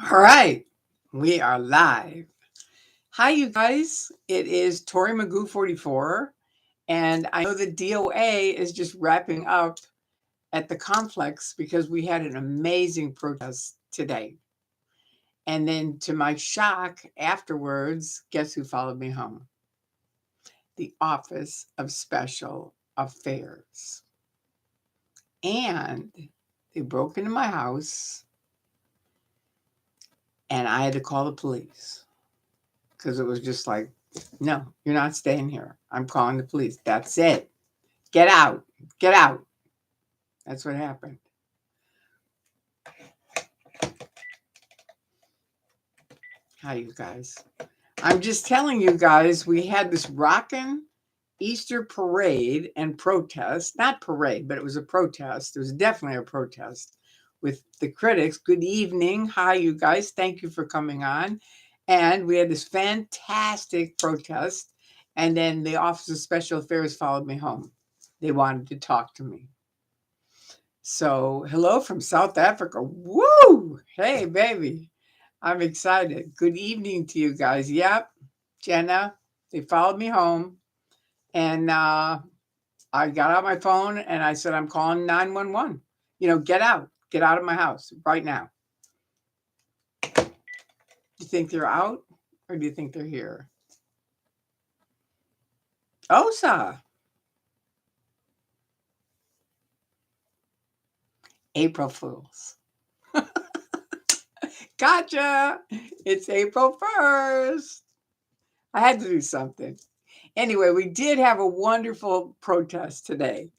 All right, we are live. Hi, you guys. It is Tori Magoo 44, and I know the DOA is just wrapping up at the complex because we had an amazing protest today. And then, to my shock, afterwards, guess who followed me home? The Office of Special Affairs. And they broke into my house, and I had to call the police. Because it was just like, no, you're not staying here. I'm calling the police. That's it. Get out. Get out. That's what happened. Hi, you guys. I'm just telling you guys, we had this Rockin' Easter parade and protest. Not parade, but it was a protest. It was definitely a protest with the critics. Good evening. Hi, you guys. Thank you for coming on. And we had this fantastic protest. And then the Office of Special Affairs followed me home. They wanted to talk to me. So, hello from South Africa. Woo! Hey, baby. I'm excited. Good evening to you guys. Yep, Jenna, they followed me home. And I got out my phone and I said, I'm calling 911. Get out. Get out of my house right now. Do you think they're out or do you think they're here? OSA. April Fools. Gotcha. It's April 1st. I had to do something. Anyway, we did have a wonderful protest today.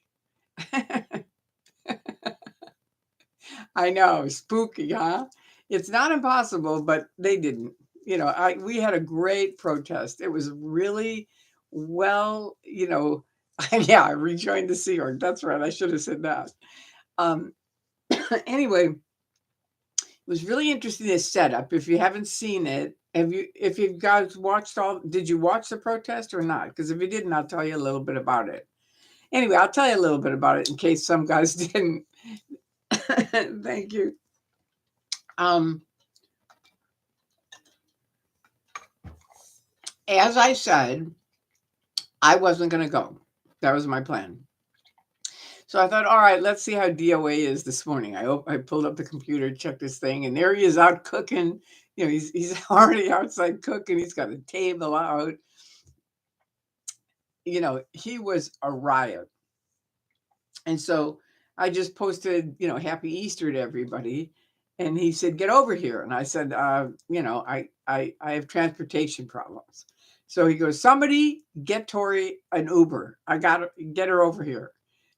I know, spooky, huh? It's not impossible, but they didn't. We had a great protest. It was really well, yeah, I rejoined the Sea Org. That's right. I should have said that. Um, anyway, it was really interesting, this setup. If you haven't seen it, if you guys watched did you watch the protest or not? Because if you didn't, I'll tell you a little bit about it. Anyway, I'll tell you a little bit about it in case some guys didn't. Thank you. As I said, I wasn't going to go. That was my plan. So I thought, all right, let's see how DOA is this morning. I pulled up the computer, checked this thing, and there he is out cooking. He's already outside cooking. He's got a table out. He was a riot. And so I just posted, Happy Easter to everybody. And he said, get over here. And I said, I have transportation problems. So he goes, somebody get Tori an Uber. I got to get her over here.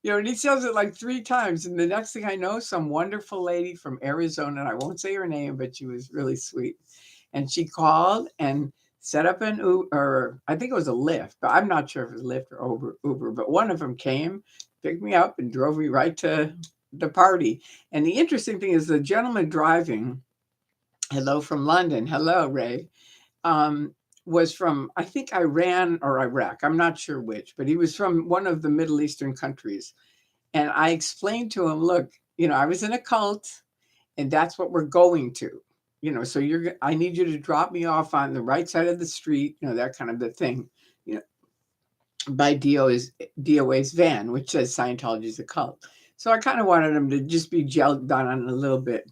And he says it like 3 times. And the next thing I know, some wonderful lady from Arizona, and I won't say her name, but she was really sweet. And she called and set up an Uber, or I think it was a Lyft, but I'm not sure if it was Lyft or Uber, but one of them came, picked me up, and drove me right to the party. And the interesting thing is the gentleman driving, hello from London, hello, Ray, was from, I think, Iran or Iraq. I'm not sure which, but he was from one of the Middle Eastern countries. And I explained to him, look, I was in a cult, and that's what we're going to. So I need you to drop me off on the right side of the street, that kind of the thing, by DOA's van, which says Scientology is a cult. So I kind of wanted him to just be gelled down on a little bit.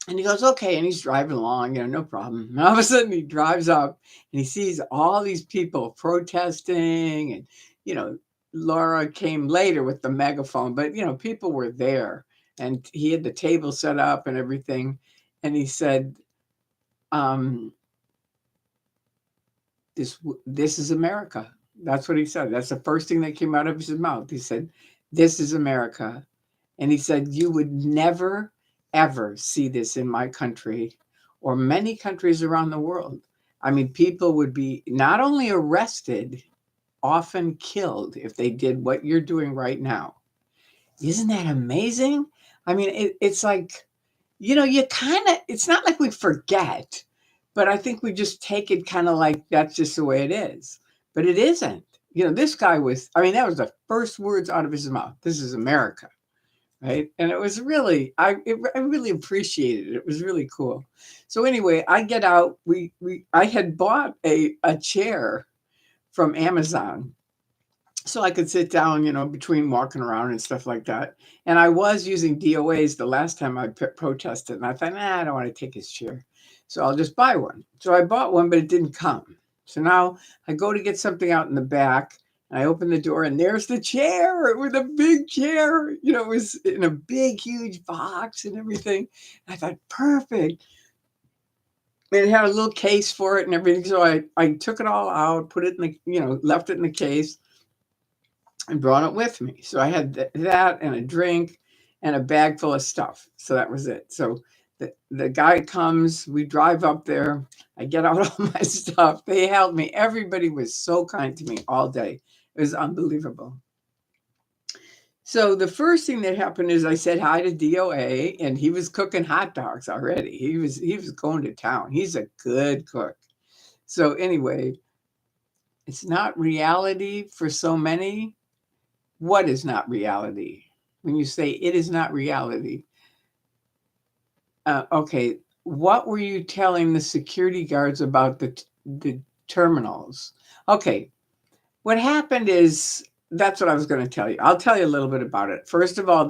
And he goes, okay. And he's driving along, no problem. And all of a sudden he drives up and he sees all these people protesting. And, Laura came later with the megaphone, but, people were there. And he had the table set up and everything. And he said, this is America. That's what he said. That's the first thing that came out of his mouth. He said, this is America. And he said, you would never, ever see this in my country or many countries around the world. I mean, people would be not only arrested, often killed if they did what you're doing right now. Isn't that amazing? I mean, it's like, you kind of, it's not like we forget, but I think we just take it kind of like that's just the way it is. But it isn't. This guy was, that was the first words out of his mouth. This is America. right? And it was really, I really appreciated it. It was really cool. So anyway, I get out. I had bought a chair from Amazon, so I could sit down, between walking around and stuff like that. And I was using DOAs the last time I protested, and I thought, nah, I don't want to take his chair, so I'll just buy one. So I bought one, but it didn't come. So now I go to get something out in the back, and I open the door, and there's the chair with a big chair. It was in a big, huge box and everything. And I thought, perfect. And it had a little case for it and everything. So I took it all out, put it in the, left it in the case, and brought it with me. So I had that and a drink and a bag full of stuff. So that was it. So the guy comes, we drive up there. I get out all my stuff. They helped me. Everybody was so kind to me all day. It was unbelievable. So the first thing that happened is I said hi to DOA, and he was cooking hot dogs already. He was going to town. He's a good cook. So anyway, it's not reality for so many. What is not reality? When you say it is not reality, okay, what were you telling the security guards about the terminals? Okay, what happened is, that's what I was going to tell you. I'll tell you a little bit about it. First of all,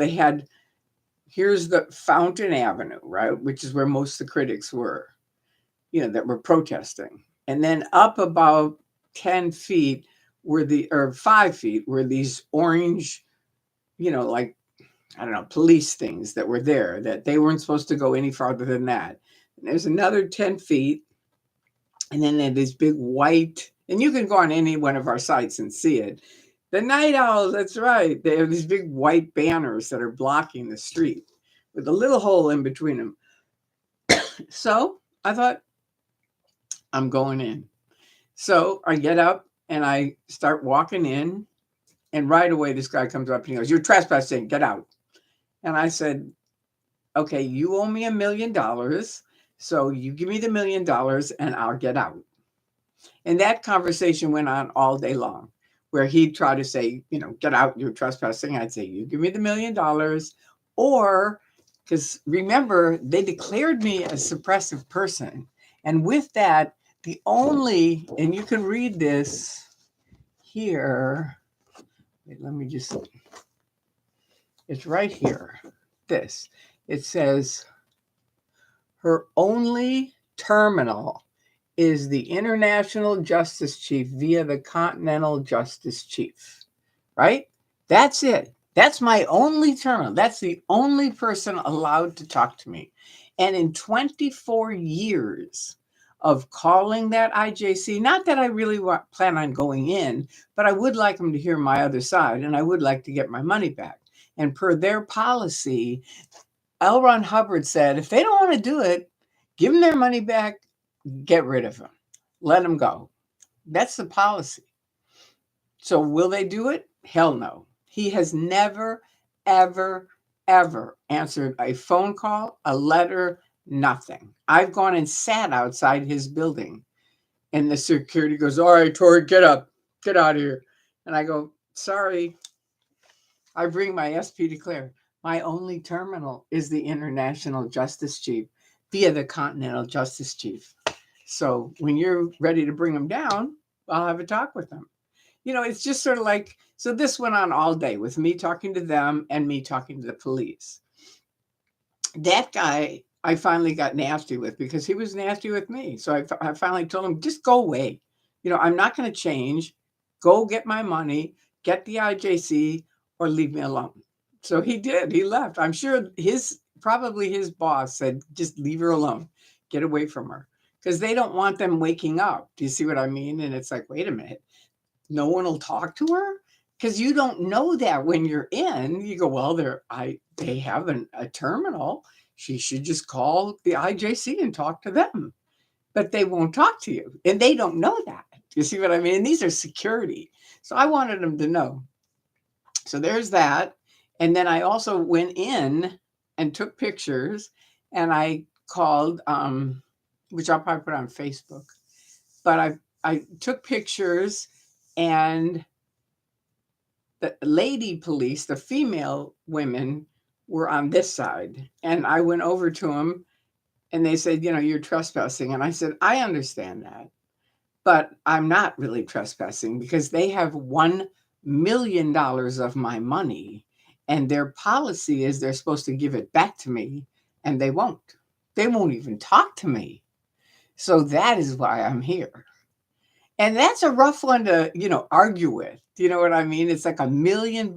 here's the Fountain Avenue, right, which is where most of the critics were, that were protesting. And then up about 10 feet or 5 feet were these orange, like, I don't know, police things that were there, that they weren't supposed to go any farther than that. And there's another 10 feet. And then there's this big white, and you can go on any one of our sites and see it. The night owls, that's right. They have these big white banners that are blocking the street with a little hole in between them. So I thought, I'm going in. So I get up and I start walking in. And right away, this guy comes up and he goes, "You're trespassing, get out." And I said, "Okay, you owe me $1 million. So you give me the $1 million and I'll get out." And that conversation went on all day long, where he'd try to say, "Get out, you're trespassing." I'd say, "You give me the $1 million." Or, because remember, they declared me a suppressive person. And with that, and you can read this here. Wait, let me just, it's right here. It says, her only terminal is the International Justice Chief via the Continental Justice Chief, right? That's it. That's my only terminal. That's the only person allowed to talk to me. And in 24 years of calling that IJC, not that I really plan on going in, but I would like them to hear my other side, and I would like to get my money back. And per their policy, L. Ron Hubbard said, if they don't want to do it, give them their money back, get rid of them, let them go. That's the policy. So will they do it? Hell no. He has never, ever, ever answered a phone call, a letter, nothing. I've gone and sat outside his building, and the security goes, "All right, Tori, get up, get out of here." And I go, "Sorry." I bring my SP declare. My only terminal is the International Justice Chief via the Continental Justice Chief. So when you're ready to bring them down, I'll have a talk with them. It's just sort of like, so this went on all day with me talking to them and me talking to the police. That guy, I finally got nasty with because he was nasty with me. So I finally told him, just go away. I'm not going to change. Go get my money, get the IJC, or leave me alone. So he did. He left. I'm sure probably his boss said, just leave her alone. Get away from her. Because they don't want them waking up. Do you see what I mean? And it's like, wait a minute. No one will talk to her? Because you don't know that when you're in. You go, well, they have a terminal. She should just call the IJC and talk to them. But they won't talk to you. And they don't know that. Do you see what I mean? And these are security. So I wanted them to know. So there's that. And then I also went in and took pictures, and I called, which I'll probably put on Facebook. But I took pictures, and the lady police, the female women, were on this side. And I went over to them and they said, you're trespassing. And I said, I understand that, but I'm not really trespassing because they have $1 million of my money. And their policy is they're supposed to give it back to me, and they won't. They won't even talk to me. So that is why I'm here. And that's a rough one to, argue with. Do you know what I mean? It's like $1 million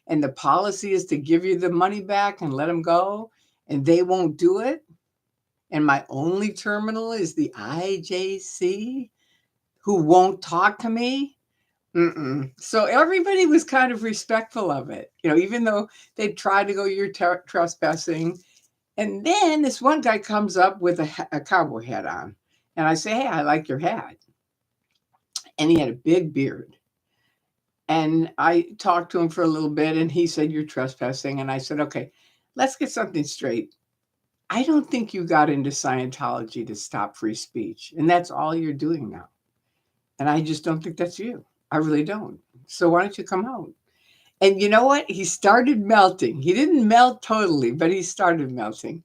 and the policy is to give you the money back and let them go, and they won't do it. And my only terminal is the IJC who won't talk to me. So everybody was kind of respectful of it, even though they tried to go, you're trespassing. And then this one guy comes up with a cowboy hat on. And I say, hey, I like your hat. And he had a big beard. And I talked to him for a little bit and he said, you're trespassing. And I said, okay, let's get something straight. I don't think you got into Scientology to stop free speech. And that's all you're doing now. And I just don't think that's you. I really don't. So why don't you come out? And you know what? He started melting. He didn't melt totally, but he started melting.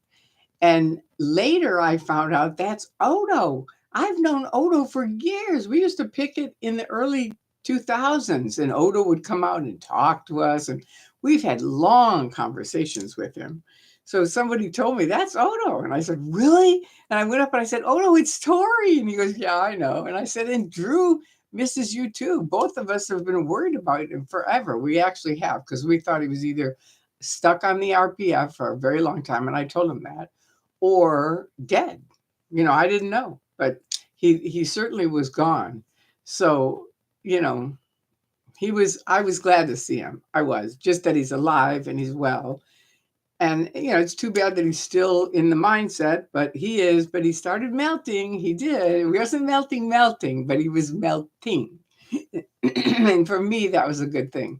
And later I found out that's Odo. I've known Odo for years. We used to picket in the early 2000s, and Odo would come out and talk to us. And we've had long conversations with him. So somebody told me, that's Odo. And I said, really? And I went up and I said, Odo, it's Tori. And he goes, yeah, I know. And I said, and Drew misses you too. Both of us have been worried about him forever. We actually have, because we thought he was either stuck on the RPF for a very long time. And I told him that, or dead. I didn't know, but he certainly was gone. So, I was glad to see him. I was, just that he's alive and he's well. And, it's too bad that he's still in the mindset, but he started melting. He did. He wasn't melting, but he was melting. And for me, that was a good thing.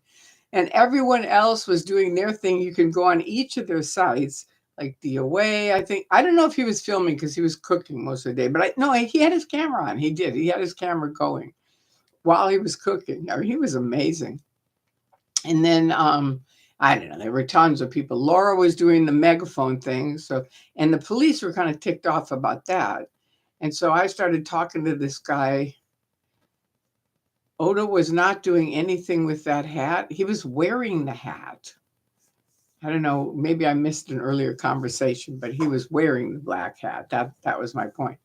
And everyone else was doing their thing. You can go on each of their sites, like DOA, I think. I don't know if he was filming because he was cooking most of the day, but he had his camera on. He did. He had his camera going while he was cooking. I mean, he was amazing. And then, I don't know, there were tons of people. Laura was doing the megaphone thing. And the police were kind of ticked off about that. And so I started talking to this guy. Odo was not doing anything with that hat. He was wearing the hat. I don't know, maybe I missed an earlier conversation, but he was wearing the black hat. That was my point.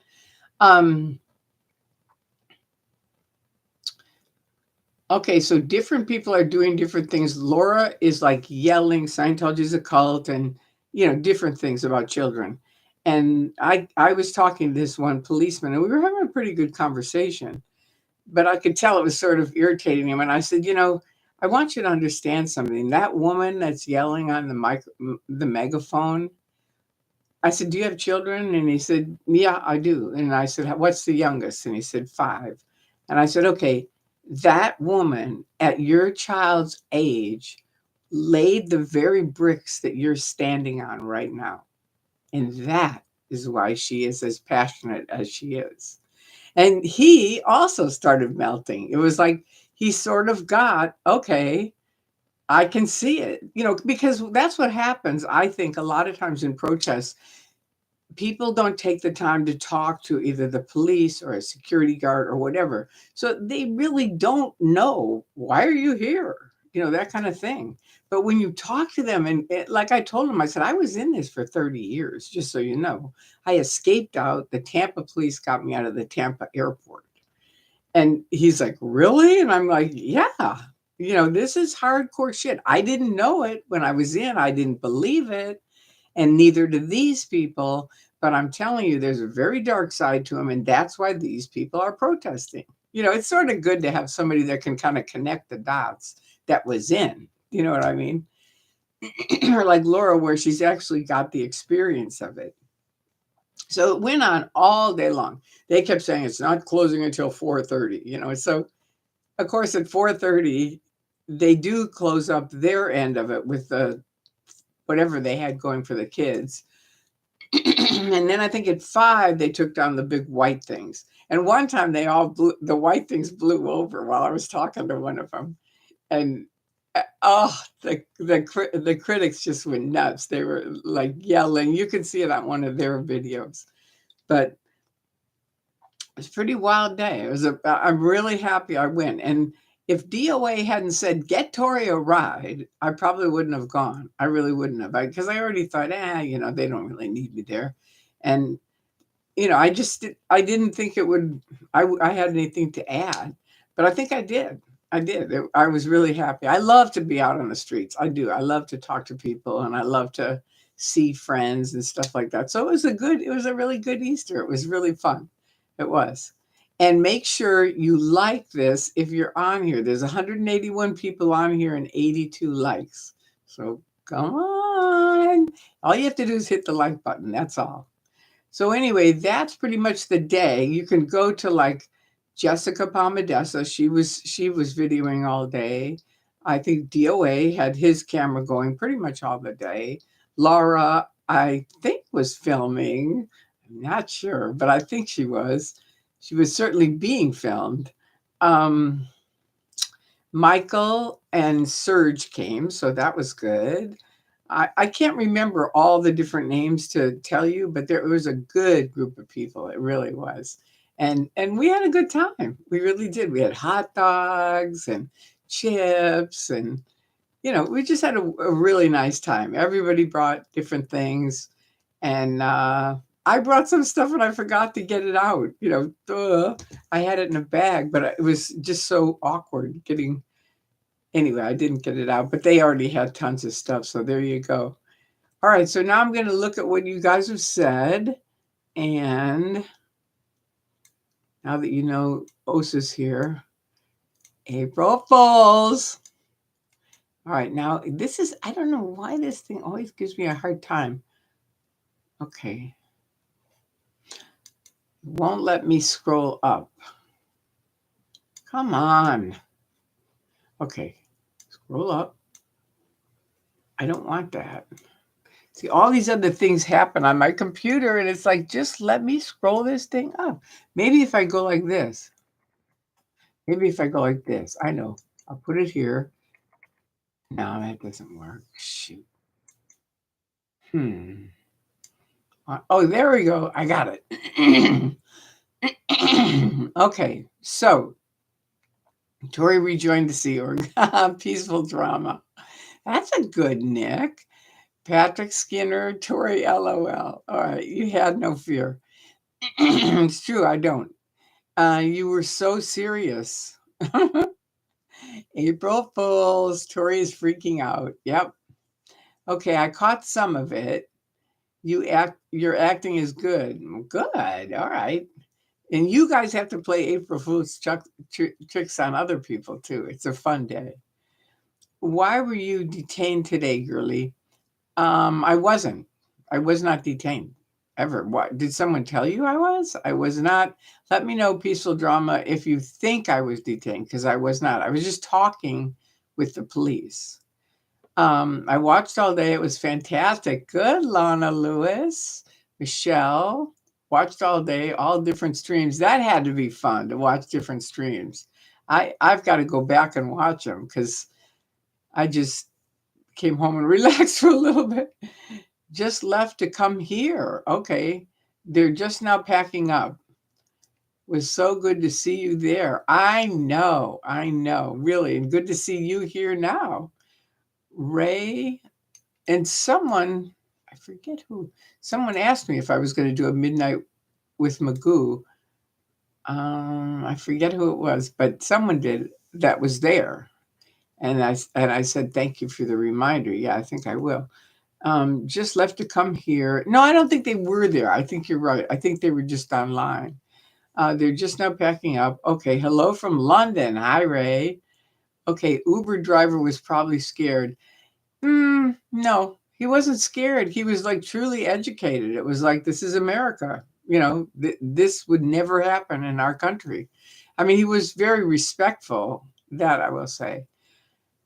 Okay, so different people are doing different things. Laura is like yelling, Scientology is a cult, and different things about children. And I was talking to this one policeman, and we were having a pretty good conversation, but I could tell it was sort of irritating him. And I said, I want you to understand something. That woman that's yelling on the megaphone, I said, do you have children? And he said, yeah, I do. And I said, what's the youngest? And he said, 5. And I said, okay, that woman at your child's age laid the very bricks that you're standing on right now. And that is why she is as passionate as she is. And he also started melting. It was like he sort of got, okay, I can see it, because that's what happens. I think a lot of times in protests, people don't take the time to talk to either the police or a security guard or whatever. So they really don't know, why are you here? That kind of thing. But when you talk to them, and like I told him, I said, I was in this for 30 years, just so you know. I escaped out. The Tampa police got me out of the Tampa airport. And he's like, really? And I'm like, yeah, this is hardcore shit. I didn't know it when I was in. I didn't believe it. And neither do these people. But I'm telling you, there's a very dark side to them. And that's why these people are protesting. It's sort of good to have somebody that can kind of connect the dots that was in. You know what I mean? Or like Laura, where she's actually got the experience of it. So it went on all day long. They kept saying it's not closing until 4:30, So, of course, at 4:30, they do close up their end of it with the whatever they had going for the kids. And then I think at 5, they took down the big white things. And one time the white things blew over while I was talking to one of them. And The critics just went nuts. They were like yelling. You can see it on one of their videos, but it was a pretty wild day. I'm really happy I went. And if DOA hadn't said, get Tori a ride, I probably wouldn't have gone. I really wouldn't have. Because I already thought, they don't really need me there. And, I didn't think it would, I had anything to add, but I think I did. I was really happy. I love to be out on the streets. I do. I love to talk to people, and I love to see friends and stuff like that. So it was a really good Easter. It was really fun. It was. And make sure you like this if you're on here. There's 181 people on here and 82 likes. So come on. All you have to do is hit the like button. That's all. So anyway, that's pretty much the day. You can go to like Jessica Palmadessa. She was videoing all day. I think DOA had his camera going pretty much all the day. Laura, I think, was filming. I'm not sure, but I think she was. She was certainly being filmed. Michael and Serge came, so that was good. I can't remember all the different names to tell you, but there was a good group of people. It really was. And we had a good time. We really did. We had hot dogs and chips, and we just had a really nice time. Everybody brought different things, and I brought some stuff and I forgot to get it out. I had it in a bag, but it was just so awkward getting. Anyway, I didn't get it out, but they already had tons of stuff. So there you go. All right. So now I'm going to look at what you guys have said. And now that you know OSA's here, April Fools. All right. Now I don't know why this thing always gives me a hard time. Okay. Won't let me scroll up. Come on. Okay. Scroll up. I don't want that. See, all these other things happen on my computer, and it's like, just let me scroll this thing up. Maybe if I go like this. I know. I'll put it here. No, that doesn't work. Shoot. Oh, there we go. I got it. Okay, so Tori rejoined the Sea Org. Peaceful drama. That's a good Nick. Patrick Skinner, Tori LOL. All right, you had no fear. It's true, I don't. You were so serious. April Fools. Tori is freaking out. Yep. Okay, I caught some of it. Your acting is good. Good. All right. And you guys have to play April Fool's tricks on other people too. It's a fun day. Why were you detained today, girlie? I wasn't. I was not detained ever. What did someone tell you I was? I was not. Let me know, Peaceful Drama, if you think I was detained, because I was not. I was just talking with the police. I watched all day. It was fantastic. Good, Lana Lewis. Michelle, watched all day, all different streams. That had to be fun to watch different streams. I've got to go back and watch them because I just came home and relaxed for a little bit. Just left to come here. Okay. They're just now packing up. Was so good to see you there. I know. Really. And good to see you here now. Ray and someone, I forget who, someone asked me if I was going to do a midnight with Magoo. I forget who it was, but someone did that was there. And I said, thank you for the reminder. Yeah, I think I will. Just left to come here. No, I don't think they were there. I think you're right. I think they were just online. They're just now packing up. Okay, hello from London. Hi, Ray. Okay, Uber driver was probably scared. No, he wasn't scared. He was like truly educated. It was like, this is America. This would never happen in our country. I mean, he was very respectful, that I will say.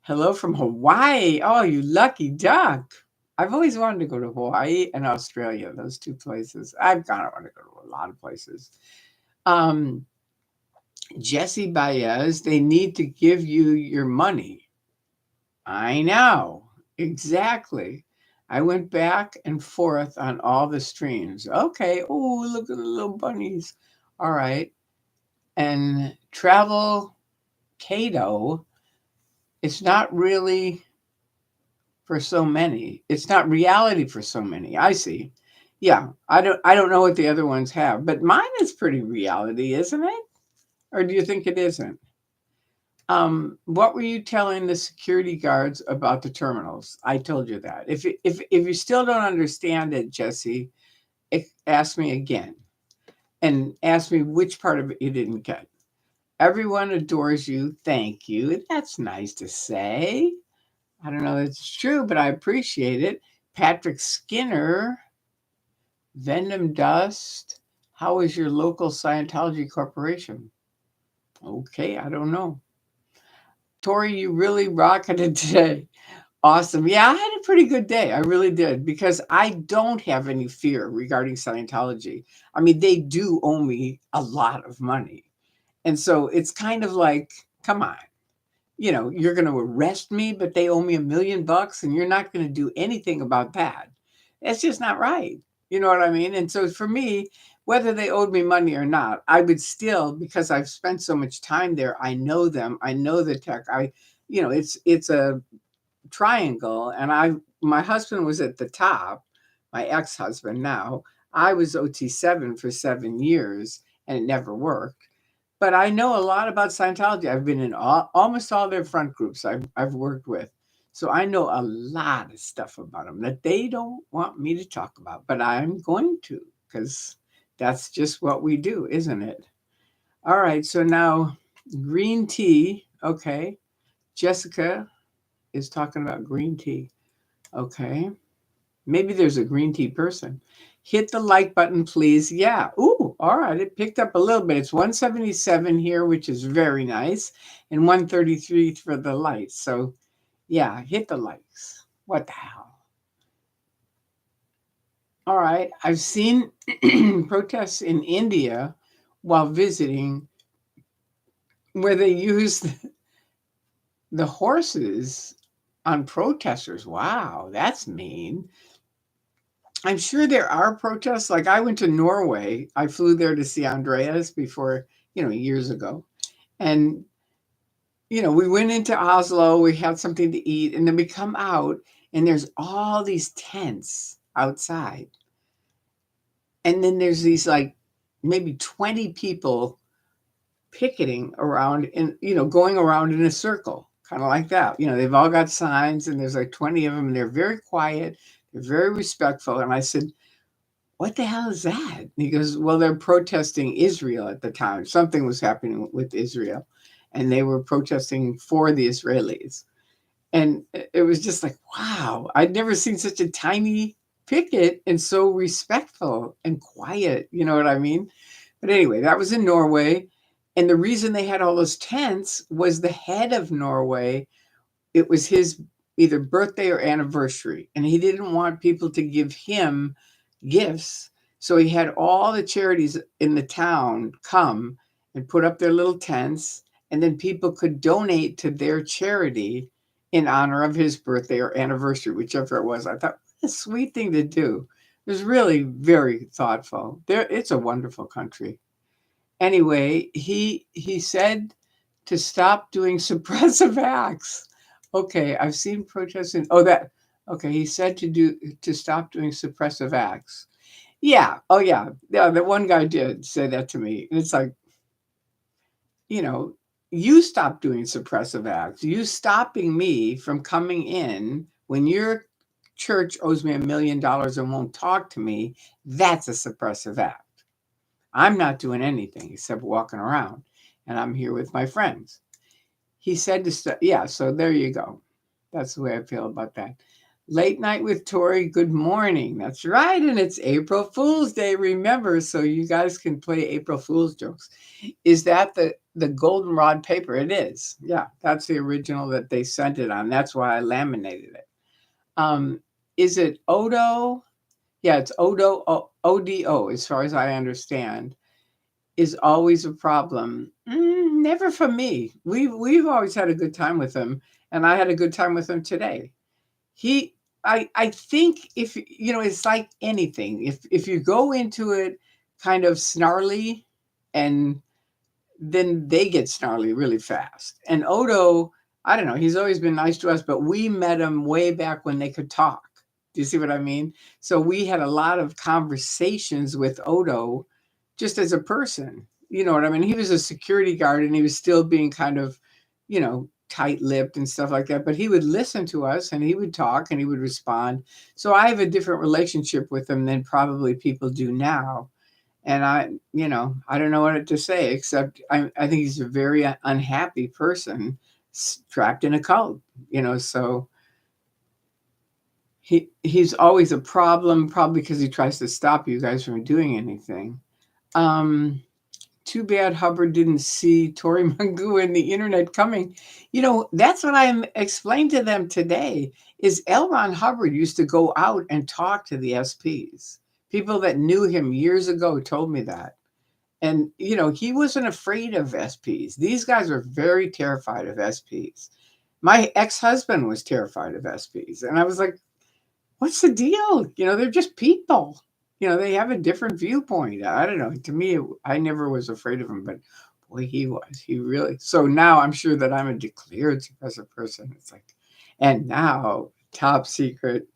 Hello from Hawaii. Oh, you lucky duck. I've always wanted to go to Hawaii and Australia, those two places. I've got to want to go to a lot of places. Jesse Baez, they need to give you your money. I know. Exactly. I went back and forth on all the streams. Okay. Oh, look at the little bunnies. All right. And travel Cato, it's not really for so many. It's not reality for so many. I see. Yeah. I don't know what the other ones have, but mine is pretty reality, isn't it? Or do you think it isn't? What were you telling the security guards about the terminals? I told you that. If you still don't understand it, Jesse, ask me again and ask me which part of it you didn't get. Everyone adores you. Thank you. That's nice to say. I don't know if it's true, but I appreciate it. Patrick Skinner, Venom Dust. How is your local Scientology corporation? Okay, I don't know. Tori, you really rocketed today. Awesome. Yeah, I had a pretty good day. I really did because I don't have any fear regarding Scientology. I mean, they do owe me a lot of money. And so it's kind of like, come on, you're going to arrest me, but they owe me $1 million and you're not going to do anything about that. It's just not right. You know what I mean? And so for me, whether they owed me money or not, I would still, because I've spent so much time there, I know them, I know the tech. It's a triangle, and my husband was at the top, my ex-husband now. I was OT7 for 7 years and it never worked. But I know a lot about Scientology. I've been in almost all their front groups I've worked with. So I know a lot of stuff about them that they don't want me to talk about, but I'm going to, because that's just what we do, isn't it? All right, so now green tea. Okay. Jessica is talking about green tea. Okay. Maybe there's a green tea person. Hit the like button, please. Yeah. Ooh, all right. It picked up a little bit. It's 177 here, which is very nice, and 133 for the lights. So, yeah, hit the likes. What the hell? All right. I've seen protests in India while visiting where they use the horses on protesters. Wow, that's mean. I'm sure there are protests. Like I went to Norway. I flew there to see Andreas before, years ago. And, we went into Oslo, we had something to eat, and then we come out and there's all these tents outside. And then there's these like maybe 20 people picketing around and, going around in a circle, kind of like that. They've all got signs and there's like 20 of them and they're very quiet. They're very respectful. And I said, what the hell is that? And he goes, well, they're protesting Israel at the time. Something was happening with Israel, and they were protesting for the Israelis. And it was just like, wow, I'd never seen such a tiny picket and so respectful and quiet. You know what I mean? But anyway, that was in Norway. And the reason they had all those tents was the head of Norway, it was his either birthday or anniversary, and he didn't want people to give him gifts. So he had all the charities in the town come and put up their little tents, and then people could donate to their charity in honor of his birthday or anniversary, whichever it was. I thought, what a sweet thing to do. It was really very thoughtful. It's a wonderful country. Anyway, he said to stop doing suppressive acts. Okay, I've seen protests in okay, he said to stop doing suppressive acts. Yeah. Oh yeah. Yeah, the one guy did say that to me. And it's like, you know, you stop doing suppressive acts. You stopping me from coming in when your church owes me $1 million and won't talk to me, that's a suppressive act. I'm not doing anything except walking around, and I'm here with my friends. He said to stop. Yeah, so there you go. That's the way I feel about that. Late night with Tori. Good morning. That's right, and it's April Fool's Day. Remember, so you guys can play April Fool's jokes. Is that the goldenrod paper? It is. Yeah, that's the original that they sent it on. That's why I laminated it. Is it Odo? Yeah, it's Odo, as far as I understand, is always a problem. Never for me. We've always had a good time with him, and I had a good time with him today. He I think if it's like anything. If you go into it kind of snarly, and then they get snarly really fast. And Odo, I don't know, he's always been nice to us, but we met him way back when they could talk. Do you see what I mean? So we had a lot of conversations with Odo just as a person. You know what I mean? He was a security guard and he was still being kind of, tight-lipped and stuff like that, but he would listen to us and he would talk and he would respond. So I have a different relationship with him than probably people do now. And I don't know what to say except I think he's a very unhappy person trapped in a cult, so he's always a problem, probably because he tries to stop you guys from doing anything. Um, Too bad Hubbard didn't see Tory Magoo and the internet coming. That's what I explained to them today is L. Ron Hubbard used to go out and talk to the SPs. People that knew him years ago told me that. And, he wasn't afraid of SPs. These guys were very terrified of SPs. My ex-husband was terrified of SPs. And I was like, what's the deal? They're just people. They have a different viewpoint. I don't know. To me, I never was afraid of him, but boy, he was. He really. So now I'm sure that I'm a declared suppressive person. It's like, and now top secret,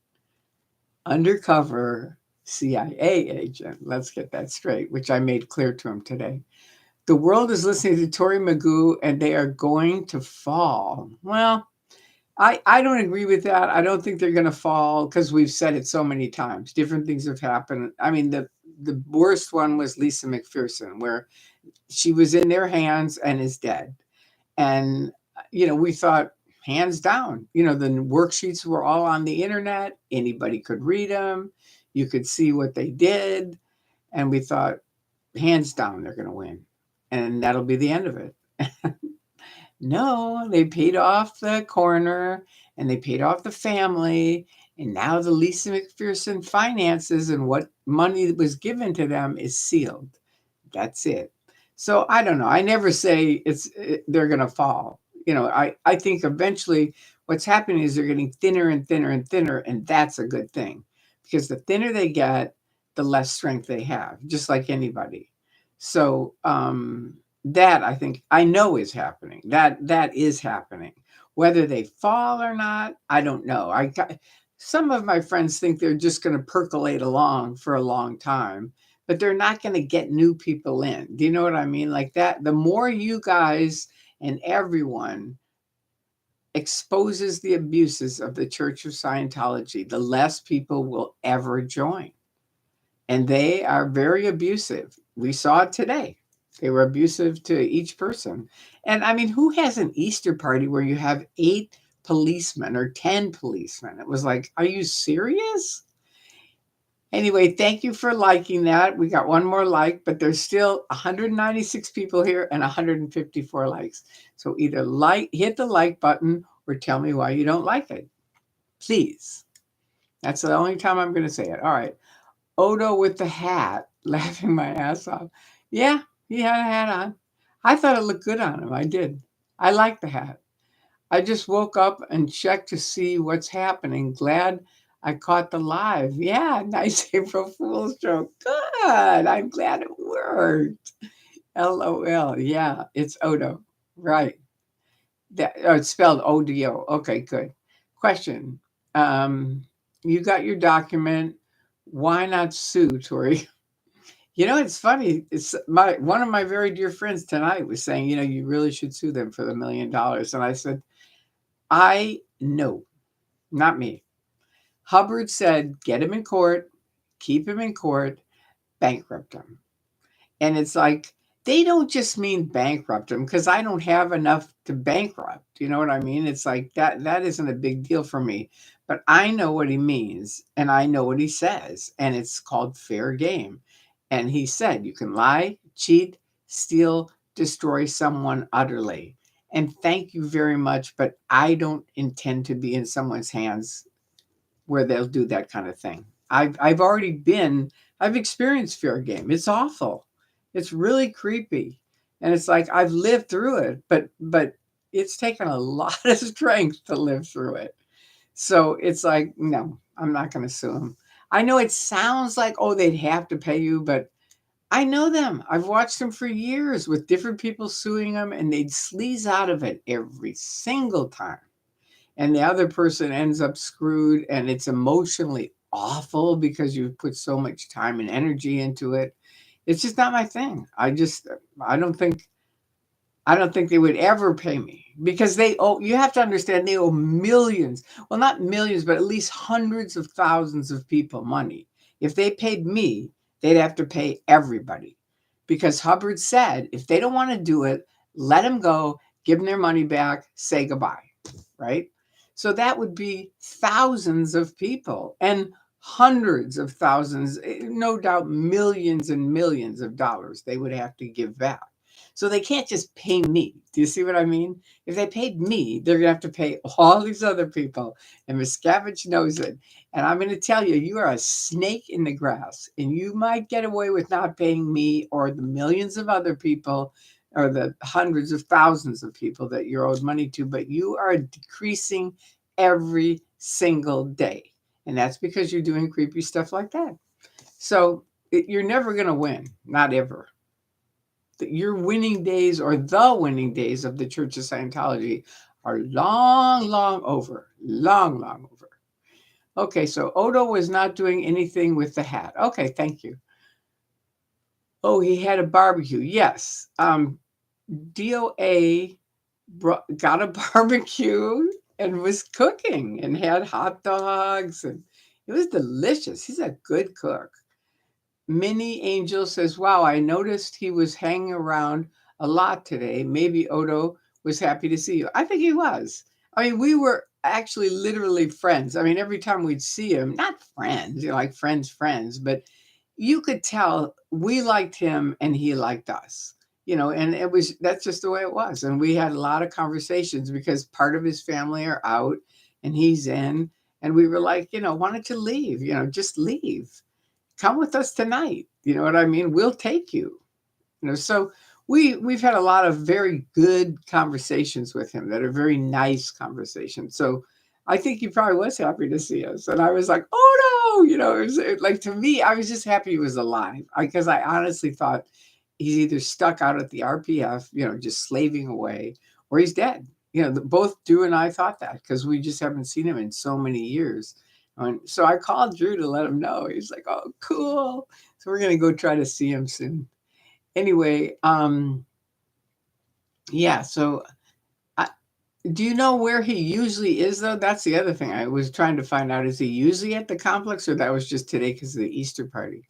undercover CIA agent. Let's get that straight, which I made clear to him today. The world is listening to Tory Magoo and they are going to fall. Well, I don't agree with that. I don't think they're going to fall because we've said it so many times. Different things have happened. I mean, the worst one was Lisa McPherson, where she was in their hands and is dead. And, we thought, hands down, the worksheets were all on the internet. Anybody could read them. You could see what they did. And we thought, hands down, they're going to win. And that'll be the end of it. No, they paid off the coroner and they paid off the family. And now the Lisa McPherson finances and what money that was given to them is sealed. That's it. So I don't know. I never say they're going to fall. I think eventually what's happening is they're getting thinner and thinner and thinner. And that's a good thing because the thinner they get, the less strength they have, just like anybody. So, that I think I know is happening. That is happening. Whether they fall or not, I don't know. Some of my friends think they're just going to percolate along for a long time, but they're not going to get new people in. Do you know what I mean? Like that, the more you guys and everyone exposes the abuses of the Church of Scientology, the less people will ever join. And they are very abusive. We saw it today. They were abusive to each person. And I mean, who has an Easter party where you have 8 policemen or 10 policemen? It was like, are you serious? Anyway, thank you for liking that. We got one more like, but there's still 196 people here and 154 likes. So either hit the like button or tell me why you don't like it. Please. That's the only time I'm going to say it. All right. Odo with the hat, laughing my ass off. Yeah, he had a hat on. I thought it looked good on him. I did. I like the hat. I just woke up and checked to see what's happening. Glad I caught the live. Yeah, nice April Fool's joke. Good. I'm glad it worked. LOL. Yeah, it's Odo. Right. It's spelled ODO. Okay, good. Question. You got your document. Why not sue, Tori? It's funny. It's one of my very dear friends tonight was saying, you really should sue them for the $1 million. And I said, I know, not me. Hubbard said, get him in court, keep him in court, bankrupt him. And it's like, they don't just mean bankrupt him because I don't have enough to bankrupt. You know what I mean? It's like that isn't a big deal for me. But I know what he means and I know what he says. And it's called fair game. And he said, you can lie, cheat, steal, destroy someone utterly. And thank you very much. But I don't intend to be in someone's hands where they'll do that kind of thing. I've experienced fair game. It's awful. It's really creepy. And it's like, I've lived through it, but it's taken a lot of strength to live through it. So it's like, no, I'm not going to sue them. I know it sounds like, oh, they'd have to pay you, but I know them. I've watched them for years with different people suing them, and they'd sleaze out of it every single time. And the other person ends up screwed, and it's emotionally awful because you put so much time and energy into it. It's just not my thing. I don't think I don't think they would ever pay me because they owe, you have to understand, they owe millions. Well, not millions, but at least hundreds of thousands of people money. If they paid me, they'd have to pay everybody because Hubbard said if they don't want to do it, let them go, give them their money back, say goodbye, right? So that would be thousands of people and hundreds of thousands, no doubt millions and millions of dollars they would have to give back. So they can't just pay me. Do you see what I mean? If they paid me, they're going to have to pay all these other people. And Miscavige knows it. And I'm going to tell you, you are a snake in the grass. And you might get away with not paying me or the millions of other people or the hundreds of thousands of people that you're owed money to, but you are decreasing every single day. And that's because you're doing creepy stuff like that. So you're never going to win, not ever. Your winning days or the winning days of the Church of Scientology are long, long over. Long, long over. Okay, so Odo was not doing anything with the hat. Okay, thank you. Oh, he had a barbecue. Yes. DOA got a barbecue and was cooking and had hot dogs, and it was delicious. He's a good cook. Minnie Angel says, wow, I noticed he was hanging around a lot today. Maybe Odo was happy to see you. I think he was. I mean, we were actually literally friends. I mean, every time we'd see him, not friends, like friends, but you could tell we liked him and he liked us, and that's just the way it was. And we had a lot of conversations because part of his family are out and he's in. And we were like, why don't you leave? Just leave, come with us tonight. You know what I mean? We'll take you. So we've had a lot of very good conversations with him that are very nice conversations. So I think he probably was happy to see us. And I was like, oh no, like, to me, I was just happy he was alive because I honestly thought he's either stuck out at the RPF, just slaving away, or he's dead. Both Drew and I thought that because we just haven't seen him in so many years. And so I called Drew to let him know. He's like, oh, cool. So we're going to go try to see him soon. Anyway, yeah. So do you know where he usually is, though? That's the other thing I was trying to find out. Is he usually at the complex, or that was just today because of the Easter party?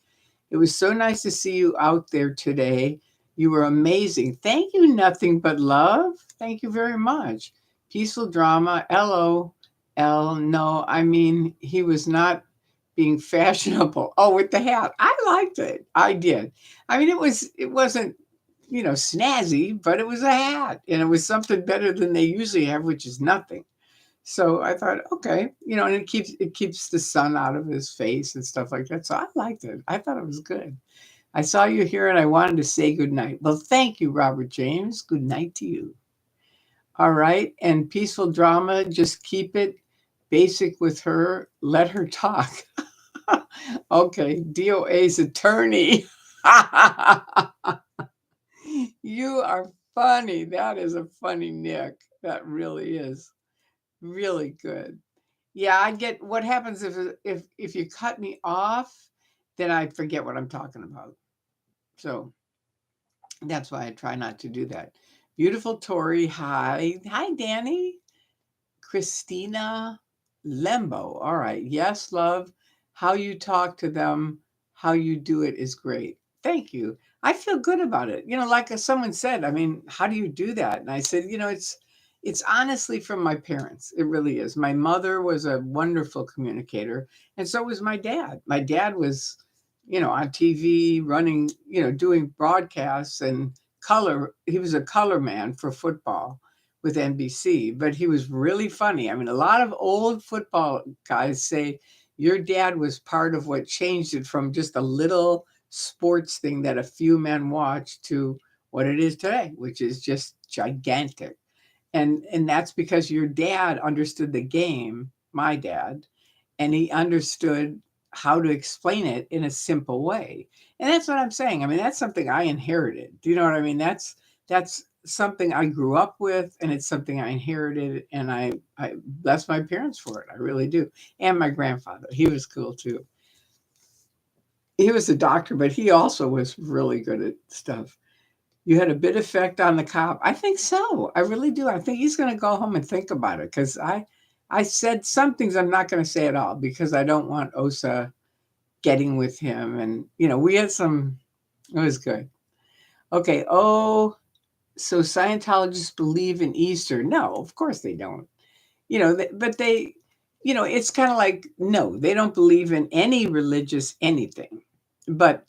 It was so nice to see you out there today. You were amazing. Thank you, nothing but love. Thank you very much. Peaceful drama. LOL. No, I mean, he was not being fashionable. Oh, with the hat. I liked it. I did. I mean, it wasn't, snazzy, but it was a hat. And it was something better than they usually have, which is nothing. So I thought, okay, and it keeps the sun out of his face and stuff like that. So I liked it. I thought it was good. I saw you here and I wanted to say good night. Well, thank you, Robert James. Good night to you. All right. And peaceful drama, just keep it basic with her. Let her talk. Okay. DOA's attorney. You are funny. That is a funny Nick. That really is. Really good. Yeah, I get what happens if you cut me off, then I forget what I'm talking about. So that's why I try not to do that. Beautiful Tori, hi. Hi, Danny. Christina Lembo. All right. Yes, love. How you talk to them, how you do it is great. Thank you. I feel good about it. Like someone said, I mean, how do you do that? And I said, it's honestly from my parents. It really is. My mother was a wonderful communicator, and so was my dad. My dad was, on TV running, doing broadcasts and color. He was a color man for football with NBC, but he was really funny. I mean, a lot of old football guys say your dad was part of what changed it from just a little sports thing that a few men watched to what it is today, which is just gigantic. And that's because your dad understood the game, my dad, and he understood how to explain it in a simple way. And that's what I'm saying. I mean, that's something I inherited. Do you know what I mean? That's something I grew up with, and it's something I inherited, and I bless my parents for it. I really do. And my grandfather. He was cool too. He was a doctor, but he also was really good at stuff. You had a bit effect on the cop. I think so. I really do. I think he's going to go home and think about it, because I said some things I'm not going to say at all, because I don't want OSA getting with him. And, we had some, it was good. Okay. Oh, so Scientologists believe in Easter. No, of course they don't. But they, it's kind of like, no, they don't believe in any religious anything. But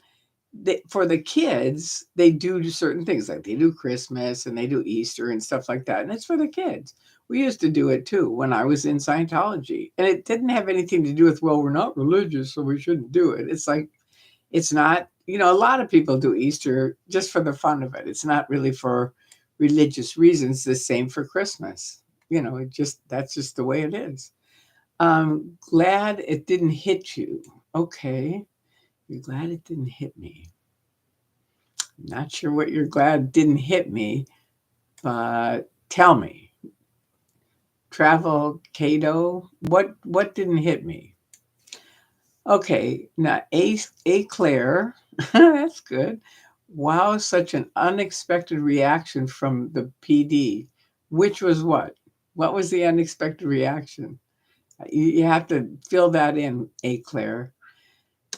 for the kids, they do certain things, like they do Christmas and they do Easter and stuff like that. And it's for the kids. We used to do it too when I was in Scientology. And it didn't have anything to do with, well, we're not religious, so we shouldn't do it. It's like, it's not, a lot of people do Easter just for the fun of it. It's not really for religious reasons. The same for Christmas. That's just the way it is. Glad it didn't hit you. Okay. You're glad it didn't hit me. Not sure what you're glad didn't hit me, but tell me. Travel Cato, what didn't hit me? Okay, now A Claire, that's good. Wow, such an unexpected reaction from the PD. Which was what? What was the unexpected reaction? You have to fill that in, A Claire.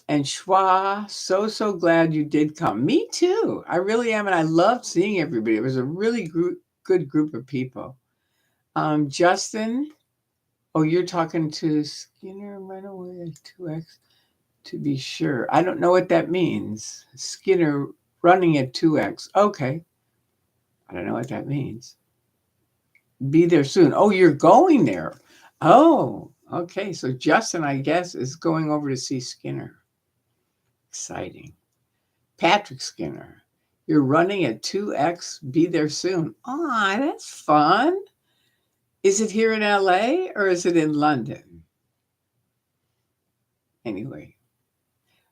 And Schwa, so glad you did come. Me too. I really am. And I loved seeing everybody. It was a really good group of people. Justin, oh, you're talking to Skinner, run away at 2x to be sure. I don't know what that means. Skinner running at 2x. Okay. I don't know what that means. Be there soon. Oh, you're going there. Oh, okay. So Justin, I guess, is going over to see Skinner. Exciting. Patrick Skinner, you're running at 2x. Be there soon. Ah, that's fun. Is it here in LA or is it in London? Anyway.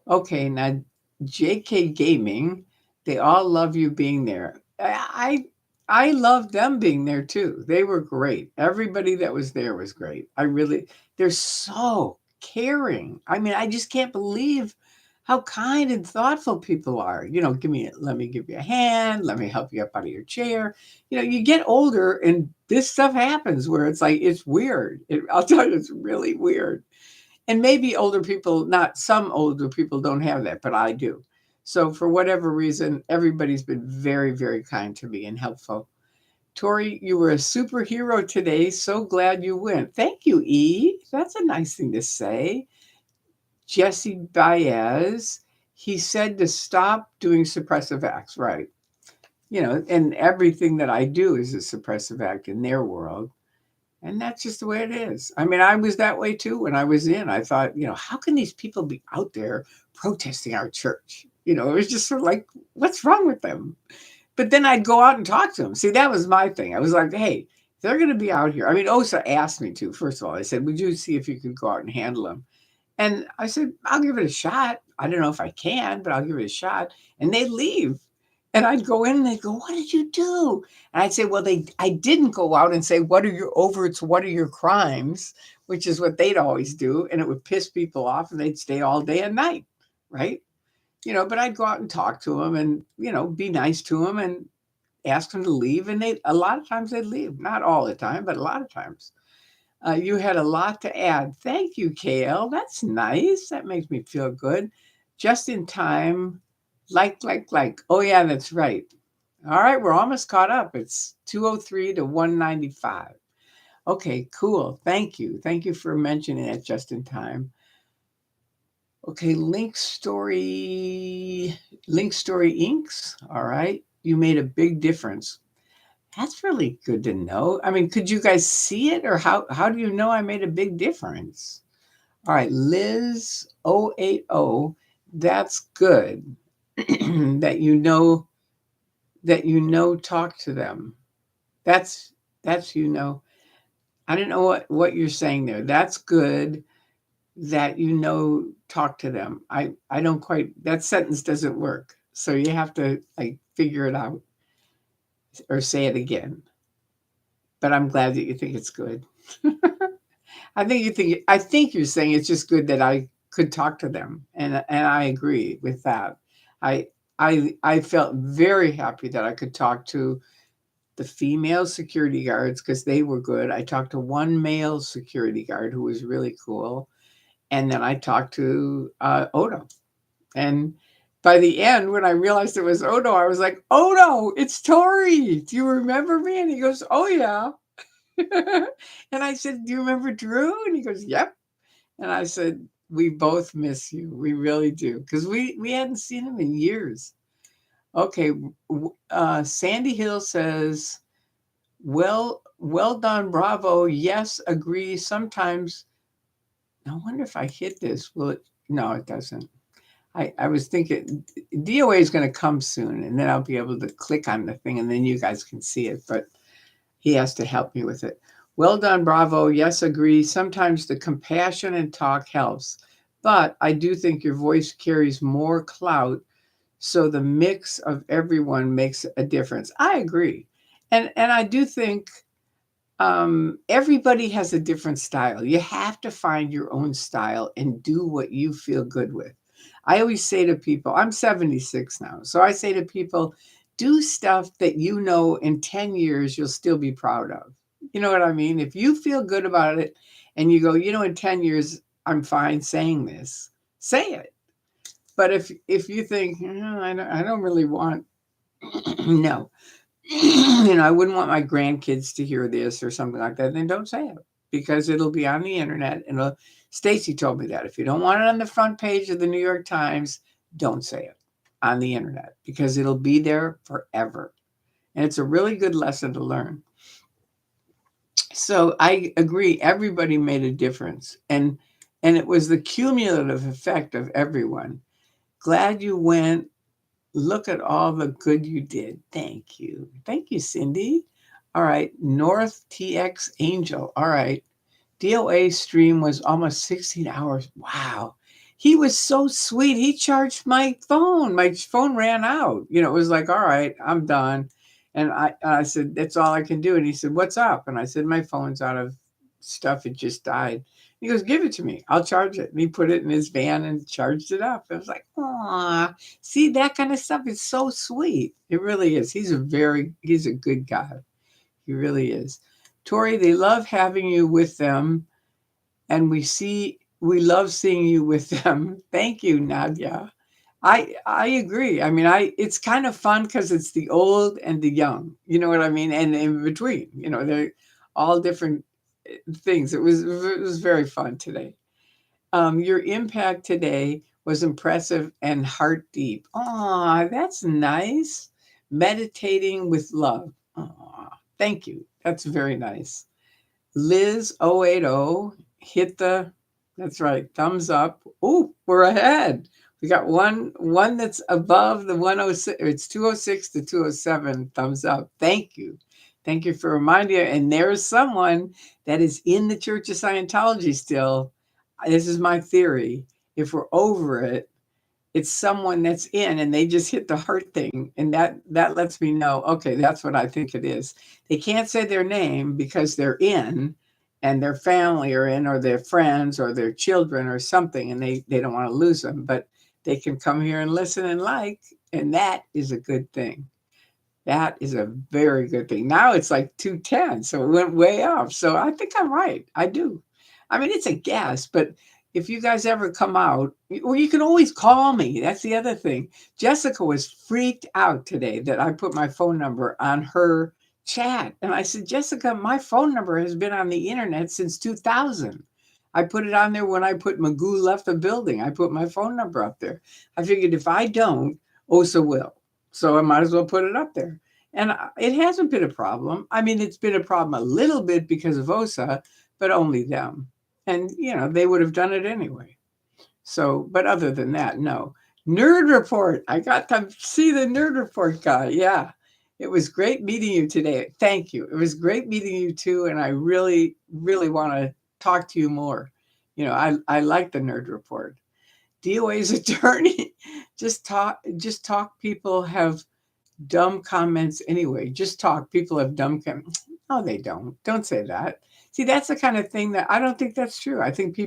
Okay, now JK Gaming, they all love you being there. I love them being there too. They were great. Everybody that was there was great. They're so caring. I mean, I just can't believe how kind and thoughtful people are. Let me give you a hand. Let me help you up out of your chair. You get older and this stuff happens where it's like, it's weird. I'll tell you, it's really weird. And maybe some older people don't have that, but I do. So for whatever reason, everybody's been very, very kind to me and helpful. Tori, you were a superhero today. So glad you went. Thank you, E. That's a nice thing to say. Jesse Baez, he said to stop doing suppressive acts, right? And everything that I do is a suppressive act in their world. And that's just the way it is. I mean, I was that way too when I was in. I thought, how can these people be out there protesting our church? It was just sort of like, what's wrong with them? But then I'd go out and talk to them. See, that was my thing. I was like, hey, they're going to be out here. I mean, OSA asked me to, first of all. I said, would you see if you could go out and handle them? And I said, I'll give it a shot. I don't know if I can, but I'll give it a shot. And they'd leave. And I'd go in and they'd go, what did you do? And I'd say, well, I didn't go out and say, what are your overts? What are your crimes? Which is what they'd always do. And it would piss people off and they'd stay all day and night. Right. But I'd go out and talk to them and, be nice to them and ask them to leave. And a lot of times they'd leave. Not all the time, but a lot of times. You had a lot to add. Thank you, KL. That's nice. That makes me feel good. Just in time. Like. Oh, yeah, that's right. All right, we're almost caught up. It's 203 to 195. Okay, cool. Thank you. Thank you for mentioning it just in time. Okay, Link Story Inks. All right. You made a big difference. That's really good to know. I mean, could you guys see it, or how do you know I made a big difference? All right, Liz 080. That's good that you know that talk to them. That's I don't know what you're saying there. That's good that talk to them. I don't quite, that sentence doesn't work. So you have to like figure it out or say it again. But I'm glad that you think it's good. I think you're saying it's just good that I could talk to them, and I agree with that. I I felt very happy that I could talk to the female security guards because they were good. I talked to one male security guard who was really cool, and then I talked to Odo. And by the end, when I realized it was Odo, I was like, "Odo, it's Tori. Do you remember me?" And he goes, "Oh yeah." And I said, "Do you remember Drew?" And he goes, "Yep." And I said, "We both miss you. We really do, because we hadn't seen him in years." Okay, Sandy Hill says, well done, bravo. Yes, agree. Sometimes, I wonder if I hit this. Will it? No, it doesn't. I was thinking DOA is going to come soon, and then I'll be able to click on the thing, and then you guys can see it. But he has to help me with it. Well done, bravo. Yes, agree. Sometimes the compassion and talk helps, but I do think your voice carries more clout, so the mix of everyone makes a difference. I agree, and I do think everybody has a different style. You have to find your own style and do what you feel good with. I always say to people, I'm 76 now, so I say to people, do stuff that in 10 years you'll still be proud of. You know what I mean? If you feel good about it and you go, in 10 years I'm fine saying this, say it. But if you think, I don't really want, no, I wouldn't want my grandkids to hear this or something like that, then don't say it, because it'll be on the internet. And Stacy told me that if you don't want it on the front page of the New York Times, don't say it on the internet, because it'll be there forever. And it's a really good lesson to learn. So I agree, everybody made a difference. And it was the cumulative effect of everyone. Glad you went. Look at all the good you did. Thank you. Thank you, Cindy. All right. North TX Angel. All right. DOA stream was almost 16 hours. Wow. He was so sweet. He charged my phone. My phone ran out. It was like, all right, I'm done. And I said, that's all I can do. And he said, what's up? And I said, my phone's out of stuff. It just died. He goes, give it to me. I'll charge it. And he put it in his van and charged it up. I was like, aw, see, that kind of stuff is so sweet. It really is. He's a good guy. He really is. Tori, they love having you with them, and we love seeing you with them. Thank you, Nadia. I agree. I mean, it's kind of fun because it's the old and the young. You know what I mean? And in between, they're all different things. It was very fun today. Your impact today was impressive and heart deep. Aw, that's nice. Meditating with love. Aw, thank you. That's very nice. Liz 080 hit that's right, thumbs up. Oh, we're ahead. We got one that's above the 106. It's 206 to 207 thumbs up. Thank you. Thank you for reminding me. And there's someone that is in the Church of Scientology still. This is my theory. If we're over it, it's someone that's in and they just hit the heart thing, and that lets me know, okay, that's what I think it is. They can't say their name because they're in, and their family are in, or their friends or their children or something, and they don't want to lose them, but they can come here and listen and and that is a good thing. That is a very good thing. Now it's like 210, so it went way up. So I think I'm right. I do. I mean, it's a guess, but if you guys ever come out, well, you can always call me. That's the other thing. Jessica was freaked out today that I put my phone number on her chat. And I said, Jessica, my phone number has been on the internet since 2000. I put it on there when I put MAGOO left the building. I put my phone number up there. I figured if I don't, OSA will. So I might as well put it up there. And it hasn't been a problem. I mean, it's been a problem a little bit because of OSA, but only them. And, they would have done it anyway. So, but other than that, no. Nerd Report. I got to see the Nerd Report guy. Yeah. It was great meeting you today. Thank you. It was great meeting you too. And I really, really want to talk to you more. I like the Nerd Report. DOA's attorney, just talk. People have dumb comments anyway. Just talk. People have dumb comments. No, they don't. Don't say that. See, that's the kind of thing that I don't think that's true. I think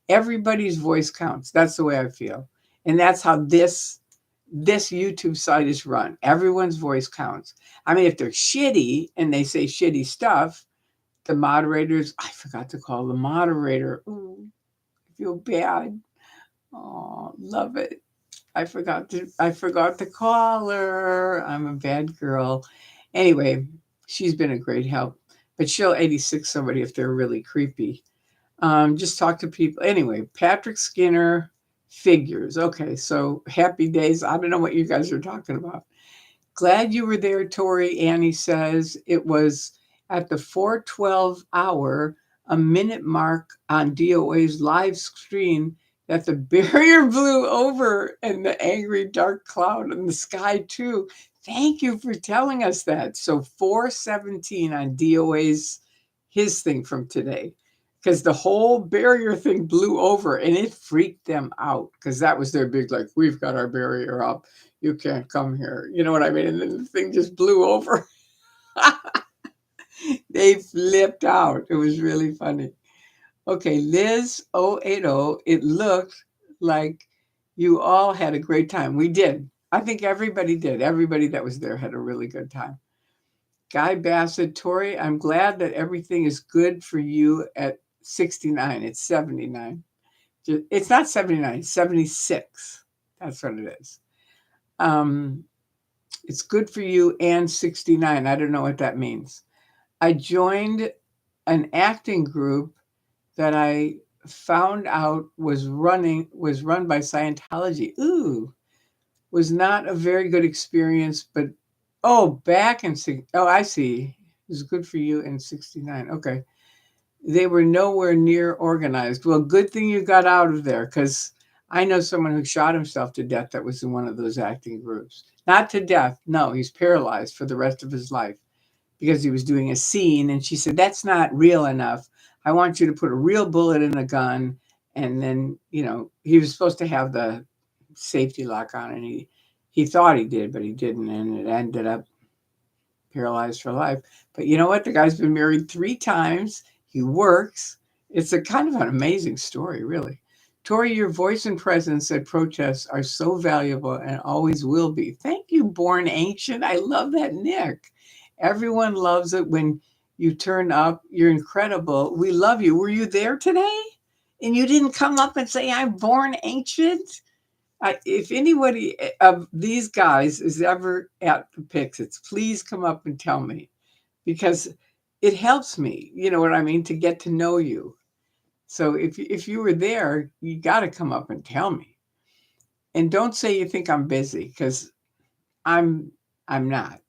everybody's voice counts. That's the way I feel. And that's how this YouTube site is run. Everyone's voice counts. I mean, if they're shitty and they say shitty stuff, the moderators, I forgot to call the moderator. Ooh, I feel bad. Oh, love it. I forgot to call her. I'm a bad girl. Anyway, she's been a great help. But she'll 86 somebody if they're really creepy. Just talk to people. Anyway, Patrick Skinner figures. Okay, so happy days. I don't know what you guys are talking about. Glad you were there, Tori. Annie says it was at the 4:12 hour, a minute mark on DOA's live stream that the barrier blew over and the angry dark cloud in the sky too. Thank you for telling us that. So 4:17 on DOA's his thing from today. Because the whole barrier thing blew over and it freaked them out because that was their big, like, we've got our barrier up. You can't come here. You know what I mean? And then the thing just blew over. They flipped out. It was really funny. Okay, Liz 080, it looked like you all had a great time. We did. I think everybody did. Everybody that was there had a really good time. Guy Bassett, Tori, I'm glad that everything is good for you at 69. It's 79. It's not 79, it's 76. That's what it is. It's good for you and 69. I don't know what that means. I joined an acting group that I found out was run by Scientology. Ooh, was not a very good experience, but back in I see. It was good for you in 69. Okay. They were nowhere near organized. Well, good thing you got out of there because I know someone who shot himself to death that was in one of those acting groups. Not to death. No, he's paralyzed for the rest of his life because he was doing a scene. And she said, that's not real enough. I want you to put a real bullet in a gun. And then, he was supposed to have the safety lock on and he thought he did, but he didn't. And it ended up paralyzed for life. But you know what? The guy's been married 3 times. He works. It's a kind of an amazing story, really. Tori, your voice and presence at protests are so valuable and always will be. Thank you, Born Ancient. I love that, Nick. Everyone loves it when you turn up. You're incredible. We love you. Were you there today? And you didn't come up and say, I'm Born Ancient? If anybody of these guys is ever at the Pixits, please come up and tell me because it helps me, you know what I mean, to get to know you. So if you were there, you got to come up and tell me. And don't say you think I'm busy because I'm not.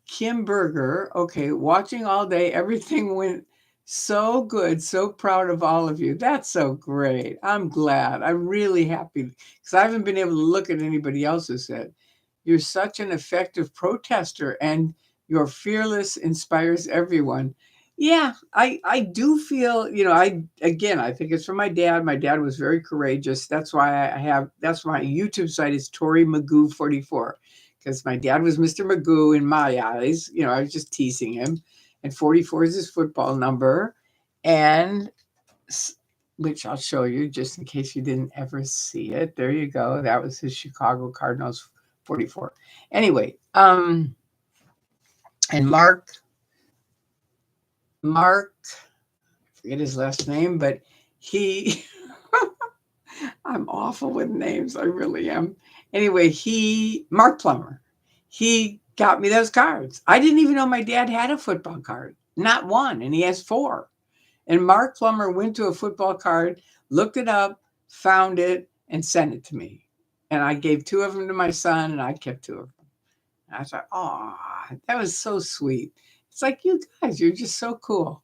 Kim Berger, okay, watching all day, everything went so good. So proud of all of you. That's so great. I'm glad. I'm really happy because I haven't been able to look at anybody else who said, you're such an effective protester and your fearless inspires everyone. Yeah, I do feel, I think it's from my dad. My dad was very courageous. That's why that's my YouTube site is Tory Magoo 44. Because my dad was Mr. Magoo in my eyes. I was just teasing him. And 44 is his football number. And which I'll show you just in case you didn't ever see it. There you go. That was his Chicago Cardinals 44. Anyway, and Mark, I forget his last name, but he, I'm awful with names. I really am. Anyway, Mark Plummer, he got me those cards. I didn't even know my dad had a football card, not one, and he has 4. And Mark Plummer went to a football card, looked it up, found it, and sent it to me. And I gave 2 of them to my son, and I kept 2 of them. And I thought, oh, that was so sweet. It's like, you guys, you're just so cool.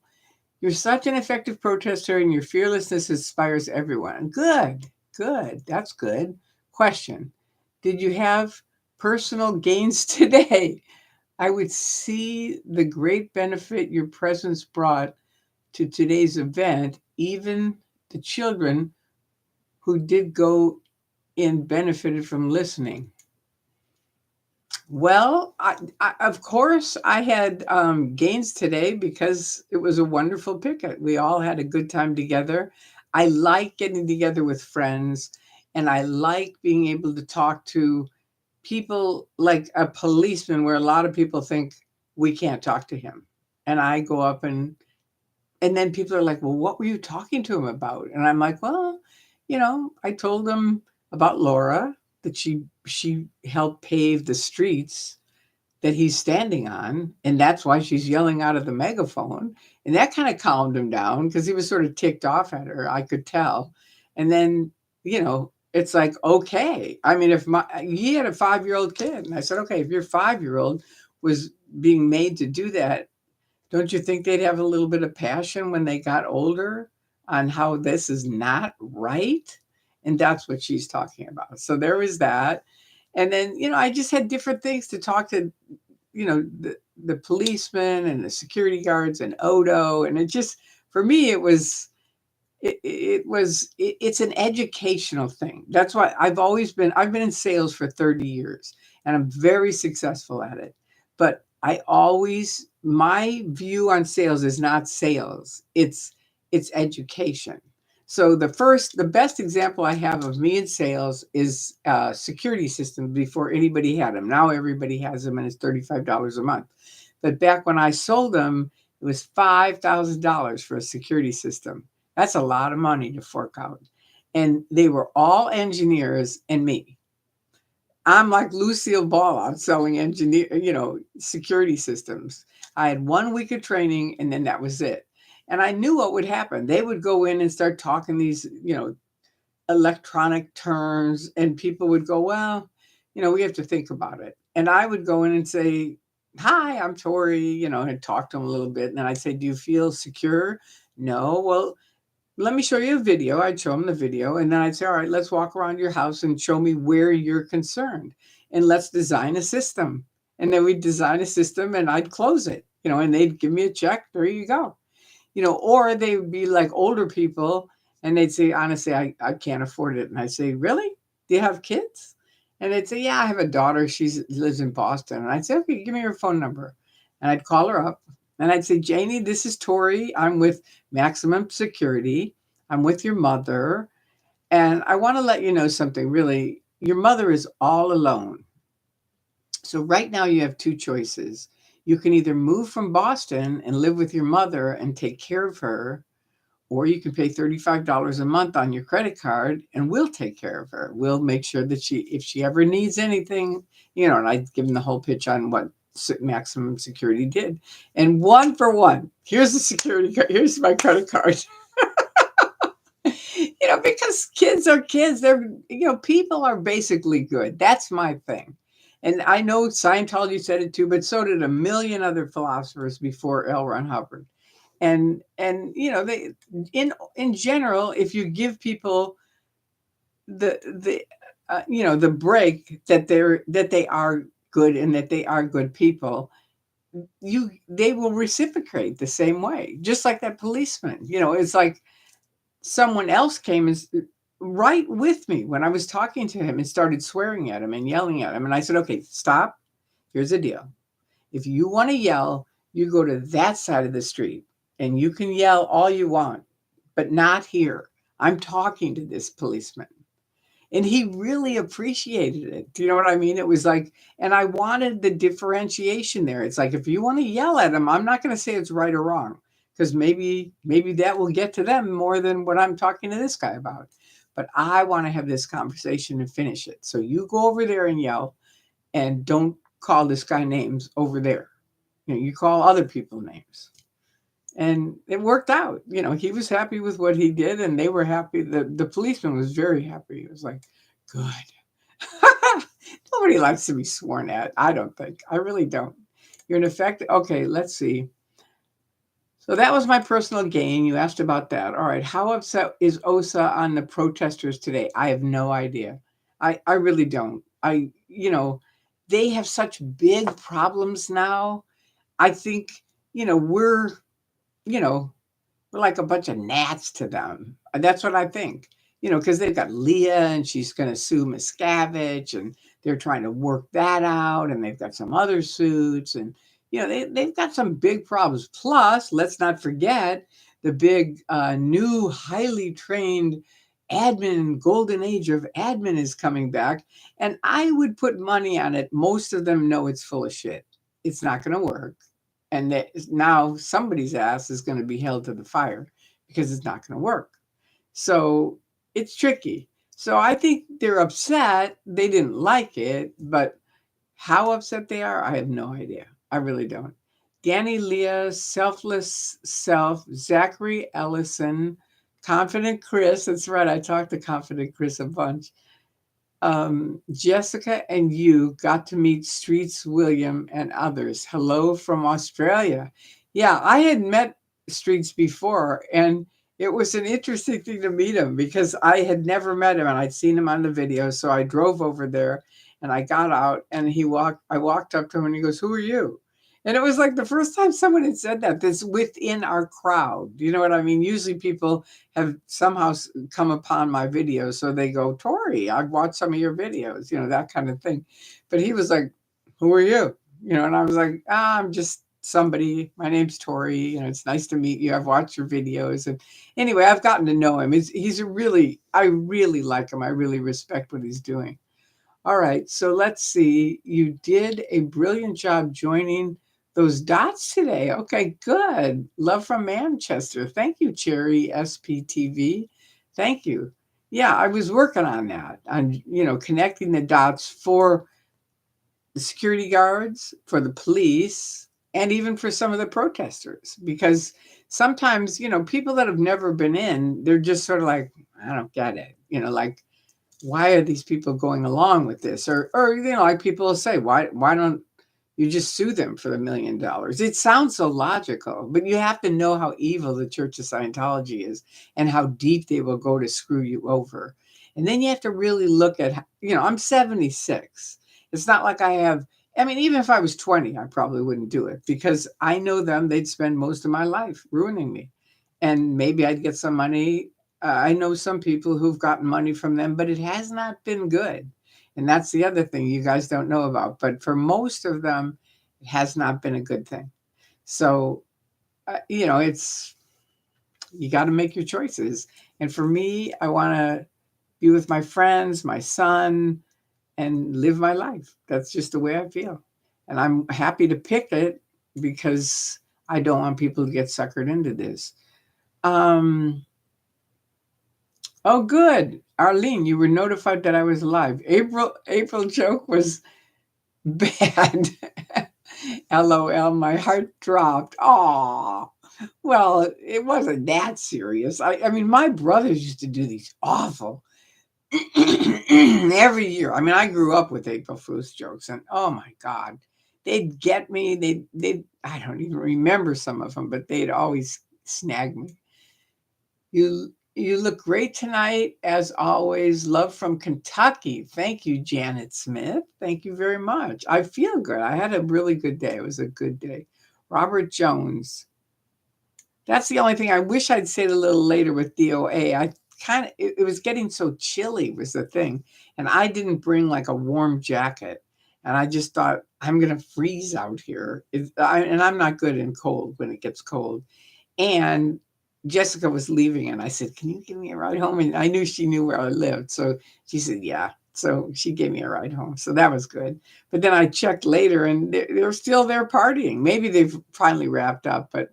You're such an effective protester, and your fearlessness inspires everyone. Good. That's good. Question. Did you have personal gains today. I would see the great benefit your presence brought to today's event. Even the children who did go in benefited from listening. Well, of course, I had gains today because it was a wonderful picnic. We all had a good time together. I like getting together with friends, and I like being able to talk to people like a policeman, where a lot of people think we can't talk to him. And I go up and then people are like, well, what were you talking to him about? And I'm like, well, I told him about Laura, that she helped pave the streets that he's standing on, and that's why she's yelling out of the megaphone. And that kind of calmed him down because he was sort of ticked off at her, I could tell. And then, it's like, okay. I mean, if he had a 5-year-old kid, and I said, okay, if your 5-year-old was being made to do that, don't you think they'd have a little bit of passion when they got older on how this is not right? And that's what she's talking about. So there was that. And then, I just had different things to talk to, the policemen and the security guards and Odo. And it just, for me, it's an educational thing. That's why I've been in sales for 30 years and I'm very successful at it. But my view on sales is not sales. It's education. So the best example I have of me in sales is security systems before anybody had them. Now everybody has them and it's $35 a month. But back when I sold them, it was $5,000 for a security system. That's a lot of money to fork out. And they were all engineers and me. I'm like Lucille Ball out selling security systems. I had 1 week of training and then that was it. And I knew what would happen. They would go in and start talking these, electronic terms, and people would go, well, we have to think about it. And I would go in and say, hi, I'm Tori, and talk to them a little bit. And then I'd say, do you feel secure? No. Well, let me show you a video. I'd show them the video. And then I'd say, all right, let's walk around your house and show me where you're concerned. And let's design a system. And then we'd design a system and I'd close it, and they'd give me a check. There you go. Or they would be like older people and they'd say, honestly, I can't afford it. And I'd say, really? Do you have kids? And they'd say, yeah, I have a daughter. She lives in Boston. And I'd say, okay, give me your phone number. And I'd call her up and I'd say, Janie, this is Tori. I'm with Maximum Security. I'm with your mother. And I want to let you know something. Really, your mother is all alone. So right now you have two choices. You can either move from Boston and live with your mother and take care of her, or you can pay $35 a month on your credit card and we'll take care of her. We'll make sure that if she ever needs anything, and I'd give them the whole pitch on what Maximum Security did. And one for one, here's the security card. Here's my credit card. Because kids are kids. They're, people are basically good. That's my thing. And I know Scientology said it too, but so did a million other philosophers before L. Ron Hubbard. And they in general, if you give people the break that they are good and that they are good people, they will reciprocate the same way. Just like that policeman, it's like someone else came and right with me when I was talking to him and started swearing at him and yelling at him. And I said, okay, stop. Here's the deal. If you want to yell, you go to that side of the street and you can yell all you want, but not here. I'm talking to this policeman. And he really appreciated it. Do you know what I mean? It was like, and I wanted the differentiation there. It's like, if you want to yell at him, I'm not going to say it's right or wrong, because maybe that will get to them more than what I'm talking to this guy about. But I want to have this conversation and finish it. So you go over there and yell, and don't call this guy names over there. You call other people names. And it worked out. He was happy with what he did and they were happy. The policeman was very happy. He was like, good. Nobody likes to be sworn at. I don't think. I really don't. You're an effective. Okay, let's see. So that was my personal gain. You asked about that. All right. How upset is OSA on the protesters today? I have no idea. I really don't. they have such big problems now. I think, we're, you know, we're like a bunch of gnats to them. That's what I think. Because they've got Leah and she's going to sue Miscavige and they're trying to work that out. And they've got some other suits and, they've got some big problems. Plus, let's not forget the big new highly trained admin, golden age of admin is coming back. And I would put money on it. Most of them know it's full of shit. It's not going to work. And that now somebody's ass is going to be held to the fire because it's not going to work. So it's tricky. So I think they're upset. They didn't like it, but how upset they are, I have no idea. I really don't. Danny Leah, Selfless Self, Zachary Ellison, Confident Chris. That's right. I talked to Confident Chris a bunch. Jessica and you got to meet Streets William and others. Hello from Australia. Yeah, I had met Streets before, and it was an interesting thing to meet him because I had never met him and I'd seen him on the video. So I drove over there and I got out and I walked up to him and he goes, "Who are you?" And it was like the first time someone had said that that's within our crowd. You know what I mean? Usually people have somehow come upon my videos. So they go, "Tori, I've watched some of your videos," that kind of thing. But he was like, "Who are you?" And I was like, "I'm just somebody. My name's Tori. It's nice to meet you. I've watched your videos." And anyway, I've gotten to know him. I really like him. I really respect what he's doing. All right. So let's see. You did a brilliant job joining those dots today. Okay, good. Love from Manchester. Thank you, Cherry SPTV. Thank you. Yeah, I was working on that, on, connecting the dots for the security guards, for the police, and even for some of the protesters. Because sometimes, people that have never been in, they're just sort of like, I don't get it. Like, why are these people going along with this? Or like people will say, why don't you just sue them for the $1 million? It sounds so logical, but you have to know how evil the Church of Scientology is and how deep they will go to screw you over. And then you have to really look at, I'm 76. It's not like even if I was 20, I probably wouldn't do it because I know them. They'd spend most of my life ruining me. And maybe I'd get some money. I know some people who've gotten money from them, but it has not been good. And that's the other thing you guys don't know about. But for most of them, it has not been a good thing. So, you got to make your choices. And for me, I want to be with my friends, my son, and live my life. That's just the way I feel. And I'm happy to pick it because I don't want people to get suckered into this. Oh, good. Arlene, you were notified that I was alive. April joke was bad. LOL, my heart dropped. Aw. Well, it wasn't that serious. I mean, my brothers used to do these awful every year. I mean, I grew up with April Fool's jokes, and oh my God, they'd get me. I don't even remember some of them, but they'd always snag me. You look great tonight, as always. Love from Kentucky. Thank you, Janet Smith. Thank you very much. I feel good. I had a really good day. It was a good day. Robert Jones. That's the only thing I wish I'd said a little later with DOA. It was getting so chilly was the thing. And I didn't bring like a warm jacket. And I just thought, I'm going to freeze out here. And I'm not good in cold when it gets cold. And Jessica was leaving and I said, "Can you give me a ride home?" And I knew she knew where I lived. So she said, "Yeah." So she gave me a ride home. So that was good. But then I checked later and they're still there partying. Maybe they've finally wrapped up, but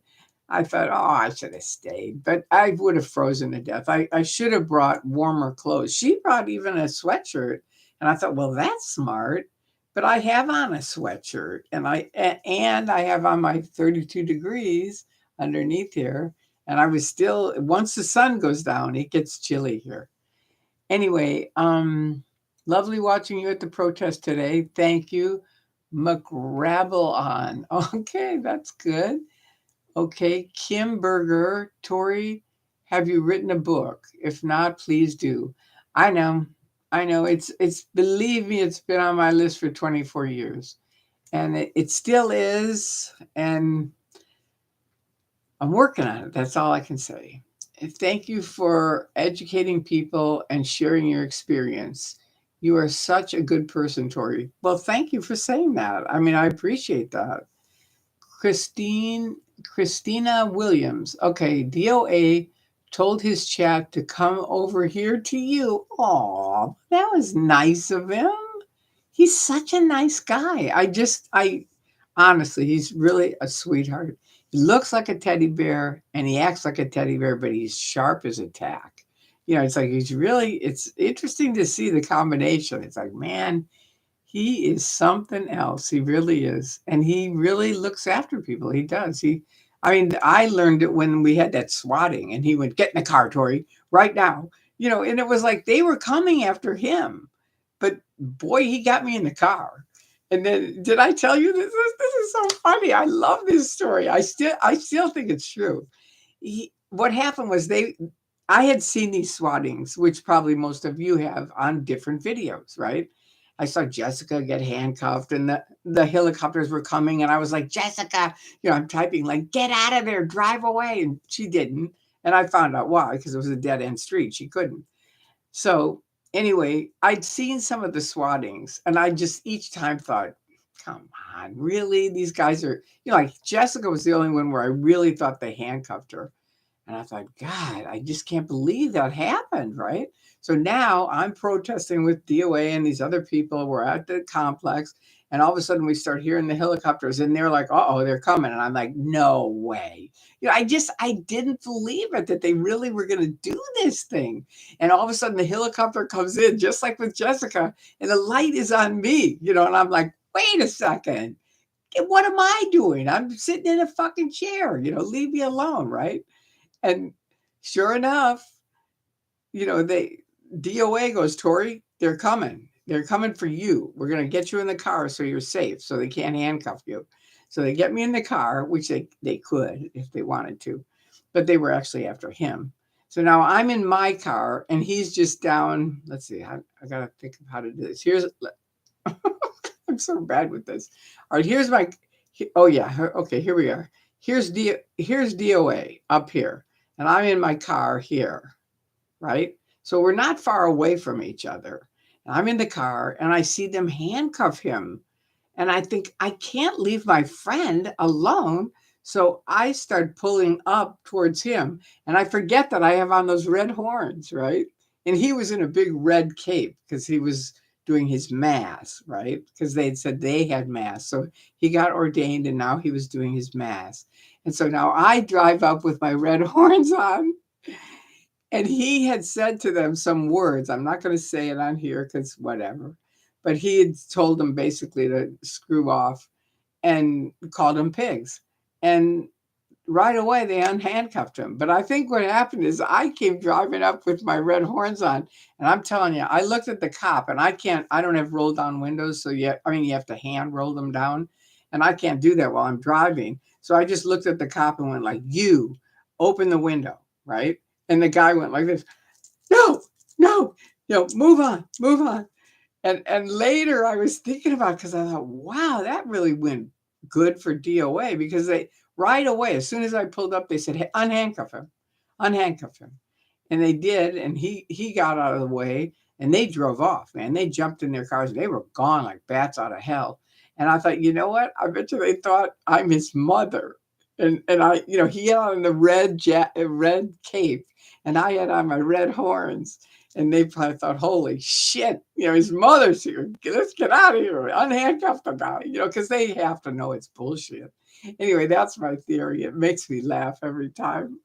I thought, oh, I should have stayed. But I would have frozen to death. I should have brought warmer clothes. She brought even a sweatshirt. And I thought, well, that's smart. But I have on a sweatshirt and I have on my 32 degrees underneath here. And I was still, once the sun goes down, it gets chilly here. Anyway, lovely watching you at the protest today. Thank you. McRabble on. Okay, that's good. Okay, Kim Berger, Tori, have you written a book? If not, please do. I know. I know it's believe me, it's been on my list for 24 years. And it still is. And I'm working on it. That's all I can say. And thank you for educating people and sharing your experience. You are such a good person, Tori. Well, thank you for saying that. I mean, I appreciate that. Christine Christina Williams. Okay, DOA told his chat to come over here to you. Aw, that was nice of him. He's such a nice guy. I honestly, he's really a sweetheart. He looks like a teddy bear and he acts like a teddy bear, but he's sharp as a tack. It's like it's interesting to see the combination. It's like, man, he is something else. He really is. And he really looks after people. He does. I mean, I learned it when we had that swatting and he went, get in the car, Tori, right now. And it was like they were coming after him. But boy, he got me in the car. And then did I tell you this? This is so funny. I love this story. I still think it's true. What happened was I had seen these swattings, which probably most of you have on different videos, right? I saw Jessica get handcuffed and the helicopters were coming. And I was like, Jessica, I'm typing like, get out of there, drive away. And she didn't. And I found out why, because it was a dead end street. She couldn't. So anyway, I'd seen some of the swattings and I just each time thought, come on, really? These guys are, like Jessica was the only one where I really thought they handcuffed her. And I thought, God, I just can't believe that happened, right? So now I'm protesting with DOA and these other people. We're at the complex, and all of a sudden we start hearing the helicopters, and they're like, oh, they're coming. And I'm like, no way. I didn't believe it that they really were going to do this thing. And all of a sudden the helicopter comes in, just like with Jessica, and the light is on me, and I'm like, wait a second. What am I doing? I'm sitting in a fucking chair, leave me alone, right? And sure enough, they DOA goes, Tori, they're coming. They're coming for you. We're going to get you in the car so you're safe, so they can't handcuff you. So they get me in the car, which they could if they wanted to, but they were actually after him. So now I'm in my car and he's just down. Let's see. I got to think of how to do this. I'm so bad with this. All right, here's my. Oh yeah. Okay, here we are. Here's DOA up here, and I'm in my car here, right? So we're not far away from each other. And I'm in the car, and I see them handcuff him, and I think I can't leave my friend alone. So I start pulling up towards him, and I forget that I have on those red horns, right? And he was in a big red cape because he was doing his mass, right? Because they had said they had mass. So he got ordained and now he was doing his mass. And so now I drive up with my red horns on. And he had said to them some words. I'm not going to say it on here because whatever. But he had told them basically to screw off and called them pigs. And right away they unhandcuffed him. But I think what happened is I came driving up with my red horns on, and I'm telling you, I looked at the cop, and I don't have roll down windows, so you have to hand roll them down, and I can't do that while I'm driving. So I just looked at the cop and went like, "You open the window," right? And the guy went like this, "No, no, move on, move on." And later I was thinking about because I thought, wow, that really went good for DOA because they right away, as soon as I pulled up, they said, hey, unhandcuff him, unhandcuff him. And they did, and he got out of the way and they drove off, man. They jumped in their cars and they were gone like bats out of hell. And I thought, you know what? I bet you they thought I'm his mother. And I, he had on the red cape, and I had on my red horns. And they probably thought, holy shit, his mother's here. Let's get out of here. Unhandcuff the guy, because they have to know it's bullshit. Anyway, that's my theory. It makes me laugh every time.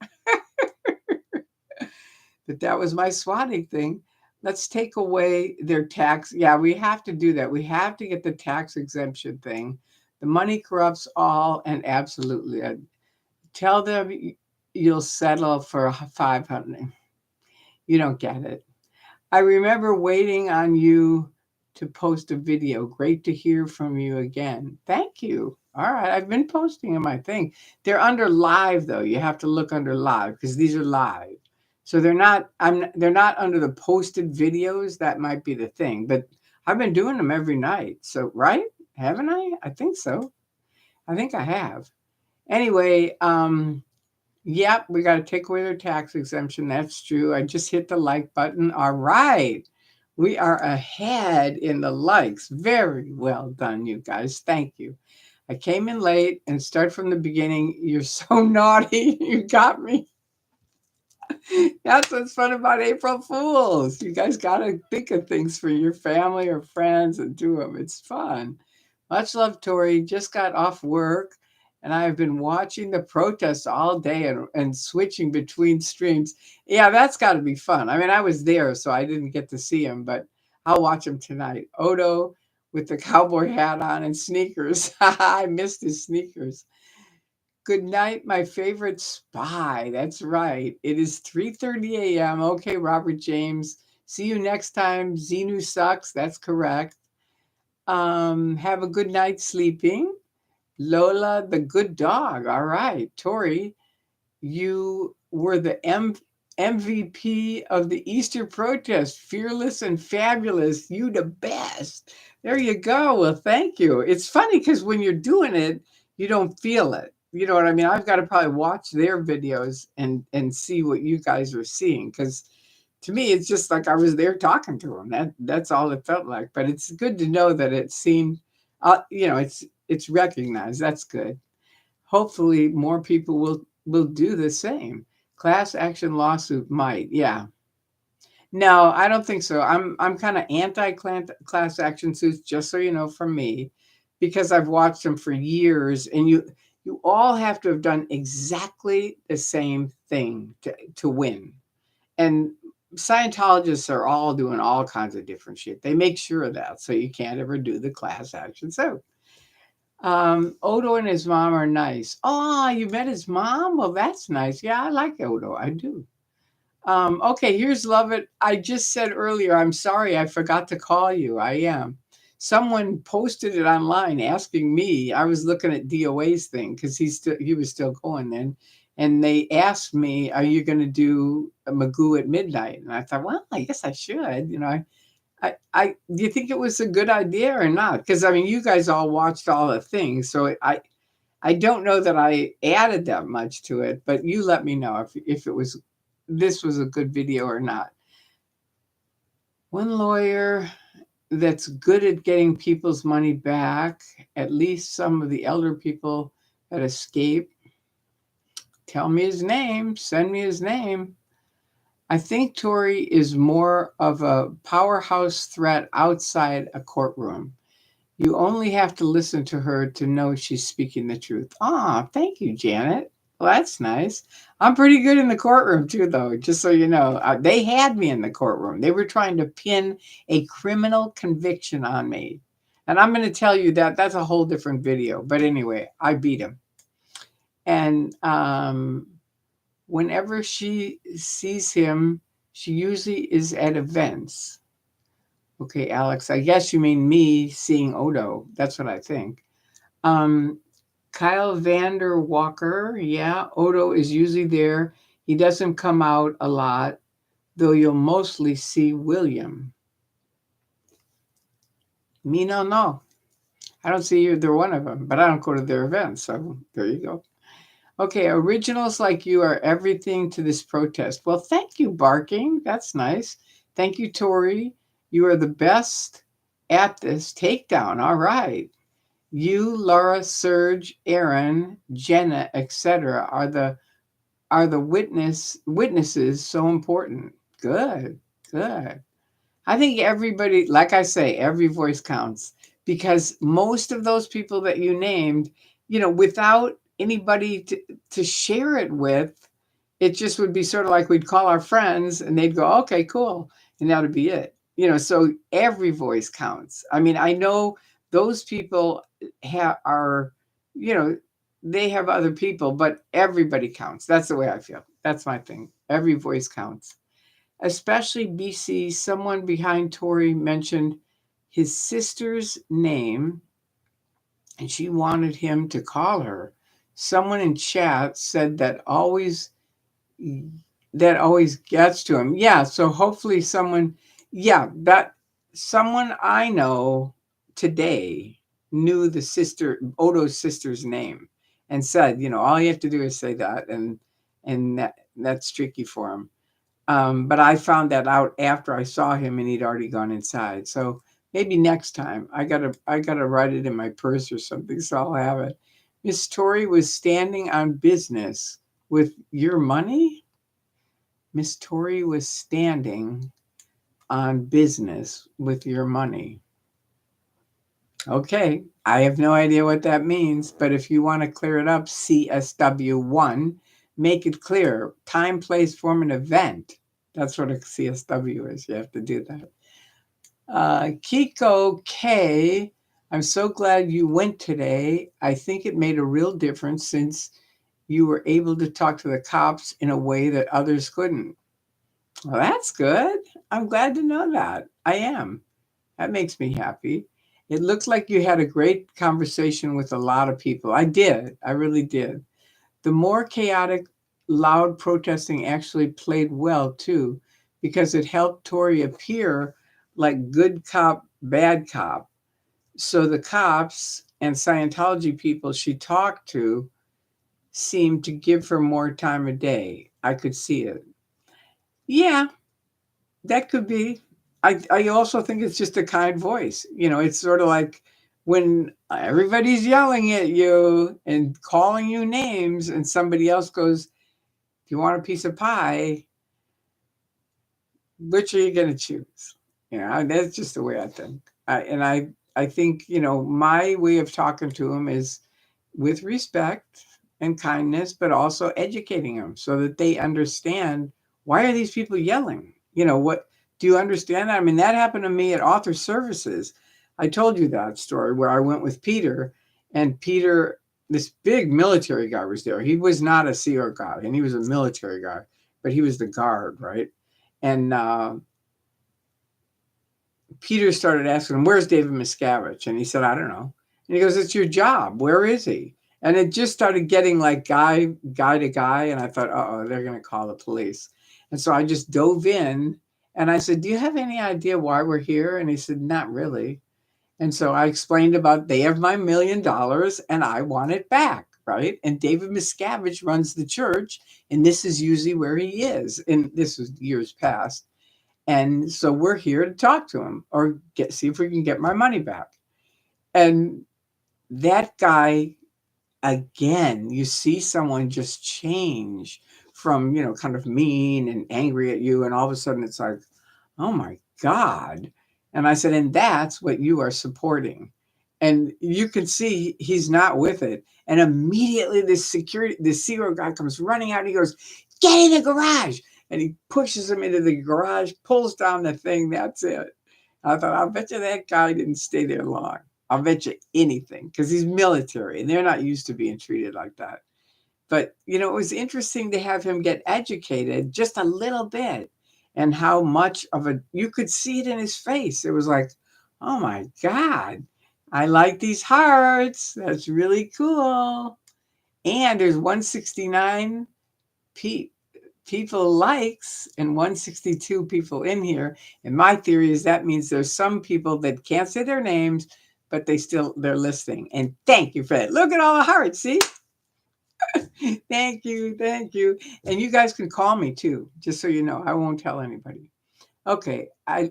But that was my swatting thing. Let's take away their tax. Yeah, we have to do that. We have to get the tax exemption thing. The money corrupts all, and absolutely. Tell them you'll settle for 500. You don't get it. I remember waiting on you to post a video. Great to hear from you again. Thank you. All right. I've been posting in my thing. They're under live, though. You have to look under live because these are live. So they're not under the posted videos. That might be the thing. But I've been doing them every night. So right? Haven't I? I think so. I think I have. Anyway, yep, we got to take away their tax exemption. That's true. I just hit the like button. All right. We are ahead in the likes. Very well done, you guys. Thank you. I came in late and start from the beginning. You're so naughty. You got me. That's what's fun about April Fools. You guys got to think of things for your family or friends and do them. It's fun. Much love, Tori. Just got off work and I have been watching the protests all day and switching between streams. Yeah, that's got to be fun. I mean, I was there, so I didn't get to see him, but I'll watch him tonight. Odo with the cowboy hat on and sneakers. I missed his sneakers. Good night, my favorite spy. That's right. It is 3:30 a.m. Okay, Robert James. See you next time. Xenu sucks. That's correct. Have a good night sleeping. Lola, the good dog. All right. Tori, you were the MVP of the Easter protest. Fearless and fabulous. You the best. There you go. Well, thank you. It's funny because when you're doing it, you don't feel it. You know what I mean? I've got to probably watch their videos and see what you guys are seeing because to me it's just like I was there talking to them. That's all it felt like. But it's good to know that it seemed, it's recognized. That's good. Hopefully more people will do the same. Class action lawsuit might. Yeah. No, I don't think so. I'm kind of anti class action suits, just so you know, from me, because I've watched them for years, and you all have to have done exactly the same thing to win. And Scientologists are all doing all kinds of different shit. They make sure of that, so you can't ever do the class action suit. Odo and his mom are nice. Oh, you met his mom? Well, that's nice. Yeah, I like Odo. I do. Okay, here's Love It. I just said earlier, I'm sorry, I forgot to call you. I am. Someone posted it online asking me. I was looking at DOA's thing because he was still going then. And they asked me, are you going to do a Magoo at midnight? And I thought, well, I guess I should. Do you think it was a good idea or not? Because I mean, you guys all watched all the things, so I don't know that I added that much to it. But you let me know if this was a good video or not. One lawyer that's good at getting people's money back, at least some of the elder people that escape. Tell me his name. Send me his name. I think Tori is more of a powerhouse threat outside a courtroom. You only have to listen to her to know she's speaking the truth. Ah, thank you, Janet. Well, that's nice. I'm pretty good in the courtroom too, though, just so you know. They had me in the courtroom. They were trying to pin a criminal conviction on me. And I'm going to tell you that that's a whole different video. But anyway, I beat him. And whenever she sees him, she usually is at events. Okay, Alex, I guess you mean me seeing Odo. That's what I think. Um, Kyle Vander Walker, yeah, Odo is usually there. He doesn't come out a lot, though you'll mostly see William. Me, no. I don't see either one of them, but I don't go to their events, so there you go. Okay, originals like you are everything to this protest. Well, thank you, Barking. That's nice. Thank you, Tori. You are the best at this takedown. All right. You, Laura, Serge, Aaron, Jenna, etc. are the witnesses so important. Good, good. I think everybody, like I say, every voice counts because most of those people that you named, without anybody to share it with, it just would be sort of like we'd call our friends and they'd go, okay, cool. And that'd be it. So every voice counts. I mean, I know those people are, you know, they have other people, but everybody counts. That's the way I feel. That's my thing. Every voice counts. Especially BC, someone behind Tori mentioned his sister's name and she wanted him to call her. Someone in chat said that always that always gets to him. Yeah. So hopefully someone, yeah, that someone I know today knew the sister, Odo's sister's name, and said, all you have to do is say that, and that's tricky for him. But I found that out after I saw him and he'd already gone inside. So maybe next time I gotta write it in my purse or something, so I'll have it. Miss Tori was standing on business with your money. Miss Tori was standing on business with your money. Okay, I have no idea what that means, but if you want to clear it up, CSW1, make it clear. Time, place, form, and event. That's what a CSW is. You have to do that. Kiko K, I'm so glad you went today. I think it made a real difference since you were able to talk to the cops in a way that others couldn't. Well, that's good. I'm glad to know that. I am. That makes me happy. It looks like you had a great conversation with a lot of people. I did. I really did. The more chaotic, loud protesting actually played well too, because it helped Tory appear like good cop, bad cop. So the cops and Scientology people she talked to seemed to give her more time of day. I could see it. Yeah, that could be. I also think it's just a kind voice. It's sort of like when everybody's yelling at you and calling you names, and somebody else goes, "If you want a piece of pie, which are you going to choose?" That's just the way I think. I think my way of talking to them is with respect and kindness, but also educating them so that they understand, why are these people yelling? What do you understand that? I mean, that happened to me at Author Services. I told you that story where I went with Peter, and Peter, this big military guy was there. He was not a SEAL guy, and he was a military guy, but he was the guard, right? And Peter started asking him, "Where's David Miscavige?" And he said, "I don't know." And he goes, "It's your job. Where is he?" And it just started getting like guy to guy. And I thought, oh, they're going to call the police. And so I just dove in and I said, "Do you have any idea why we're here?" And he said, "Not really." And so I explained about, they have my $1,000,000 and I want it back. Right. And David Miscavige runs the church. And this is usually where he is. And this was years past. And so we're here to talk to him or see if we can get my money back. And that guy, again, you see someone just change from, kind of mean and angry at you. And all of a sudden it's like, oh my God. And I said, and that's what you are supporting. And you can see he's not with it. And immediately the SEAL guy comes running out. He goes, "Get in the garage." And he pushes him into the garage, pulls down the thing. That's it. I thought, I'll bet you that guy didn't stay there long. I'll bet you anything, because he's military and they're not used to being treated like that. But, it was interesting to have him get educated just a little bit, and how much of you could see it in his face. It was like, oh my God, I like these hearts. That's really cool. And there's 169 people likes and 162 people in here. And my theory is that means there's some people that can't say their names, but they're listening. And thank you for that. Look at all the hearts. See? Thank you. Thank you. And you guys can call me too, just so you know. I won't tell anybody. Okay. I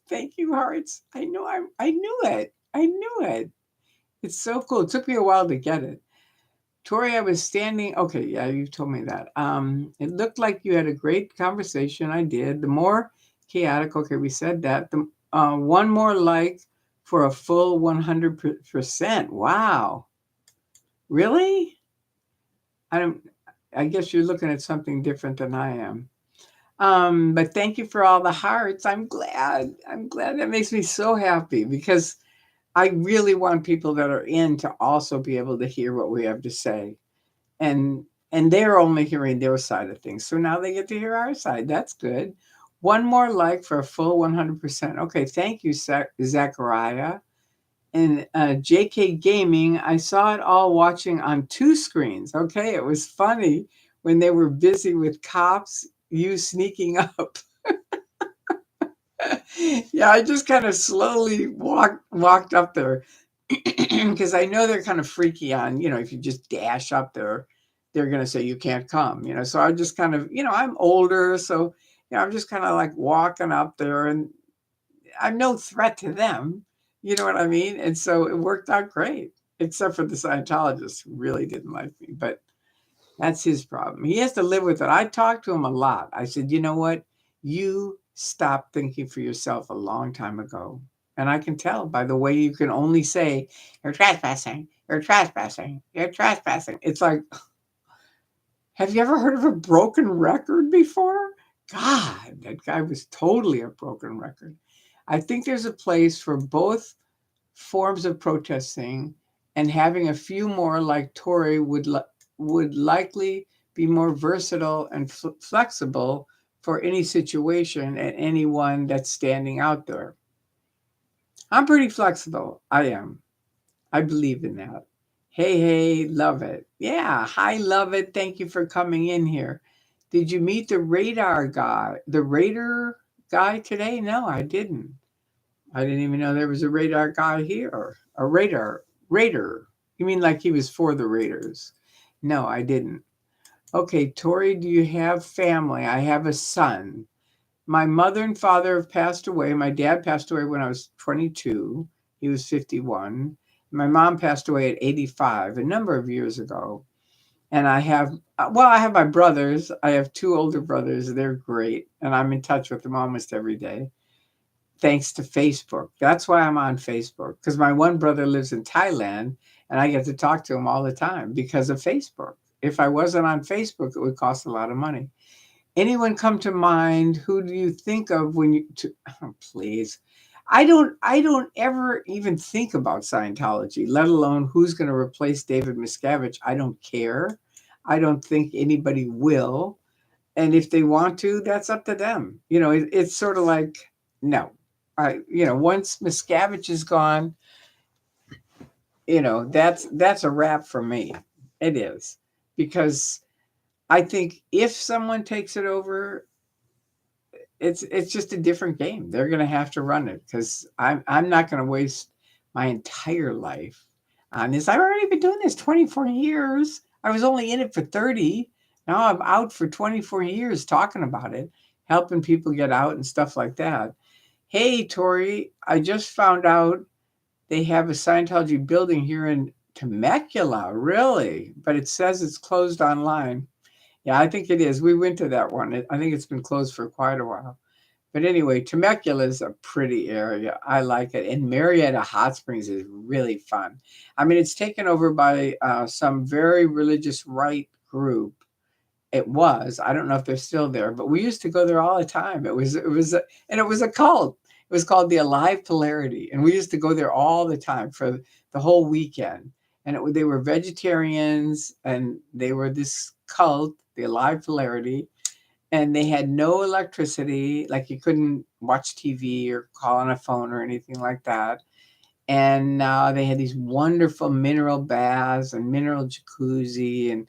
thank you, hearts. I knew it. I knew it. It's so cool. It took me a while to get it. Tori, I was standing. Okay, yeah, you told me that. It looked like you had a great conversation. I did. The more chaotic. Okay, we said that. The one more like for a full 100%. Wow, really? I don't. I guess you're looking at something different than I am. But thank you for all the hearts. I'm glad. I'm glad. That makes me so happy, because I really want people that are in to also be able to hear what we have to say. And they're only hearing their side of things. So now they get to hear our side. That's good. One more like for a full 100%. Okay, thank you, Zachariah. And JK Gaming, I saw it all watching on 2 screens. Okay, it was funny when they were busy with cops you sneaking up. Yeah, I just kind of slowly walked up there because I know they're kind of freaky on, if you just dash up there, they're going to say you can't come, So I just kind of, I'm older, so I'm just kind of like walking up there, and I'm no threat to them. You know what I mean? And so it worked out great, except for the Scientologist who really didn't like me. But that's his problem. He has to live with it. I talked to him a lot. I said, you know what? You stopped thinking for yourself a long time ago. And I can tell by the way you can only say, you're trespassing, you're trespassing, you're trespassing. It's like, have you ever heard of a broken record before? God, that guy was totally a broken record. I think there's a place for both forms of protesting, and having a few more like Tory would likely be more versatile and flexible for any situation and anyone that's standing out there. I'm pretty flexible. I am. I believe in that. Hey, love it. Yeah, hi, love it. Thank you for coming in here. Did you meet the radar guy today? No, I didn't. I didn't even know there was a radar guy here. A raider. You mean like he was for the Raiders? No, I didn't. Okay, Tori, do you have family? I have a son. My mother and father have passed away. My dad passed away when I was 22. He was 51. My mom passed away at 85, a number of years ago. And I have my brothers. I have 2 older brothers. They're great. And I'm in touch with them almost every day, thanks to Facebook. That's why I'm on Facebook, because my one brother lives in Thailand and I get to talk to him all the time because of Facebook. If I wasn't on Facebook, it would cost a lot of money. Anyone come to mind? Who do you think of when you oh, please. I don't ever even think about Scientology, let alone who's going to replace David Miscavige. I don't care. I don't think anybody will. And if they want to, that's up to them. It's sort of like, no. Once Miscavige is gone, that's a wrap for me. It is. Because I think if someone takes it over, it's just a different game. They're going to have to run it, because I'm not going to waste my entire life on this. I've already been doing this 24 years. I was only in it for 30. Now I'm out for 24 years talking about it, helping people get out and stuff like that. Hey, Tori, I just found out they have a Scientology building here in Temecula, really, but it says it's closed online. Yeah, I think it is. We went to that one. I think it's been closed for quite a while. But anyway, Temecula is a pretty area. I like it. And Marietta Hot Springs is really fun. I mean, it's taken over by some very religious right group. It was. I don't know if they're still there, but we used to go there all the time. It was a cult. It was called the Alive Polarity, and we used to go there all the time for the whole weekend. And they were vegetarians, and they were this cult, the Alive Polarity, and they had no electricity. Like, you couldn't watch TV or call on a phone or anything like that. And they had these wonderful mineral baths and mineral jacuzzi, and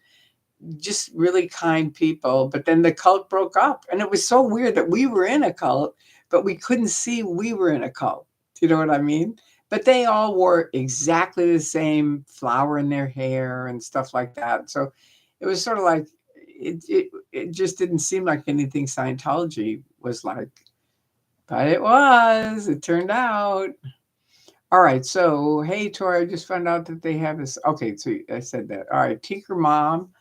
just really kind people. But then the cult broke up, and it was so weird that we were in a cult, but we couldn't see we were in a cult. Do you know what I mean? But they all wore exactly the same flower in their hair and stuff like that. So it was sort of like, it just didn't seem like anything Scientology was like, but it turned out. All right. So, hey, Tori, I just found out that they have this. Okay. So I said that. All right. Tinker Mom.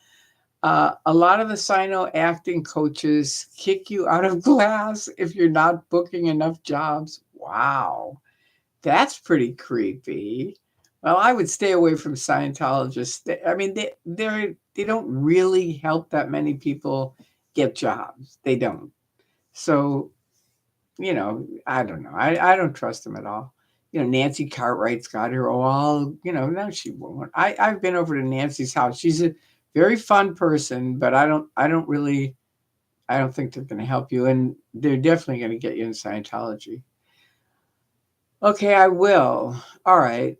A lot of the Sino acting coaches kick you out of class if you're not booking enough jobs. Wow, that's pretty creepy. Well, I would stay away from Scientologists. I mean, they don't really help that many people get jobs. They don't. So, I don't know. I don't trust them at all. Nancy Cartwright's got her all, no, she won't. I've been over to Nancy's house. She's a very fun person, but I don't think they're going to help you. And they're definitely going to get you in Scientology. Okay, I will. All right.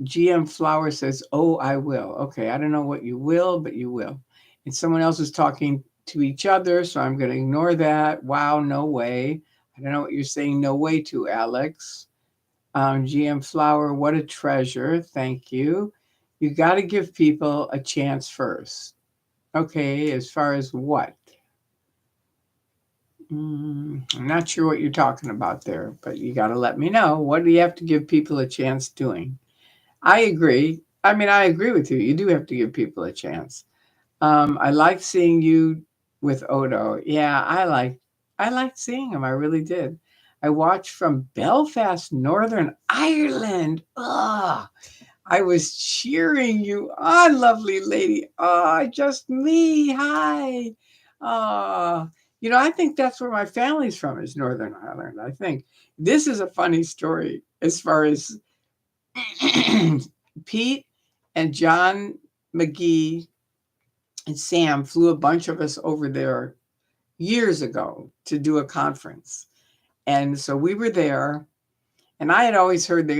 GM Flower says, oh, I will. Okay, I don't know what you will, but you will. And someone else was talking to each other. So I'm going to ignore that. Wow, no way. I don't know what you're saying no way to, Alex. GM Flower, what a treasure. Thank you. You got to give people a chance first. Okay, as far as what? I'm not sure what you're talking about there, but you got to let me know. What do you have to give people a chance doing? I agree. I mean, I agree with you. You do have to give people a chance. I like seeing you with Odo. Yeah, I liked seeing him. I really did. I watched from Belfast, Northern Ireland. Ugh. I was cheering you on, lovely lady. Oh, just me. Hi. Oh, I think that's where my family's from, is Northern Ireland. I think this is a funny story as far as Pete and John McGee and Sam flew a bunch of us over there years ago to do a conference. And so we were there. And I had always heard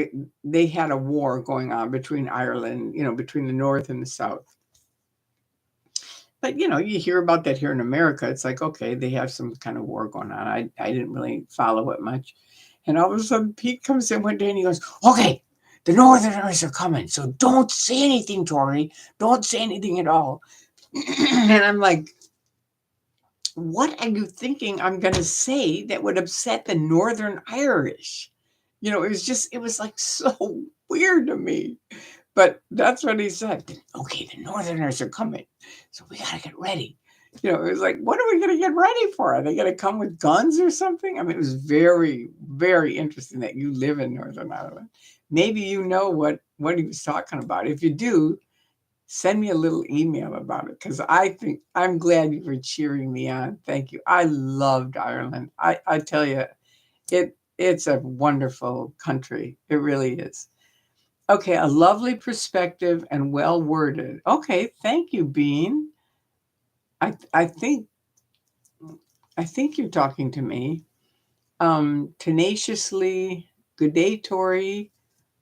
they had a war going on between Ireland, between the North and the South. But, you hear about that here in America. It's like, okay, they have some kind of war going on. I didn't really follow it much. And all of a sudden, Pete comes in one day and he goes, okay, the Northerners are coming. So don't say anything, Tori. Don't say anything at all. And I'm like, what are you thinking I'm going to say that would upset the Northern Irish? It was like so weird to me. But that's what he said. Okay, the Northerners are coming. So we got to get ready. It was like, what are we going to get ready for? Are they going to come with guns or something? I mean, it was very, very interesting that you live in Northern Ireland. Maybe you know what he was talking about. If you do, send me a little email about it, because I'm glad you were cheering me on. Thank you. I loved Ireland. I tell you, it's a wonderful country. It really is. Okay, a lovely perspective and well worded. Okay, thank you, Bean. I think you're talking to me. Tenaciously. Good day, Tori.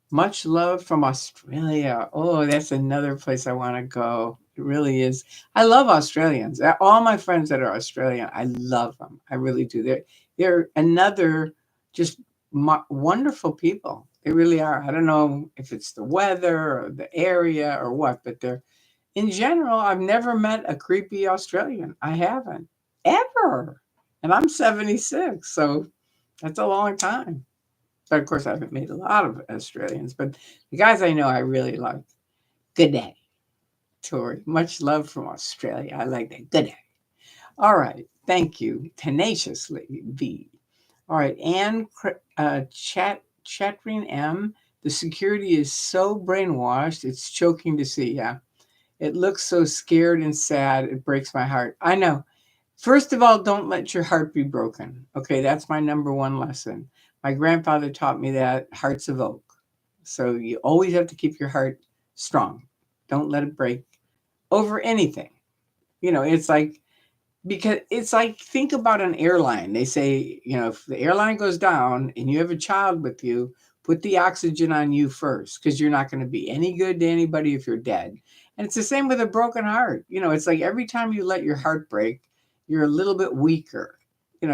Much love from Australia. Oh, that's another place I want to go. It really is. I love Australians. All my friends that are Australian, I love them. I really do. They're another just wonderful people. They really are. I don't know if it's the weather or the area or what, but in general, I've never met a creepy Australian. I haven't ever. And I'm 76, so that's a long time. But of course, I haven't made a lot of Australians, but the guys I know, I really like. Good day, Tori. Much love from Australia. I like that. Good day. All right. Thank you. Tenaciously, V. All right. Anne Chattering M. The security is so brainwashed, it's choking to see. Yeah. It looks so scared and sad. It breaks my heart. I know. First of all, don't let your heart be broken. Okay, that's my number one lesson. My grandfather taught me that, hearts of oak. So you always have to keep your heart strong. Don't let it break over anything. It's like, because it's like, think about an airline. They say, if the airline goes down and you have a child with you, put the oxygen on you first, because you're not going to be any good to anybody if you're dead. And it's the same with a broken heart. It's like every time you let your heart break, you're a little bit weaker.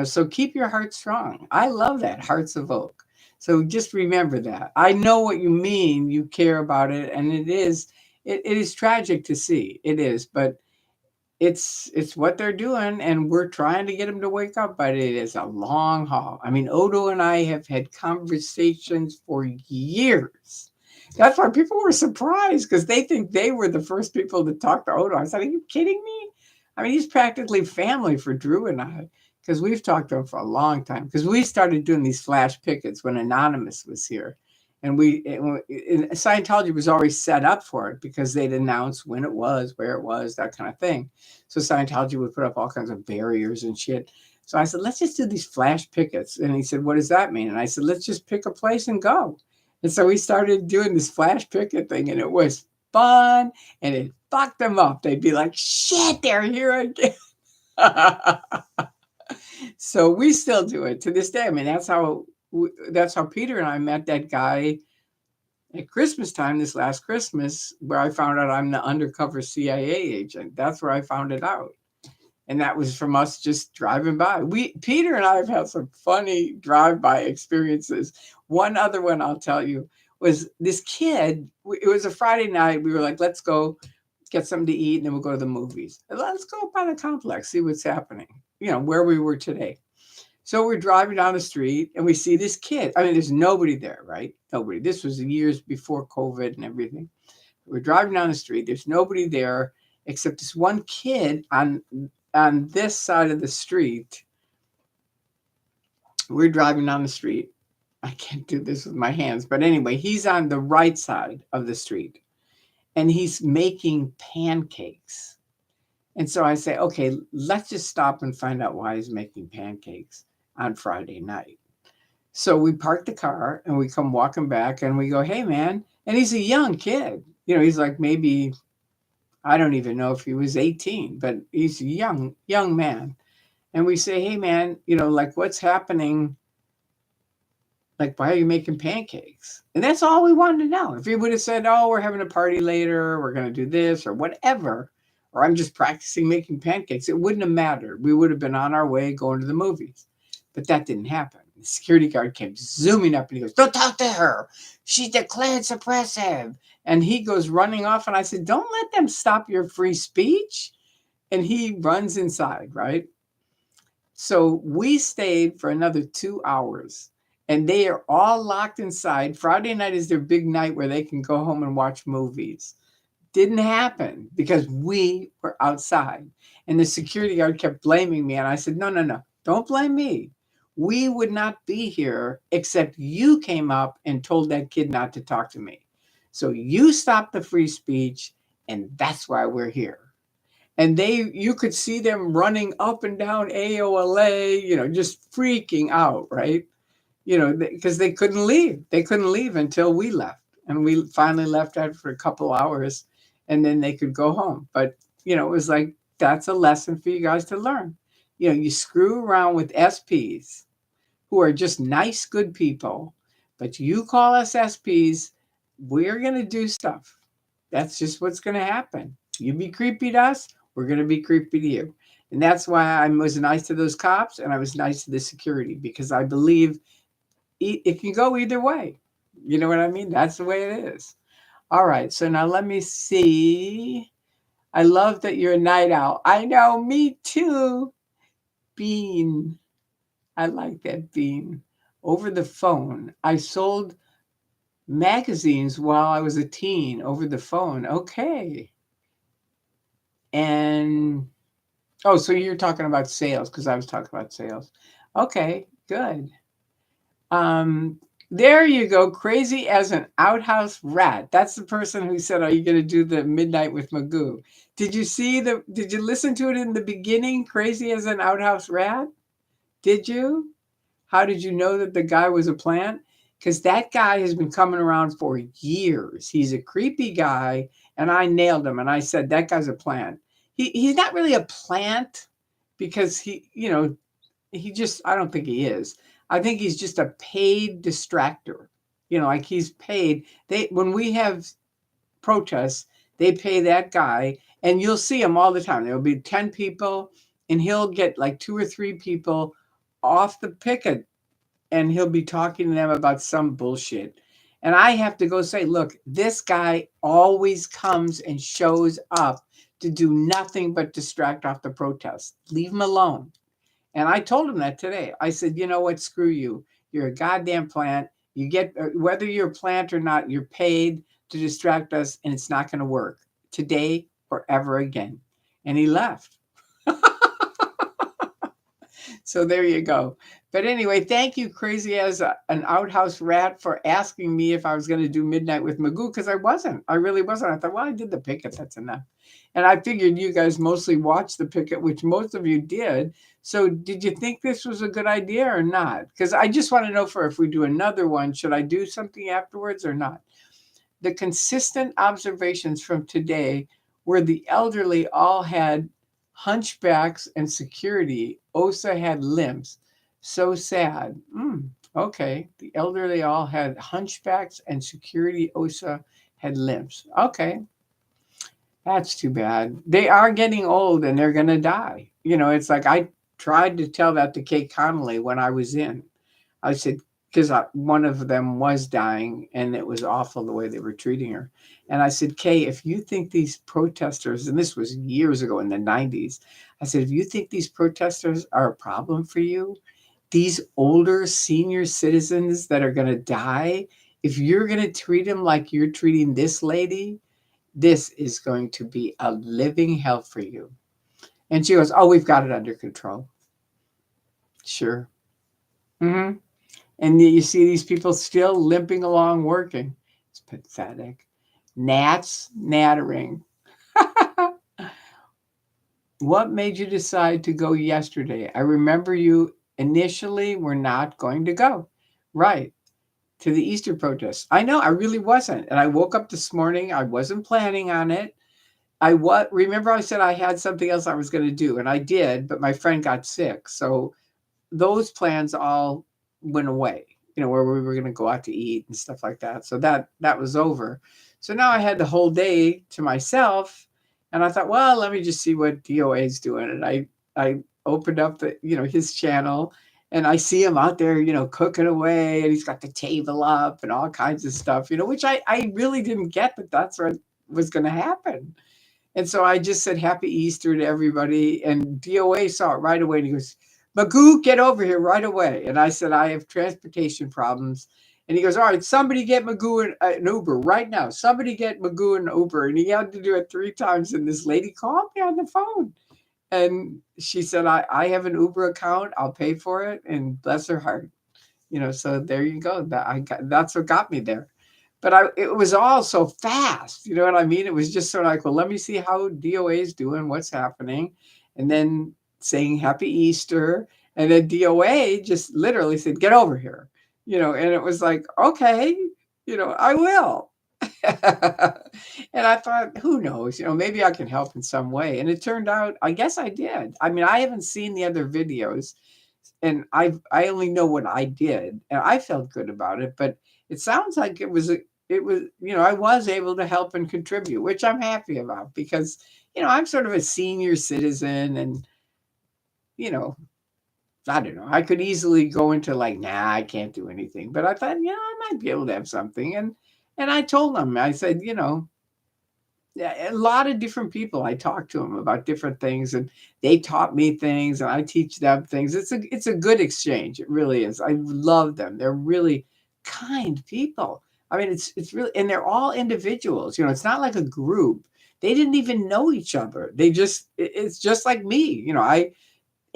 So keep your heart strong. I love that, hearts of oak. So just remember that. I know what you mean. You care about it, and it is tragic to see. It is, but it's what they're doing, and we're trying to get them to wake up, but it is a long haul. I mean, Odo and I have had conversations for years. That's why people were surprised, because they think they were the first people to talk to Odo. I said, are you kidding me? I mean, he's practically family for Drew and I, because we've talked to him for a long time, because we started doing these flash pickets when Anonymous was here. And Scientology was already set up for it, because they'd announce when it was, where it was, that kind of thing. So Scientology would put up all kinds of barriers and shit. So I said, let's just do these flash pickets. And he said, what does that mean? And I said, let's just pick a place and go. And so we started doing this flash picket thing, and it was fun, and it fucked them up. They'd be like, shit, they're here again. So we still do it to this day. I mean, that's how Peter and I met that guy at Christmas time, this last Christmas, where I found out I'm the undercover CIA agent. That's where I found it out. And that was from us just driving by. Peter and I have had some funny drive-by experiences. One other one I'll tell you was this kid. It was a Friday night. We were like, let's go get something to eat, and then we'll go to the movies. Let's go by the complex, see what's happening, where we were today. So we're driving down the street, and we see this kid. I mean, there's nobody there, right? Nobody. This was years before COVID and everything. We're driving down the street. There's nobody there except this one kid on this side of the street. We're driving down the street. I can't do this with my hands, but anyway, he's on the right side of the street, and he's making pancakes. And so I say, okay, let's just stop and find out why he's making pancakes on Friday night. So we park the car and we come walking back and we go, hey, man. And he's a young kid. He's like maybe, I don't even know if he was 18, but he's a young man. And we say, hey, man, like what's happening? Like, why are you making pancakes? And that's all we wanted to know. If he would have said, oh, we're having a party later, we're going to do this or whatever, or I'm just practicing making pancakes, it wouldn't have mattered. We would have been on our way going to the movies. But that didn't happen. The security guard came zooming up and he goes, don't talk to her. She declared suppressive. And he goes running off. And I said, don't let them stop your free speech. And he runs inside, right? So we stayed for another 2 hours. And they are all locked inside. Friday night is their big night where they can go home and watch movies. Didn't happen because we were outside. And the security guard kept blaming me. And I said, no, don't blame me. We would not be here except you came up and told that kid not to talk to me. So you stopped the free speech, and that's why we're here. And you could see them running up and down AOLA, just freaking out, right? Because they couldn't leave. They couldn't leave until we left. And we finally left after a couple hours, and then they could go home. But, it was like, that's a lesson for you guys to learn. You screw around with SPs who are just nice, good people, but you call us SPs, we're going to do stuff. That's just what's going to happen. You be creepy to us, we're going to be creepy to you. And that's why I was nice to those cops and I was nice to the security, because I believe it can go either way. You know what I mean? That's the way it is. All right. So now let me see. I love that you're a night owl. I know, me too. Bean. I like that, Bean. Over the phone. I sold magazines while I was a teen over the phone. Okay. And, so you're talking about sales, because I was talking about sales. Okay, good. There you go. Crazy as an outhouse rat. That's the person who said, are you going to do the Midnight with Magoo? Did you listen to it in the beginning? Crazy as an outhouse rat? Did you? How did you know that the guy was a plant? Because that guy has been coming around for years. He's a creepy guy, and I nailed him. And I said, that guy's a plant. He's not really a plant because he just, I don't think he is. I think he's just a paid distractor. Like he's paid. When we have protests, they pay that guy, and you'll see him all the time. There'll be 10 people, and he'll get like 2 or 3 people off the picket, and he'll be talking to them about some bullshit. And I have to go say, look, this guy always comes and shows up to do nothing but distract off the protest. Leave him alone. And I told him that today. I said, you know what? Screw you. You're a goddamn plant. You get, whether you're a plant or not, you're paid to distract us, and it's not going to work today or ever again. And he left. So there you go. But anyway, thank you, Crazy as an outhouse rat, for asking me if I was going to do Midnight with Magoo, because I wasn't. I really wasn't. I thought, well, I did the picket. That's enough. And I figured you guys mostly watched the picket, which most of you did. So did you think this was a good idea or not? Because I just want to know if we do another one, should I do something afterwards or not? The consistent observations from today were the elderly all had hunchbacks and security. OSA had limps. So sad. Okay. The elderly all had hunchbacks and security. OSA had limps. Okay. That's too bad. They are getting old and they're going to die. It's like I tried to tell that to Kate Connolly when I was in. I said, because one of them was dying and it was awful the way they were treating her. And I said, Kay, if you think these protesters, and this was years ago in the 90s, I said, if you think these protesters are a problem for you, these older senior citizens that are going to die, if you're going to treat them like you're treating this lady, this is going to be a living hell for you. And she goes, oh, we've got it under control. Sure. Mm-hmm. And you see these people still limping along working. It's pathetic. Gnats nattering. What made you decide to go yesterday? I remember you initially were not going to go. Right. To the Easter protest. I know, I really wasn't. And I woke up this morning. I wasn't planning on it. Remember I said I had something else I was going to do, and I did, but my friend got sick. So those plans all went away, where we were going to go out to eat and stuff like that. So that was over. So now I had the whole day to myself, and I thought, well, let me just see what DOA is doing. And I opened up his channel, and I see him out there, cooking away, and he's got the table up and all kinds of stuff, which I really didn't get that that's what was going to happen. And so I just said Happy Easter to everybody. And DOA saw it right away. And he goes, Magoo, get over here right away. And I said, I have transportation problems. And he goes, all right, somebody get Magoo an Uber right now. Somebody get Magoo an Uber. And he had to do it 3 times. And this lady called me on the phone. And she said, I have an Uber account. I'll pay for it. And bless her heart. So there you go. That's what got me there. But it was all so fast. You know what I mean? It was just sort of like, well, let me see how DOA is doing, what's happening. And then saying Happy Easter. And then DOA just literally said, get over here. And it was like, okay, I will. And I thought, who knows, maybe I can help in some way. And it turned out, I guess I did. I mean, I haven't seen the other videos, and I only know what I did, and I felt good about it. But it sounds like I was able to help and contribute, which I'm happy about because I'm sort of a senior citizen, and you know I don't know. I could easily go into like, nah, I can't do anything. But I thought, I might be able to have something. And I told them, I said, a lot of different people. I talked to them about different things, and they taught me things, and I teach them things. It's a good exchange. It really is. I love them. They're really kind people. I mean, it's really, and they're all individuals. It's not like a group. They didn't even know each other. It's just like me.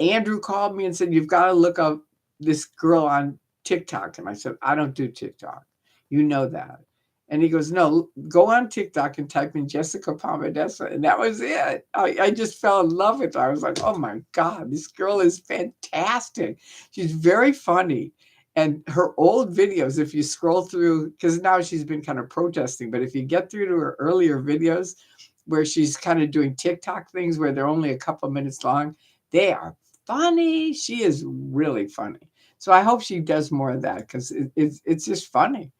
Andrew called me and said, you've got to look up this girl on TikTok. And I said, I don't do TikTok. You know that. And he goes, no, go on TikTok and type in Jessica Palmadessa. And that was it. I just fell in love with her. I was like, oh my God, this girl is fantastic. She's very funny. And her old videos, if you scroll through, because now she's been kind of protesting, but if you get through to her earlier videos where she's kind of doing TikTok things where they're only a couple minutes long, they are funny. She is really funny. So I hope she does more of that because it's just funny.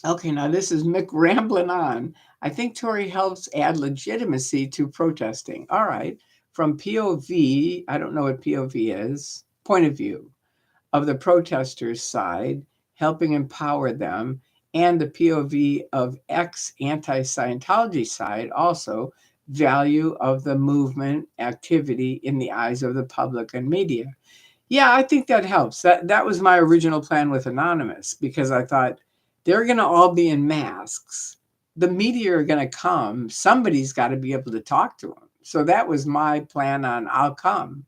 Okay, now this is Mick rambling on. I think Tory helps add legitimacy to protesting. All right. From POV, I don't know what POV is, point of view of the protesters' side, helping empower them, and the POV of anti-Scientology side also, value of the movement activity in the eyes of the public and media. Yeah, I think that helps. That was my original plan with Anonymous, because I thought they're going to all be in masks. The media are going to come. Somebody's got to be able to talk to them. So that was my plan on I'll come.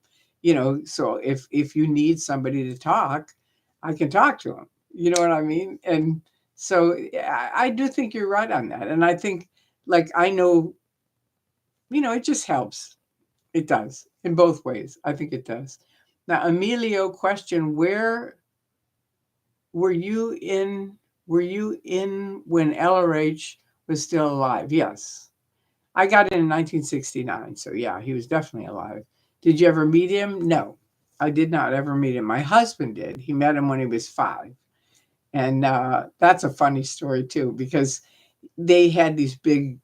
So if you need somebody to talk, I can talk to them. You know what I mean? And so I do think you're right on that. And I think, like, I know, it just helps. It does in both ways. I think it does. Now, Emilio question, where were you in when LRH was still alive? Yes. I got in 1969. So yeah, he was definitely alive. Did you ever meet him? No, I did not ever meet him. My husband did. He met him when he was 5. And that's a funny story too, because they had these big,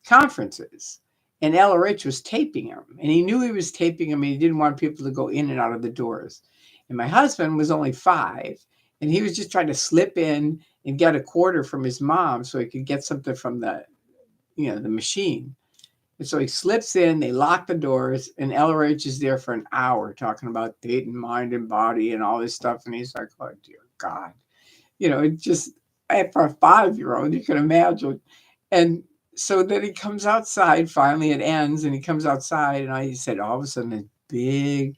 conferences. And LRH was taping him. And he knew he was taping him, and he didn't want people to go in and out of the doors. And my husband was only 5, and he was just trying to slip in and get a quarter from his mom so he could get something from the machine. And so he slips in, they lock the doors, and LRH is there for an hour talking about Dayton, mind and body and all this stuff. And he's like, oh, dear God. It just, for a 5-year-old, you can imagine. And so then he comes outside, finally it ends, and he comes outside, and I said, all of a sudden, a big,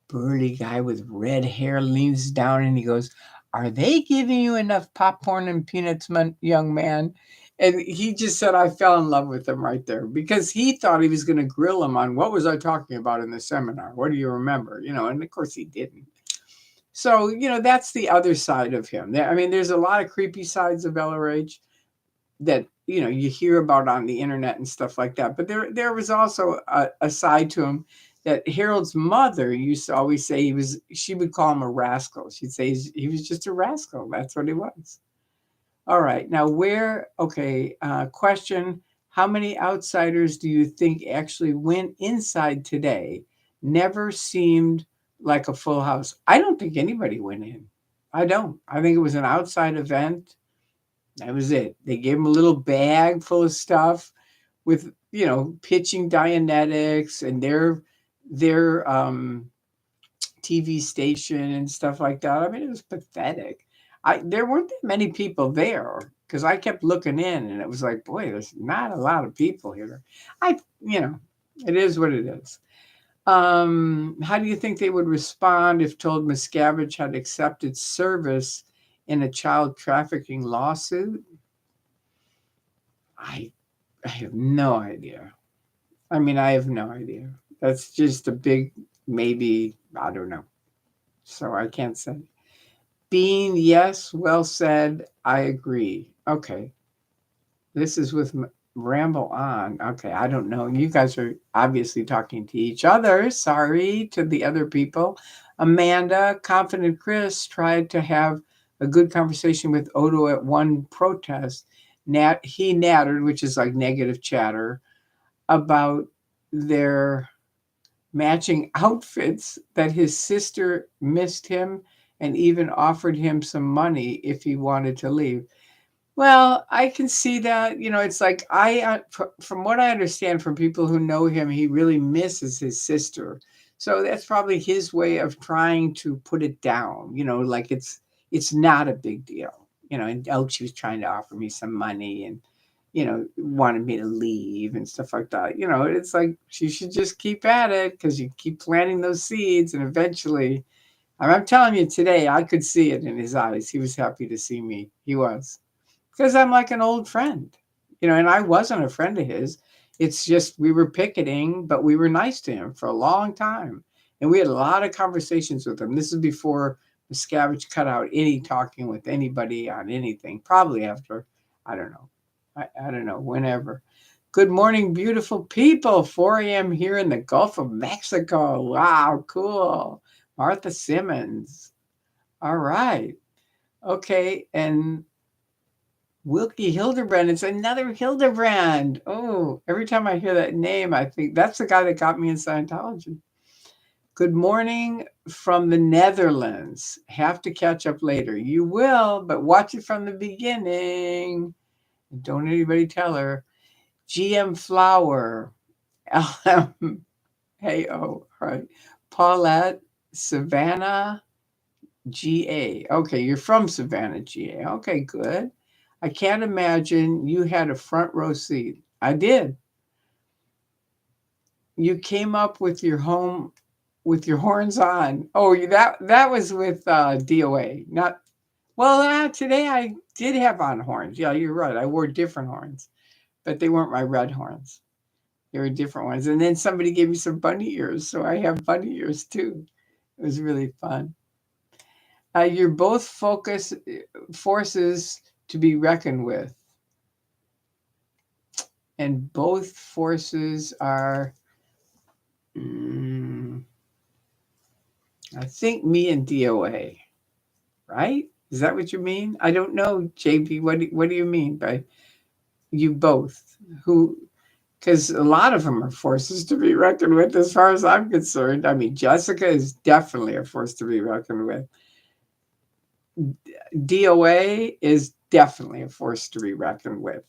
burly guy with red hair leans down, and he goes, are they giving you enough popcorn and peanuts, young man? And he just said, I fell in love with him right there, because he thought he was going to grill him on what was I talking about in the seminar? What do you remember? And of course he didn't. So, that's the other side of him. I mean, there's a lot of creepy sides of LRH that, you hear about on the internet and stuff like that. But there was also a side to him that Harold's mother used to always say she would call him a rascal. She'd say he was just a rascal. That's what he was. All right. Now question. How many outsiders do you think actually went inside today? Never seemed like a full house. I don't think anybody went in. I don't. I think it was an outside event. That was it. They gave him a little bag full of stuff with, pitching Dianetics and their TV station and stuff like that. I mean, it was pathetic. There weren't that many people there because I kept looking in, and it was like, boy, there's not a lot of people here. It is what it is. How do you think they would respond if told Miscavige had accepted service in a child trafficking lawsuit? I have no idea. I mean, I have no idea. That's just a big maybe. I don't know. So I can't say. Bean, yes, well said. I agree. Okay. This is with Ramble On. Okay, I don't know. You guys are obviously talking to each other. Sorry to the other people. Amanda, Confident Chris tried to have a good conversation with Odo at one protest. He nattered, which is like negative chatter, about their matching outfits, that his sister missed him and even offered him some money if he wanted to leave. Well, I can see that. It's like from what I understand from people who know him, he really misses his sister. So that's probably his way of trying to put it down. Like it's not a big deal. And she was trying to offer me some money and wanted me to leave and stuff like that. It's like she should just keep at it because you keep planting those seeds, and eventually, I'm telling you, today I could see it in his eyes. He was happy to see me. He was. Because I'm like an old friend, and I wasn't a friend of his. It's just we were picketing, but we were nice to him for a long time. And we had a lot of conversations with him. This is before Miscavige cut out any talking with anybody on anything, probably after, I don't know. I don't know, whenever. Good morning, beautiful people. 4 a.m. here in the Gulf of Mexico. Wow, cool. Martha Simmons. All right. Okay, and Wilkie Hildebrand. It's another Hildebrand. Oh, every time I hear that name, I think that's the guy that got me in Scientology. Good morning from the Netherlands. Have to catch up later. You will, but watch it from the beginning. Don't anybody tell her. GM Flower. LM. Hey, oh, all right. Paulette, Savannah, GA. Okay, you're from Savannah, GA. Okay, good. I can't imagine you had a front row seat. I did. You came up with your horns on. Oh, that was with DOA. Not well. Today I did have on horns. Yeah, you're right. I wore different horns, but they weren't my red horns. They were different ones. And then somebody gave me some bunny ears, so I have bunny ears too. It was really fun. You're both forces to be reckoned with. And both forces are, I think, me and DOA, right? Is that what you mean? I don't know, JP. What do you mean by you both, who, because a lot of them are forces to be reckoned with as far as I'm concerned. I mean, Jessica is definitely a force to be reckoned with. DOA is definitely a force to be reckoned with.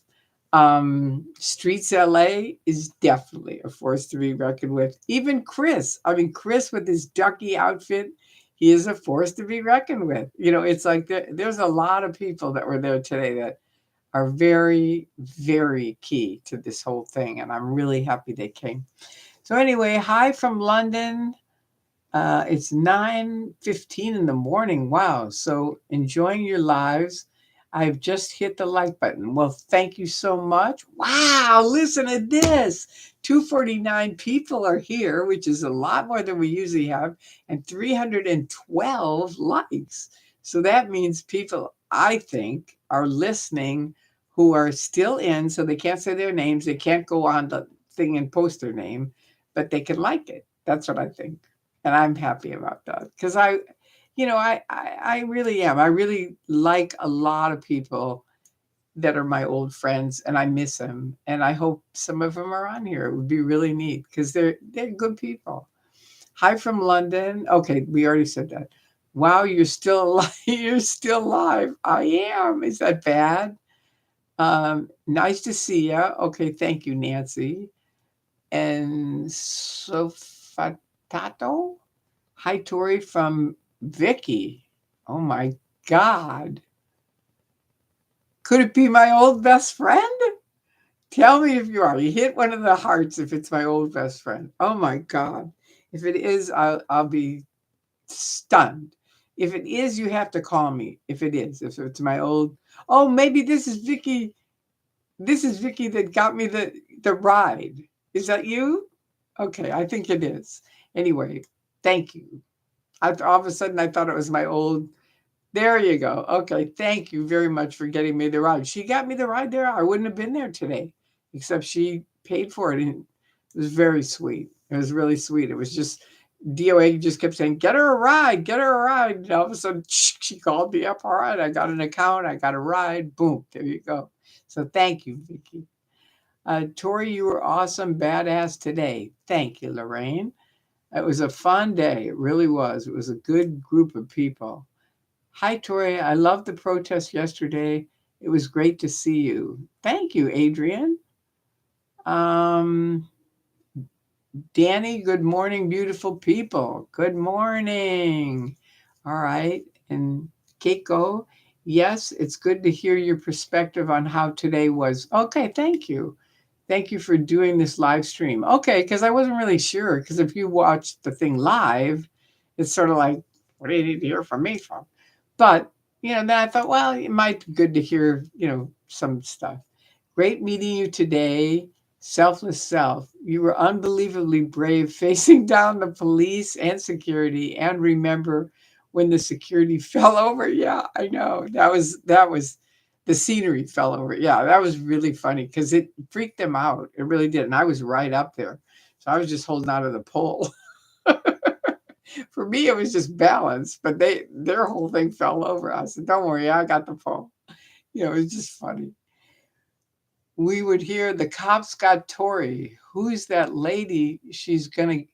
Streets LA is definitely a force to be reckoned with. Even Chris, I mean, Chris with his ducky outfit, he is a force to be reckoned with. It's like there's a lot of people that were there today that are very, very key to this whole thing. And I'm really happy they came. So anyway, hi from London. It's 9:15 in the morning. Wow. So enjoying your lives. I've just hit the like button. Well, thank you so much. Wow. Listen to this. 249 people are here, which is a lot more than we usually have, and 312 likes. So that means people, I think, are listening who are still in. So they can't say their names. They can't go on the thing and post their name, but they can like it. That's what I think. And I'm happy about that because I really am. I really like a lot of people that are my old friends, and I miss them. And I hope some of them are on here. It would be really neat because they're good people. Hi from London. Okay, we already said that. Wow, you're still alive. You're still alive. I am. Is that bad? Nice to see you. Okay, thank you, Nancy. And Sofatato. Hi, Tori from Vicky. Oh my God. Could it be my old best friend? Tell me if you are. You hit one of the hearts if it's my old best friend. Oh my God. If it is, I'll be stunned. If it is, you have to call me. If it is, if it's my old, oh, maybe this is Vicky. This is Vicky that got me the ride. Is that you? Okay, I think it is. Anyway, thank you. All of a sudden, I thought it was my old. There you go. Okay, thank you very much for getting me the ride. She got me the ride there. I wouldn't have been there today, except she paid for it, and it was very sweet. It was really sweet. It was just DOA just kept saying, "Get her a ride, get her a ride." And all of a sudden, she called me up. All right, I got an account. I got a ride. Boom, there you go. So thank you, Vicki. Tori, you were awesome, badass today. Thank you, Lorraine. It was a fun day. It really was. It was a good group of people. Hi, Tori. I loved the protest yesterday. It was great to see you. Thank you, Adrian. Um, Danny, good morning, beautiful people. Good morning. All right. And Keiko, yes, it's good to hear your perspective on how today was. Okay, thank you. Thank you for doing this live stream. Okay, because I wasn't really sure. Because if you watch the thing live, it's sort of like, what do you need to hear from me from? But, then I thought, well, it might be good to hear, some stuff. Great meeting you today. Selfless self. You were unbelievably brave facing down the police and security. And remember when the security fell over? Yeah, I know. That was the scenery fell over. Yeah, that was really funny because it freaked them out. It really did. And I was right up there. So I was just holding out of the pole. For me, it was just balance, but their whole thing fell over. I said, "Don't worry, I got the pole." It was just funny. We would hear the cops got Tori. Who's that lady? She's gonna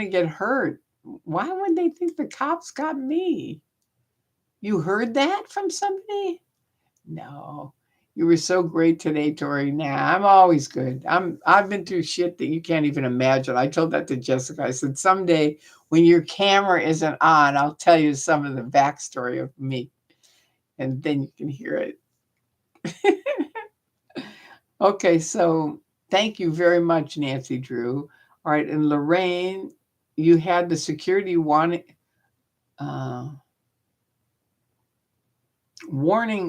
get hurt. Why would they think the cops got me? You heard that from somebody? No. You were so great today, Tori. Nah, I'm always good. I've been through shit that you can't even imagine. I told that to Jessica. I said, someday when your camera isn't on, I'll tell you some of the backstory of me. And then you can hear it. Okay, so thank you very much, Nancy Drew. All right, and Lorraine, you had the security warning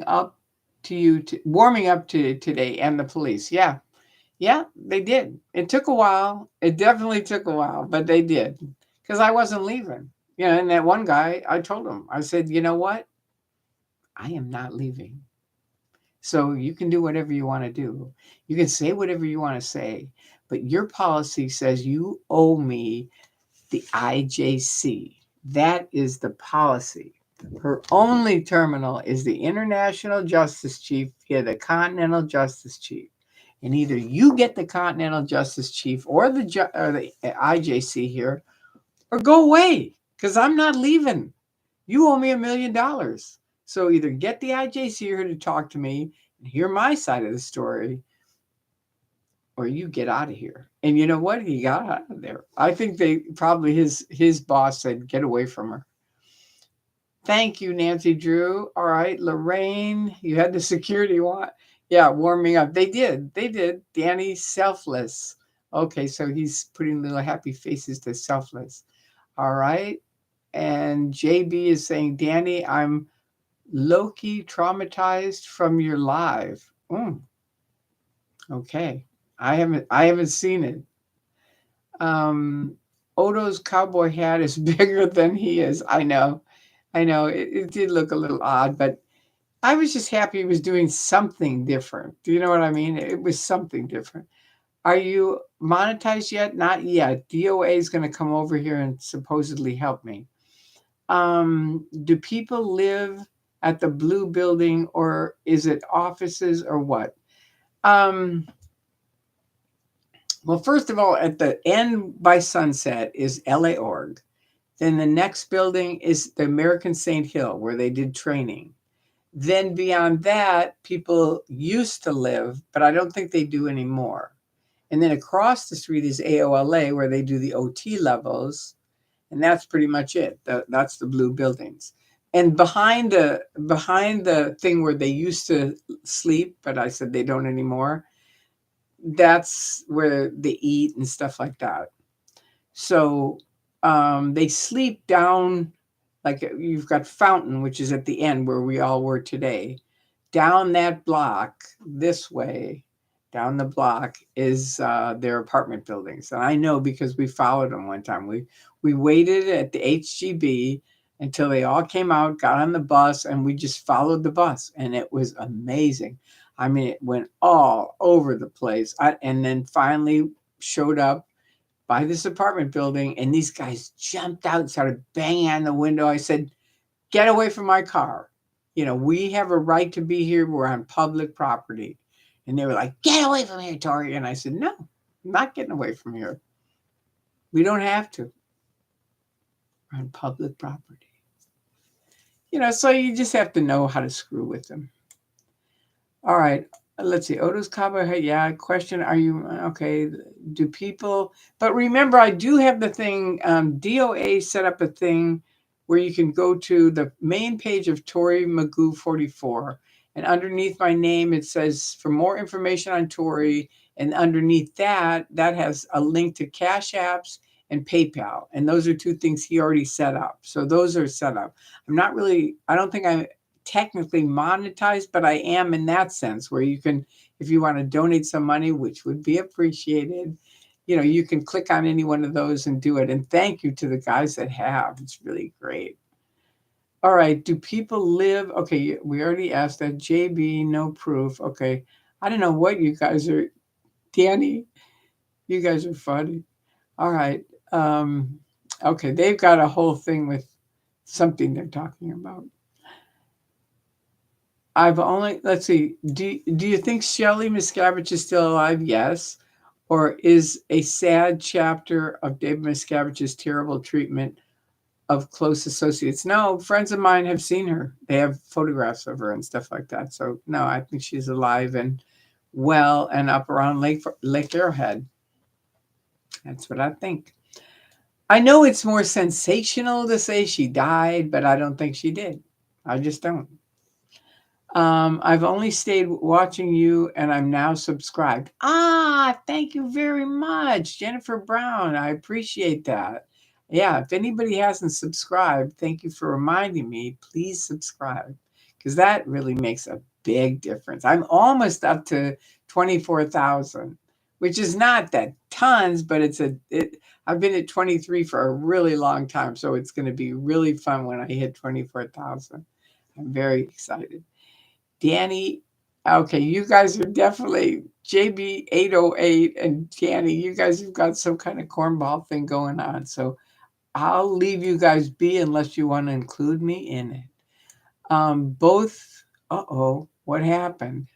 up to you, warming up to today, and the police. Yeah, yeah, they did. It took a while. It definitely took a while, but they did because I wasn't leaving. And that one guy, I told him, I said, you know what? I am not leaving. So you can do whatever you want to do. You can say whatever you want to say, but your policy says you owe me the IJC. That is the policy. Her only terminal is the International Justice Chief via the Continental Justice Chief. And either you get the Continental Justice Chief or the IJC here, or go away, because I'm not leaving. You owe me $1 million. So either get the IJC here to talk to me and hear my side of the story, or you get out of here. And you know what? He got out of there. I think they probably his boss said, get away from her. Thank you, Nancy Drew. All right, Lorraine, you had the security one. Yeah, warming up. They did. They did. Danny, selfless. Okay, so he's putting little happy faces to selfless. All right. And JB is saying, Danny, I'm low-key traumatized from your live. Okay. I haven't seen it. Odo's cowboy hat is bigger than he is. I know. It did look a little odd, but I was just happy he was doing something different. Do you know what I mean? It was something different. Are you monetized yet? Not yet. DOA is going to come over here and supposedly help me. Do people live at the blue building, or is it offices, or what? Well, first of all, at the end by Sunset is LA Org. Then the next building is the American St. Hill, where they did training. Then beyond that, people used to live, but I don't think they do anymore. And then across the street is AOLA, where they do the OT levels. And that's pretty much it. That's the blue buildings. And behind the thing where they used to sleep, but I said they don't anymore, that's where they eat and stuff like that. So they sleep down, like you've got Fountain, which is at the end where we all were today. Down that block, this way, down the block is their apartment buildings. And I know because we followed them one time. We waited at the HGB until they all came out, got on the bus, and we just followed the bus. And it was amazing. I mean, it went all over the place. And then finally showed up by this apartment building, and these guys jumped out and started banging on the window. I said, get away from my car. You know, we have a right to be here. We're on public property. And they were like, get away from here, Tori. And I said, no, I'm not getting away from here. We don't have to. We're on public property. You know, so you just have to know how to screw with them. All right. Let's see. Odo's Cabo. Yeah. Question. Are you okay? Do people, but remember, I do have the thing. DOA set up a thing where you can go to the main page of Tori Magoo 44. And underneath my name, it says for more information on Tori. And underneath that has a link to Cash Apps and PayPal. And those are two things he already set up. So those are set up. I don't think I'm technically monetized, but I am in that sense where you can, if you want to donate some money, which would be appreciated, you know, you can click on any one of those and do it. And thank you to the guys that have. It's really great. All right. Do people live? Okay. We already asked that. JB, no proof. Okay. I don't know what you guys are. Danny, you guys are funny. All right. Okay. They've got a whole thing with something they're talking about. Let's see, do you think Shelley Miscavige is still alive? Yes. Or is a sad chapter of David Miscavige's terrible treatment of close associates? No, friends of mine have seen her. They have photographs of her and stuff like that. So no, I think she's alive and well and up around Lake Arrowhead. That's what I think. I know it's more sensational to say she died, but I don't think she did. I just don't. I've only stayed watching you and I'm now subscribed. Thank you very much, Jennifer Brown. I appreciate that. Yeah, if anybody hasn't subscribed, thank you for reminding me. Please subscribe because that really makes a big difference. I'm almost up to 24,000, which is not that tons, but I've been at 23 for a really long time. So it's going to be really fun when I hit 24,000. I'm very excited. Danny, okay, you guys are definitely JB808 and Danny, you guys have got some kind of cornball thing going on. So I'll leave you guys be unless you want to include me in it. Both, what happened?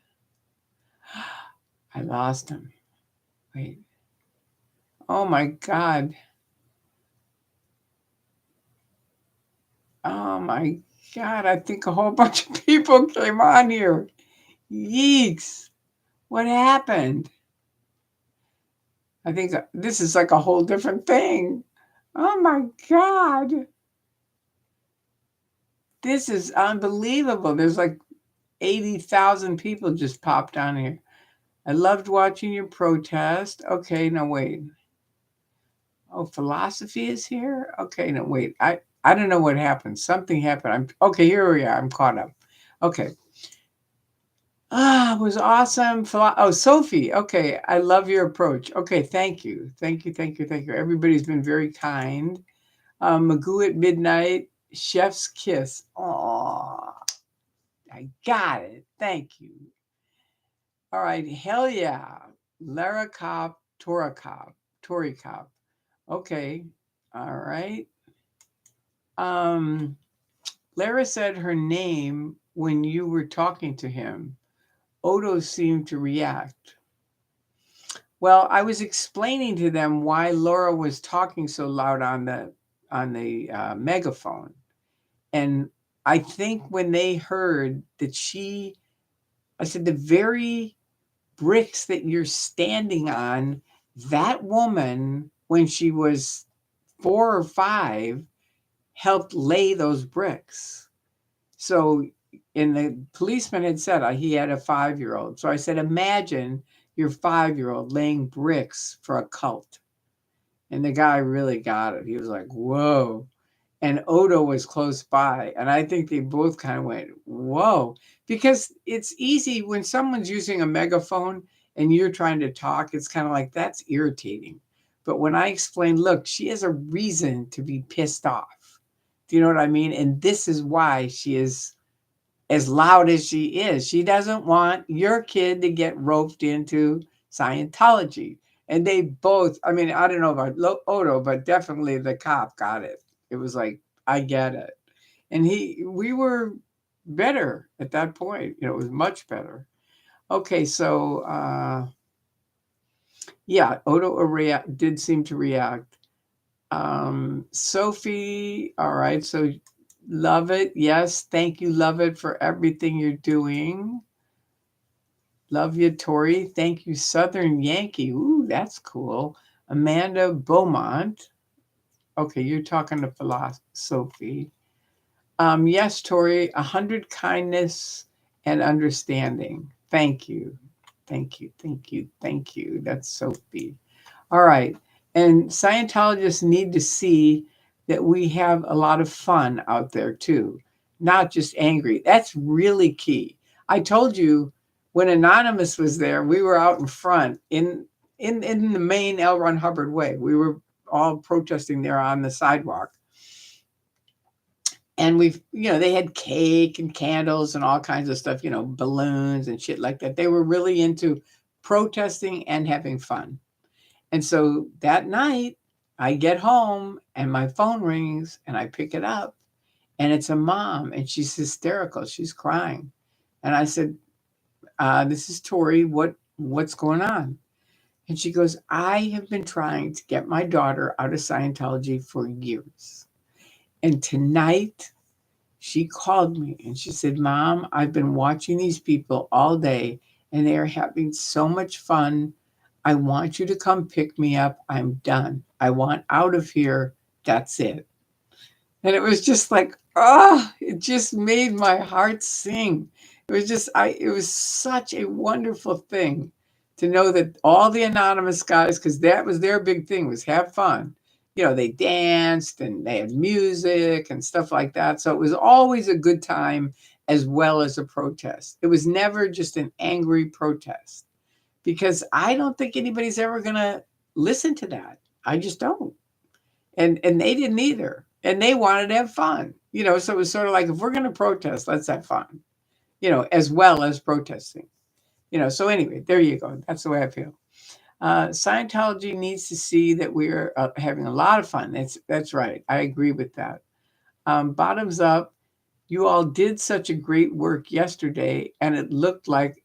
I lost him. Wait. Oh my God. Oh my God. I think a whole bunch of people came on here. Yeeks. What happened? I think this is like a whole different thing. Oh my God. This is unbelievable. There's like 80,000 people just popped on here. I loved watching your protest. Okay, no, wait. Oh, philosophy is here? Okay, no, wait. I don't know what happened. Something happened. Okay, here we are. I'm caught up. Okay. It was awesome. Sophie. Okay, I love your approach. Okay, thank you. Thank you, thank you, thank you. Everybody's been very kind. Magoo at midnight, chef's kiss. Oh, I got it. Thank you. All right, hell yeah. Lara Cop, Tora Cop, Tori Cop. Okay, all right. Lara said her name when you were talking to him. Odo seemed to react. Well, I was explaining to them why Laura was talking so loud on the megaphone, and I think when they heard that I said the very bricks that you're standing on, that woman when she was 4 or 5 helped lay those bricks. So, and the policeman had said he had a 5-year-old. So I said, imagine your 5-year-old laying bricks for a cult. And the guy really got it. He was like, whoa. And Odo was close by. And I think they both kind of went, whoa. Because it's easy when someone's using a megaphone and you're trying to talk, it's kind of like that's irritating. But when I explain, look, she has a reason to be pissed off. Do you know what I mean? And this is why she is as loud as she is. She doesn't want your kid to get roped into Scientology. And they both, I mean, I don't know about Odo, but definitely the cop got it. It was like, I get it. And we were better at that point. It was much better. Okay, so yeah, Odo did seem to react. Sophie, all right, so love it. Yes, thank you, love it for everything you're doing. Love you, Tori. Thank you, Southern Yankee. Ooh, that's cool. Amanda Beaumont. Okay, you're talking to Sophie. Yes, Tori, 100 kindness and understanding. Thank you. Thank you. Thank you. Thank you. That's Sophie. All right. And Scientologists need to see that we have a lot of fun out there too, not just angry. That's really key. I told you when Anonymous was there, we were out in front in the main L. Ron Hubbard way. We were all protesting there on the sidewalk. And they had cake and candles and all kinds of stuff, balloons and shit like that. They were really into protesting and having fun. And so that night, I get home and my phone rings and I pick it up and it's a mom and she's hysterical. She's crying. And I said, this is Tori. What's going on? And she goes, I have been trying to get my daughter out of Scientology for years. And tonight she called me and she said, Mom, I've been watching these people all day and they are having so much fun. I want you to come pick me up. I'm done. I want out of here. That's it. And it was just like, it just made my heart sing. It was such a wonderful thing to know that all the anonymous guys, because that was their big thing, was have fun. They danced and they had music and stuff like that. So it was always a good time as well as a protest. It was never just an angry protest because I don't think anybody's ever going to listen to that. I just don't. And they didn't either. And they wanted to have fun. So it was sort of like, if we're going to protest, let's have fun, as well as protesting. So anyway, there you go. That's the way I feel. Scientology needs to see that we're having a lot of fun. That's right. I agree with that. Bottoms up. You all did such a great work yesterday, and it looked like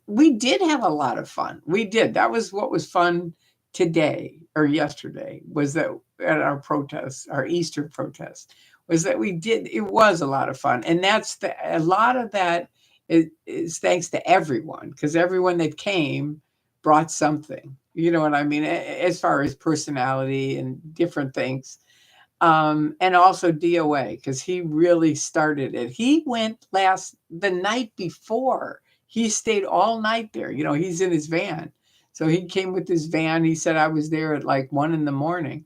we did have a lot of fun. We did. That was what was fun today or yesterday, was that at our protest, our Easter protest, was that it was a lot of fun. And a lot of that is thanks to everyone, because everyone that came brought something. You know what I mean? As far as personality and different things, and also DOA, because he really started it. He went the night before. He stayed all night there. He's in his van. So he came with his van. He said I was there at like 1 a.m.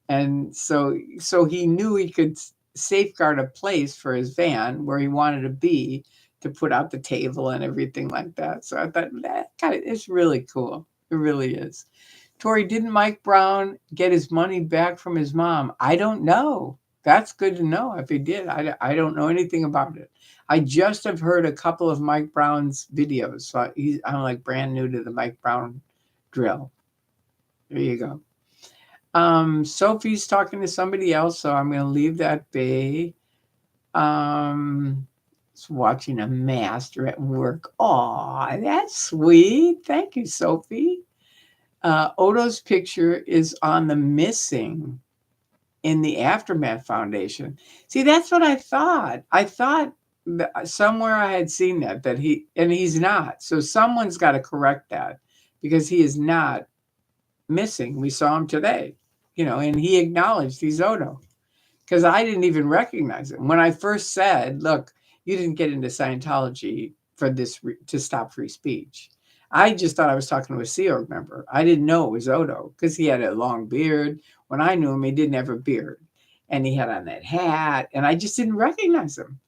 And so he knew he could safeguard a place for his van where he wanted to be, to put out the table and everything like that. So I thought that it's really cool. It really is. Tori, didn't Mike Brown get his money back from his mom? I don't know. That's good to know if he did. I don't know anything about it. I just have heard a couple of Mike Brown's videos. So I'm like brand new to the Mike Brown drill. There you go. Sophie's talking to somebody else, so I'm going to leave that be. Watching a master at work. Oh, that's sweet. Thank you, Sophie. Odo's picture is on the missing in the Aftermath Foundation. See, that's what I thought. I thought somewhere I had seen that he's not. So someone's got to correct that, because he is not missing. We saw him today, and he acknowledged he's Odo, because I didn't even recognize him. When I first said, look, you didn't get into Scientology for this to stop free speech. I just thought I was talking to a Sea Org member. I didn't know it was Odo, because he had a long beard. When I knew him, he didn't have a beard. And he had on that hat, and I just didn't recognize him.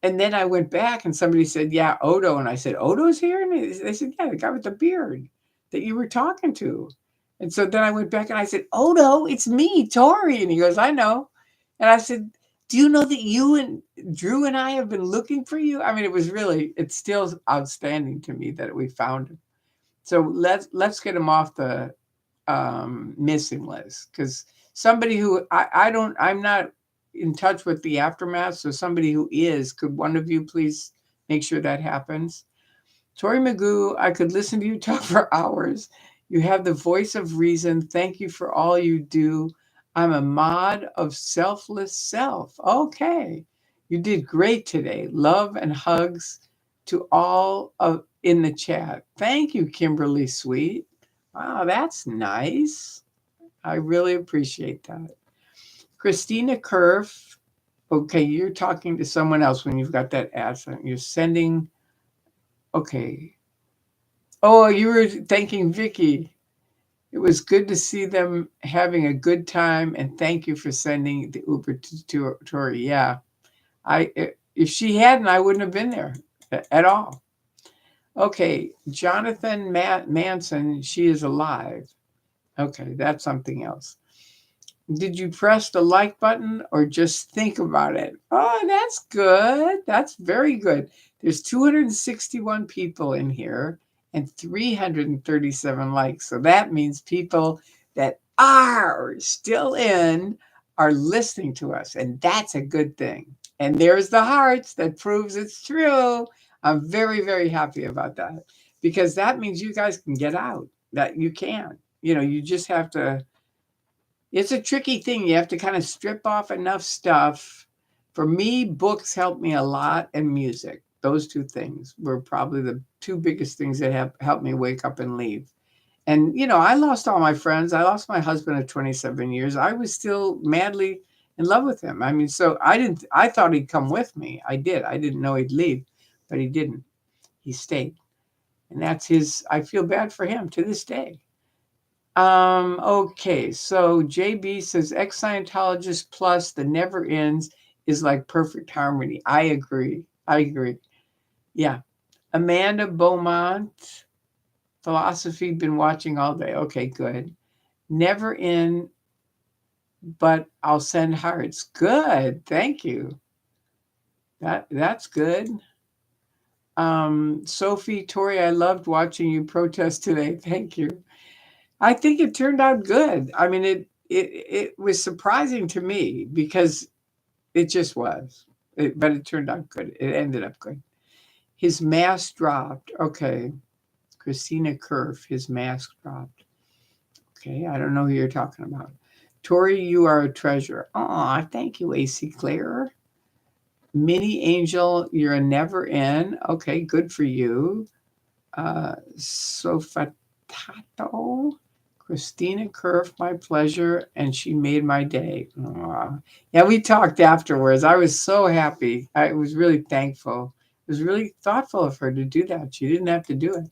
And then I went back and somebody said, yeah, Odo. And I said, Odo's here? And they said, yeah, the guy with the beard that you were talking to. And so then I went back and I said, Odo, it's me, Tori. And he goes, I know. And I said, do you know that you and Drew and I have been looking for you? I mean, it's still outstanding to me that we found him. So let's get him off the missing list, because somebody who I'm not in touch with the Aftermath. So somebody who is, could one of you please make sure that happens? Tori Magoo, I could listen to you talk for hours. You have the voice of reason. Thank you for all you do. I'm a mod of selfless self. Okay. You did great today. Love and hugs to all in the chat. Thank you, Kimberly Sweet. Wow, that's nice. I really appreciate that. Christina Kerf. Okay, you're talking to someone else when you've got that accent. You're sending. Okay. Oh, you were thanking Vicky. It was good to see them having a good time, and thank you for sending the Uber to Tori. Yeah, if she hadn't, I wouldn't have been there at all. Okay, Jonathan Manson, she is alive. Okay, that's something else. Did you press the like button or just think about it? Oh, that's good. That's very good. There's 261 people in here and 337 likes. So that means people that are still in are listening to us, and that's a good thing. And there's the hearts that proves it's true. I'm very, very happy about that, because that means you guys can get out, that you can. You just have to. It's a tricky thing. You have to kind of strip off enough stuff. For me, books helped me a lot, and music. Those two things were probably the two biggest things that have helped me wake up and leave. And, I lost all my friends. I lost my husband of 27 years. I was still madly in love with him. I mean, so I thought he'd come with me. I did. I didn't know he'd leave, but he didn't. He stayed. And I feel bad for him to this day. Okay, so JB says ex-Scientologist plus the never ends is like perfect harmony. I agree. Yeah. Amanda Beaumont, philosophy, been watching all day. Okay, good. Never in, but I'll send hearts. Good. Thank you. That's good. Sophie, Tori, I loved watching you protest today. Thank you. I think it turned out good. I mean, it was surprising to me, because it just was. but it turned out good. It ended up good. His mask dropped. Okay. Christina Kerf, his mask dropped. Okay, I don't know who you're talking about. Tori, you are a treasure. Aw, thank you, AC Claire. Mini Angel, you're a never in. Okay, good for you. Sofatato, Christina Kerf, my pleasure, and she made my day. Aw. Yeah, we talked afterwards. I was so happy. I was really thankful. It was really thoughtful of her to do that. She didn't have to do it.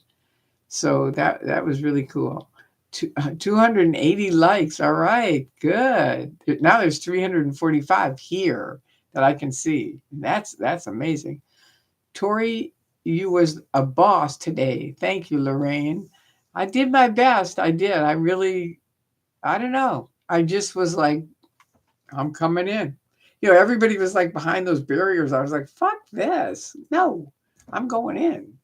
So that was really cool. 280 likes. All right, good. Now there's 345 here that I can see. That's amazing. Tori, you was a boss today. Thank you, Lorraine. I did my best. I did. I don't know. I just was like, I'm coming in. Everybody was like behind those barriers. I was like, fuck this. No, I'm going in.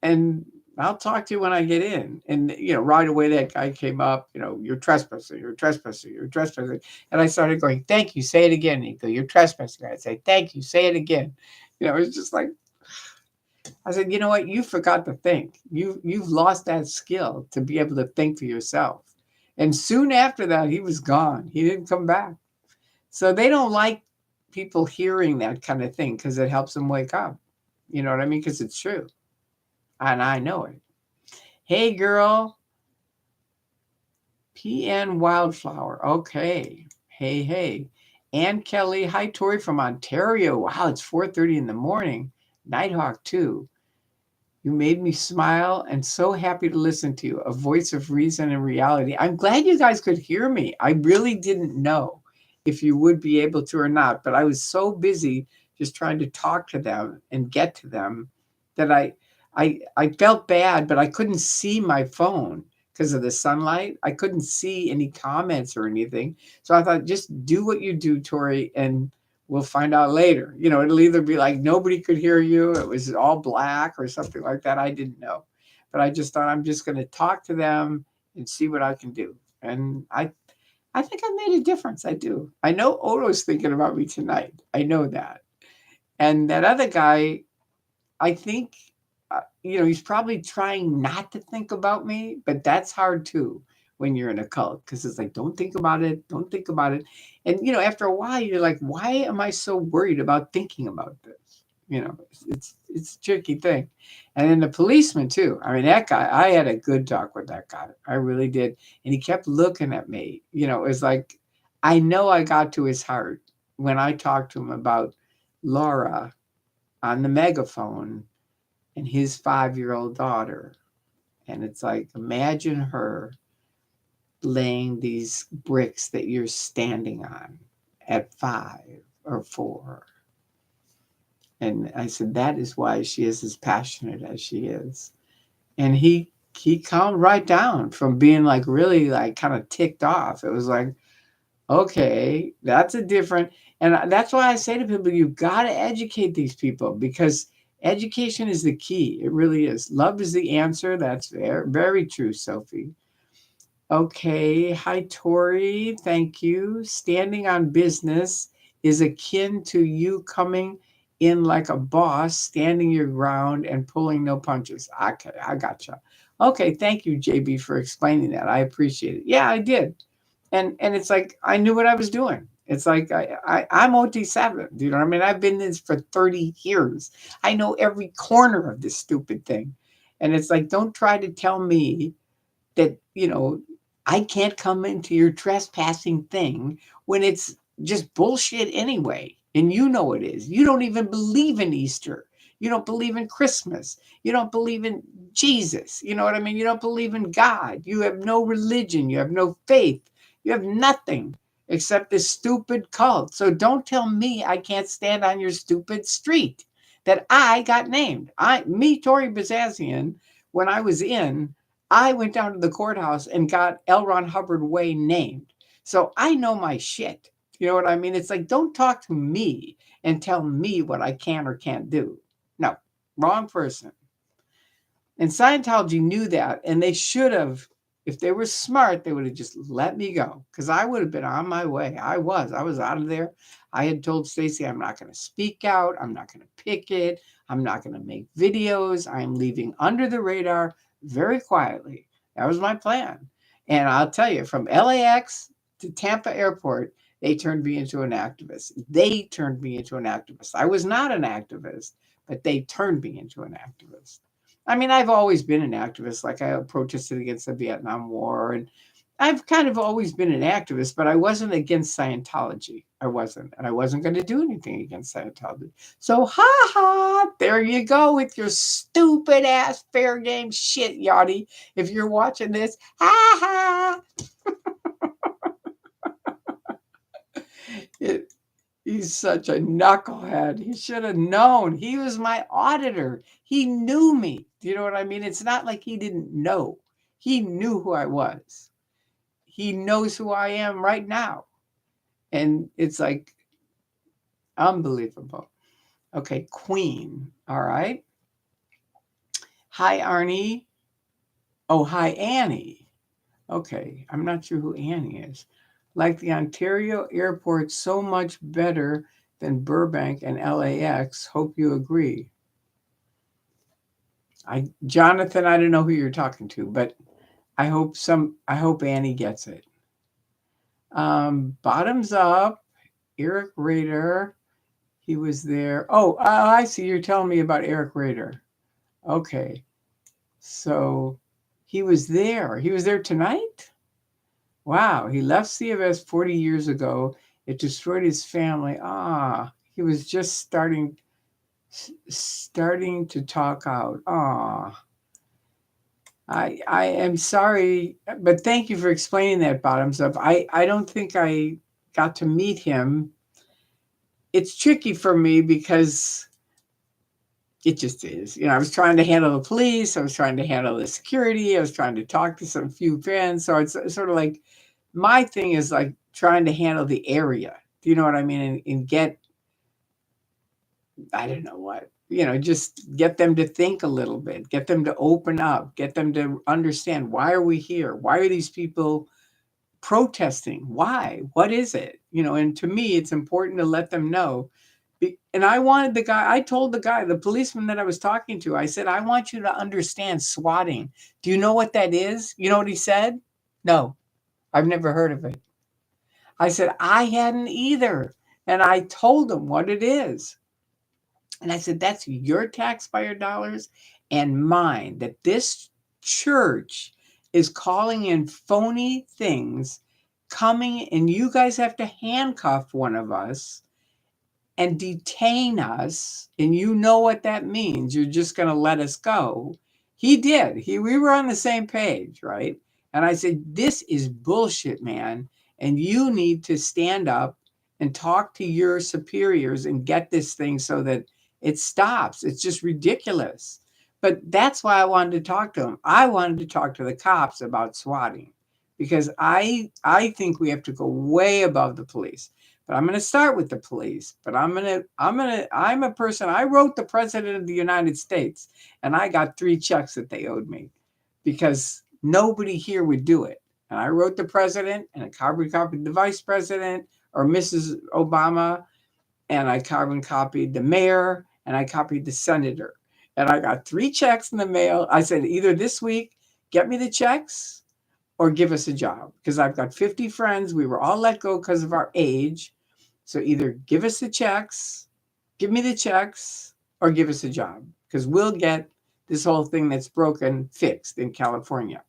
And I'll talk to you when I get in. And, right away that guy came up, you're trespassing, you're trespassing, you're trespassing. And I started going, thank you, say it again. And he'd go, you're trespassing. I'd say, thank you, say it again. It's just like, I said, you know what? You forgot to think. You've lost that skill to be able to think for yourself. And soon after that, he was gone. He didn't come back. So they don't like people hearing that kind of thing because it helps them wake up. You know what I mean? Because it's true. And I know it. Hey, girl. PN Wildflower. Okay. Hey. Ann Kelly. Hi, Tori from Ontario. Wow, it's 4:30 in the morning. Nighthawk, too. You made me smile and so happy to listen to you. A voice of reason and reality. I'm glad you guys could hear me. I really didn't know if you would be able to or not, but I was so busy just trying to talk to them and get to them that I felt bad, but I couldn't see my phone because of the sunlight. I couldn't see any comments or anything. So I thought, just do what you do, Tori, and we'll find out later. It'll either be like nobody could hear you, it was all black or something like that. I didn't know. But I just thought I'm just going to talk to them and see what I can do. And I think I made a difference. I do. I know Odo's thinking about me tonight. I know that. And that other guy, I think, he's probably trying not to think about me, but that's hard too when you're in a cult because it's like, don't think about it. Don't think about it. And, after a while, you're like, why am I so worried about thinking about this? It's a tricky thing. And then the policeman too. I mean, that guy, I had a good talk with that guy. I really did. And he kept looking at me. It was like, I know I got to his heart when I talked to him about Laura on the megaphone and his 5-year-old daughter. And it's like, imagine her laying these bricks that you're standing on at 5 or 4. And I said, that is why she is as passionate as she is. And he calmed right down from being like really like kind of ticked off. It was like, okay, that's a different. And that's why I say to people, you've got to educate these people because education is the key. It really is. Love is the answer. That's very, very true, Sophie. Okay. Hi, Tori. Thank you. Standing on business is akin to you coming in like a boss, standing your ground and pulling no punches. Okay, I gotcha. Okay, thank you, JB, for explaining that. I appreciate it. Yeah, I did. And it's like I knew what I was doing. It's like I'm OT7. You know what I mean? I've been in this for 30 years. I know every corner of this stupid thing. And it's like, don't try to tell me that, I can't come into your trespassing thing when it's just bullshit anyway. And you know it is. You don't even believe in Easter. You don't believe in Christmas. You don't believe in Jesus. You know what I mean? You don't believe in God. You have no religion. You have no faith. You have nothing except this stupid cult. So don't tell me I can't stand on your stupid street that I got named. Tori Bazazian, when I was in, I went down to the courthouse and got L. Ron Hubbard Way named. So I know my shit. You know what I mean? It's like, don't talk to me and tell me what I can or can't do. No, wrong person. And Scientology knew that, and they should have If they were smart, they would have just let me go, because I would have been on my way. I was out of there. I had told Stacy, I'm not going to speak out. I'm not going to picket. I'm not going to make videos. I'm leaving under the radar very quietly. That was my plan. And I'll tell you, from LAX to Tampa Airport, they turned me into an activist. They turned me into an activist. I was not an activist, but they turned me into an activist. I mean, I've always been an activist. Like, I protested against the Vietnam War, and I've kind of always been an activist, but I wasn't against Scientology. I wasn't. And I wasn't going to do anything against Scientology. So, ha ha, there you go with your stupid ass fair game shit, Yachty. If you're watching this, ha ha. He's such a knucklehead. He should have known. He was my auditor. He knew me. Do you know what I mean? It's not like he didn't know. He knew who I was. He knows who I am right now. And it's like unbelievable. Okay, Queen. All right. Hi, Arnie. Oh, hi, Annie. Okay, I'm not sure who Annie is. Like the Ontario airport, so much better than Burbank and LAX. Hope you agree. Jonathan, I don't know who you're talking to, but I hope Annie gets it. Bottoms up, Eric Rader. He was there. Oh, I see. You're telling me about Eric Rader. Okay. So he was there. He was there tonight? Wow. He left C of S 40 years ago. It destroyed his family. He was just starting to talk out. I am sorry, but thank you for explaining that, Bottoms Up. I don't think I got to meet him. It's tricky for me because it just is. I was trying to handle the police. I was trying to handle the security. I was trying to talk to some few friends. So it's sort of like, my thing is like trying to handle the area. Do you know what I mean? And get, I don't know what, just get them to think a little bit, get them to open up, get them to understand, why are we here? Why are these people protesting? Why? What is it? And to me, it's important to let them know. And I told the policeman that I was talking to, I said, I want you to understand swatting. Do you know what that is? You know what he said? No, I've never heard of it. I said, I hadn't either. And I told him what it is. And I said, that's your taxpayer dollars and mine, that this church is calling in phony things, coming, and you guys have to handcuff one of us and detain us. And you know what that means. You're just going to let us go. He did. We were on the same page, right? And I said, this is bullshit, man. And you need to stand up and talk to your superiors and get this thing so that it stops. It's just ridiculous. But that's why I wanted to talk to him. I wanted to talk to the cops about swatting, because I think we have to go way above the police. But I'm going to start with the police. But I'm a person. I wrote the president of the United States, and I got 3 checks that they owed me because nobody here would do it. And I wrote the president, and I carbon copied the vice president or Mrs. Obama, and I carbon copied the mayor, and I copied the senator. And I got 3 checks in the mail. I said, either this week, get me the checks, or give us a job, because I've got 50 friends. We were all let go because of our age. So either give us the checks, give me the checks, or give us a job, because we'll get this whole thing that's broken fixed in California.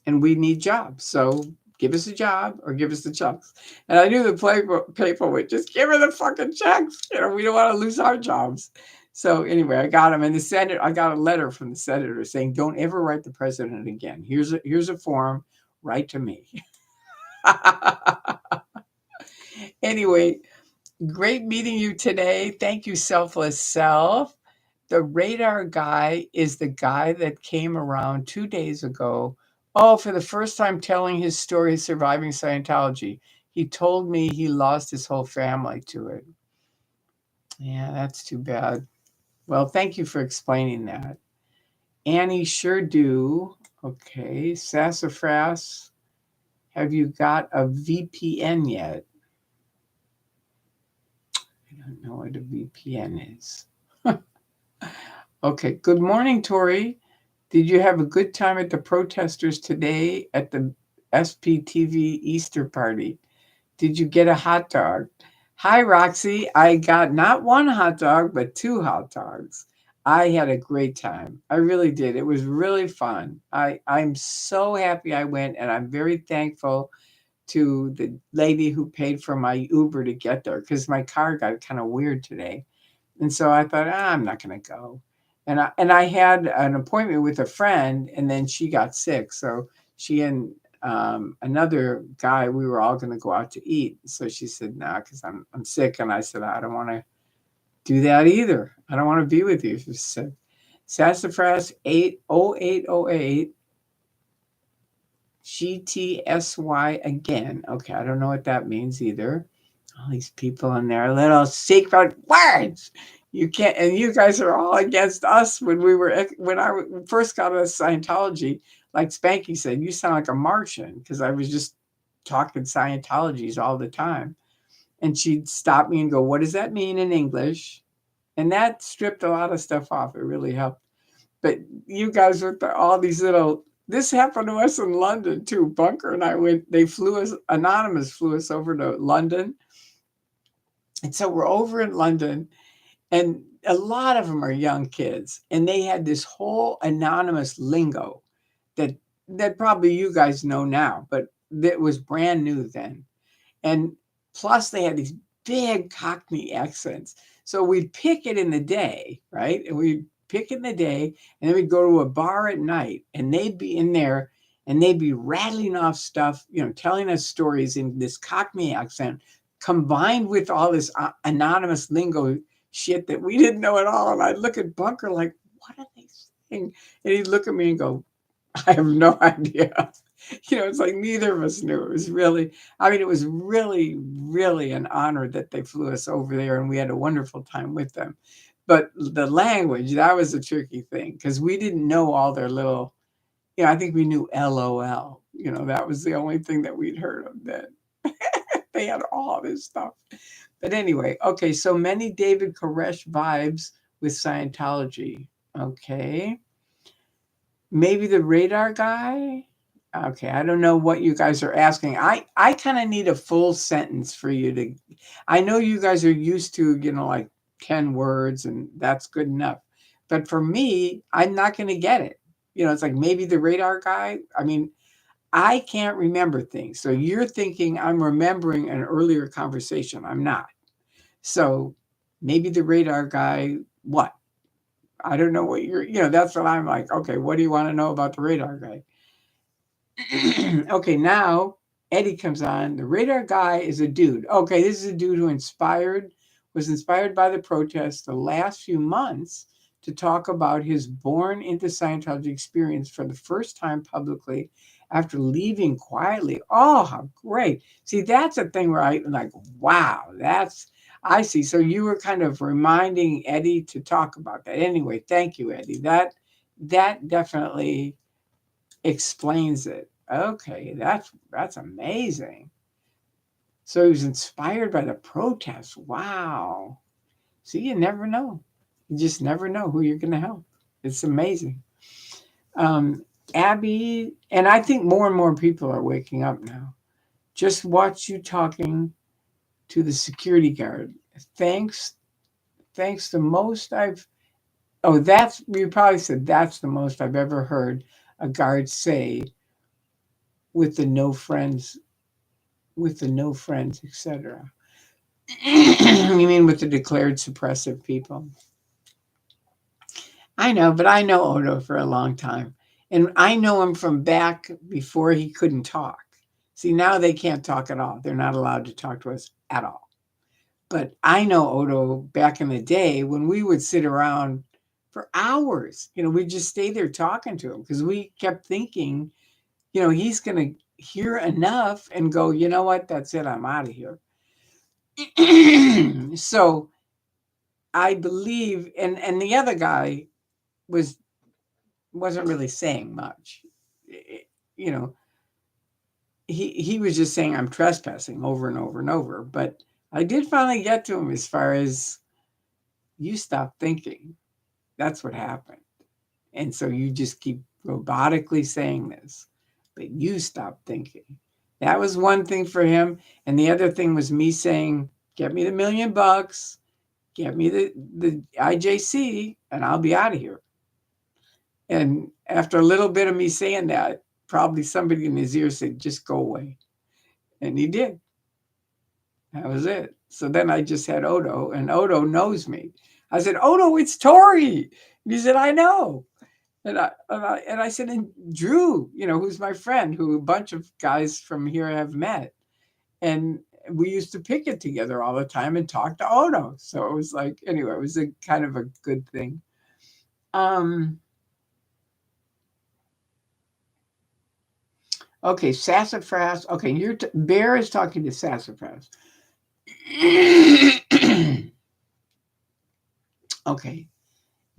And we need jobs. So give us a job or give us the checks. And I knew the people would just give her the fucking checks. We don't want to lose our jobs. So anyway, I got him. And I got a letter from the senator saying, don't ever write the president again. Here's a form. Write to me. Anyway, great meeting you today. Thank you, Selfless Self. The radar guy is the guy that came around 2 days ago. Oh, for the first time telling his story, surviving Scientology. He told me he lost his whole family to it. Yeah, that's too bad. Well, thank you for explaining that. Annie, sure do. Okay, Sassafras, have you got a VPN yet? I don't know what a VPN is. Okay, good morning, Tori. Did you have a good time at the protesters today at the SPTV Easter party? Did you get a hot dog? Hi, Roxy. I got not one hot dog, but 2 hot dogs. I had a great time. I really did. It was really fun. I'm so happy I went, and I'm very thankful to the lady who paid for my Uber to get there because my car got kind of weird today. And so I thought, I'm not going to go. And I had an appointment with a friend, and then she got sick. So she and another guy, we were all going to go out to eat. So she said, nah, because I'm sick. And I said, I don't want to do that either. I don't want to be with you if you're sick. Sassafras 80808 GTSY again. Okay, I don't know what that means either. All these people in their little secret words. You can't, and you guys are all against us when I first got into Scientology. Like Spanky said, you sound like a Martian because I was just talking Scientologies all the time. And she'd stop me and go, "What does that mean in English?" And that stripped a lot of stuff off. It really helped. But you guys with all these little, this happened to us in London too. Bunker and I went, Anonymous flew us over to London. And so we're over in London, and a lot of them are young kids. And they had this whole anonymous lingo that probably you guys know now, but that was brand new then. And plus they had these big Cockney accents. So we'd pick it in the day, right? And we'd pick in the day, and then we'd go to a bar at night, and they'd be in there, and they'd be rattling off stuff, telling us stories in this Cockney accent, combined with all this anonymous lingo shit that we didn't know at all. And I'd look at Bunker like, what are they saying? And he'd look at me and go, I have no idea. It's like neither of us knew. It was really, it was really, really an honor that they flew us over there, and we had a wonderful time with them. But the language, that was a tricky thing because we didn't know all their little, I think we knew LOL. That was the only thing that we'd heard of then. They had all this stuff. But anyway, okay, so many David Koresh vibes with Scientology. Okay. Maybe the radar guy. Okay, I don't know what you guys are asking. I kind of need a full sentence for you to. I know you guys are used to, like 10 words, and that's good enough. But for me, I'm not going to get it. It's like maybe the radar guy. I can't remember things. So you're thinking I'm remembering an earlier conversation. I'm not. So maybe the radar guy, what? I don't know what that's what I'm like. Okay, what do you want to know about the radar guy? Okay, now Eddie comes on. The radar guy is a dude. Okay, this is a dude who was inspired by the protests the last few months to talk about his born into Scientology experience for the first time publicly after leaving quietly. Oh, how great. See, that's a thing where I'm like, wow, I see. So you were kind of reminding Eddie to talk about that. Anyway, thank you, Eddie. That definitely explains it. Okay, that's amazing. So he was inspired by the protests. Wow. See, you never know. You just never know who you're going to help. It's amazing. Abby, and I think more and more people are waking up now. Just watch you talking to the security guard. Thanks the most you probably said that's the most I've ever heard a guard say with the no friends, etc. You mean with the declared suppressive people? I know, but I know Odo for a long time. And I know him from back before he couldn't talk. See, now they can't talk at all. They're not allowed to talk to us at all. But I know Odo back in the day when we would sit around for hours. We'd just stay there talking to him because we kept thinking, he's going to hear enough and go, you know what? That's it. I'm out of here. So I believe, and the other guy wasn't really saying much. you know, he was just saying I'm trespassing over and over and over. But I did finally get to him as far as you stop thinking. That's what happened. And so you just keep robotically saying this, but you stop thinking. That was one thing for him. And the other thing was me saying, get me the $1 million, get me the IJC, and I'll be out of here. And after a little bit of me saying that, probably somebody in his ear said, just go away. And he did. That was it. So then I just had Odo, and Odo knows me. I said, Odo, it's Tori. And he said, I know. And I said, and Drew, who's my friend, who a bunch of guys from here have met. And we used to pick it together all the time and talk to Odo. So it was like, anyway, it was a kind of a good thing. Okay, Sassafras. Okay, Bear is talking to Sassafras. Okay.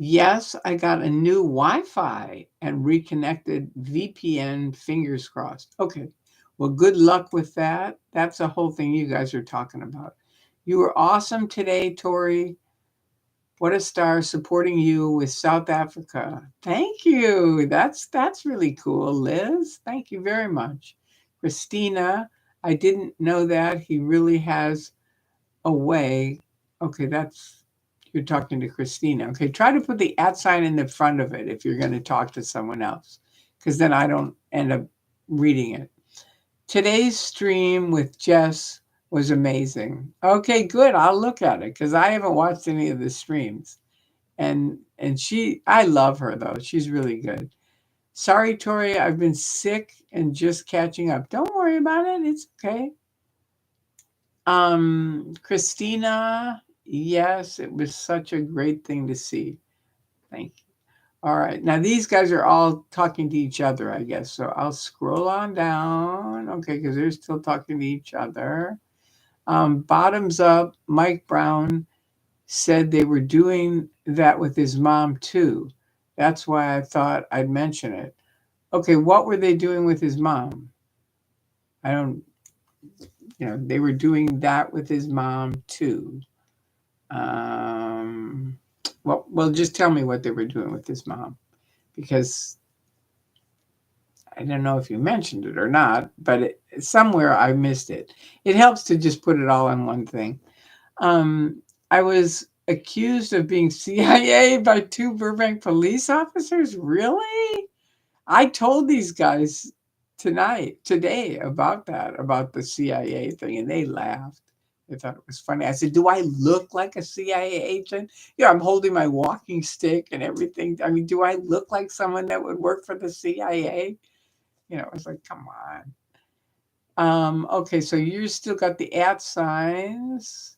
Yes, I got a new Wi-Fi and reconnected VPN, fingers crossed. Okay. Well, good luck with that. That's the whole thing you guys are talking about. You were awesome today, Tori. What a star, supporting you with South Africa. Thank you. That's really cool, Liz. Thank you very much. Christina, I didn't know that. He really has a way. Okay, you're talking to Christina. Okay, try to put the @ sign in the front of it if you're going to talk to someone else, because then I don't end up reading it. Today's stream with Jess was amazing. Okay, good. I'll look at it because I haven't watched any of the streams. And I love her though. She's really good. Sorry, Tori, I've been sick and just catching up. Don't worry about it. It's okay. Christina, yes, it was such a great thing to see. Thank you. All right. Now these guys are all talking to each other, I guess. So I'll scroll on down. Okay, because they're still talking to each other. Bottoms up, Mike Brown said they were doing that with his mom too. That's why I thought I'd mention it. Okay, what were they doing with his mom? I don't, they were doing that with his mom too. Well, just tell me what they were doing with his mom, because I don't know if you mentioned it or not, but somewhere I missed it. It helps to just put it all in one thing. I was accused of being CIA by 2 Burbank police officers. Really? I told these guys today about that, about the CIA thing, and they laughed. They thought it was funny. I said, do I look like a CIA agent? I'm holding my walking stick and everything. I mean, do I look like someone that would work for the CIA? I was like, come on. Okay, so you still got the @ signs.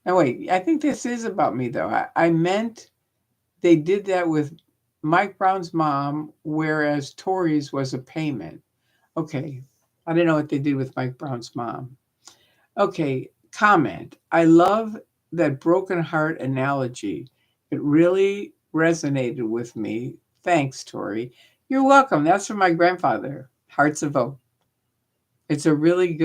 Now, wait, I think this is about me, though. I meant they did that with Mike Brown's mom, whereas Tori's was a payment. Okay, I don't know what they did with Mike Brown's mom. Okay, comment. I love that broken heart analogy. It really resonated with me. Thanks, Tori. You're welcome. That's from my grandfather, Hearts of Oak. It's a really,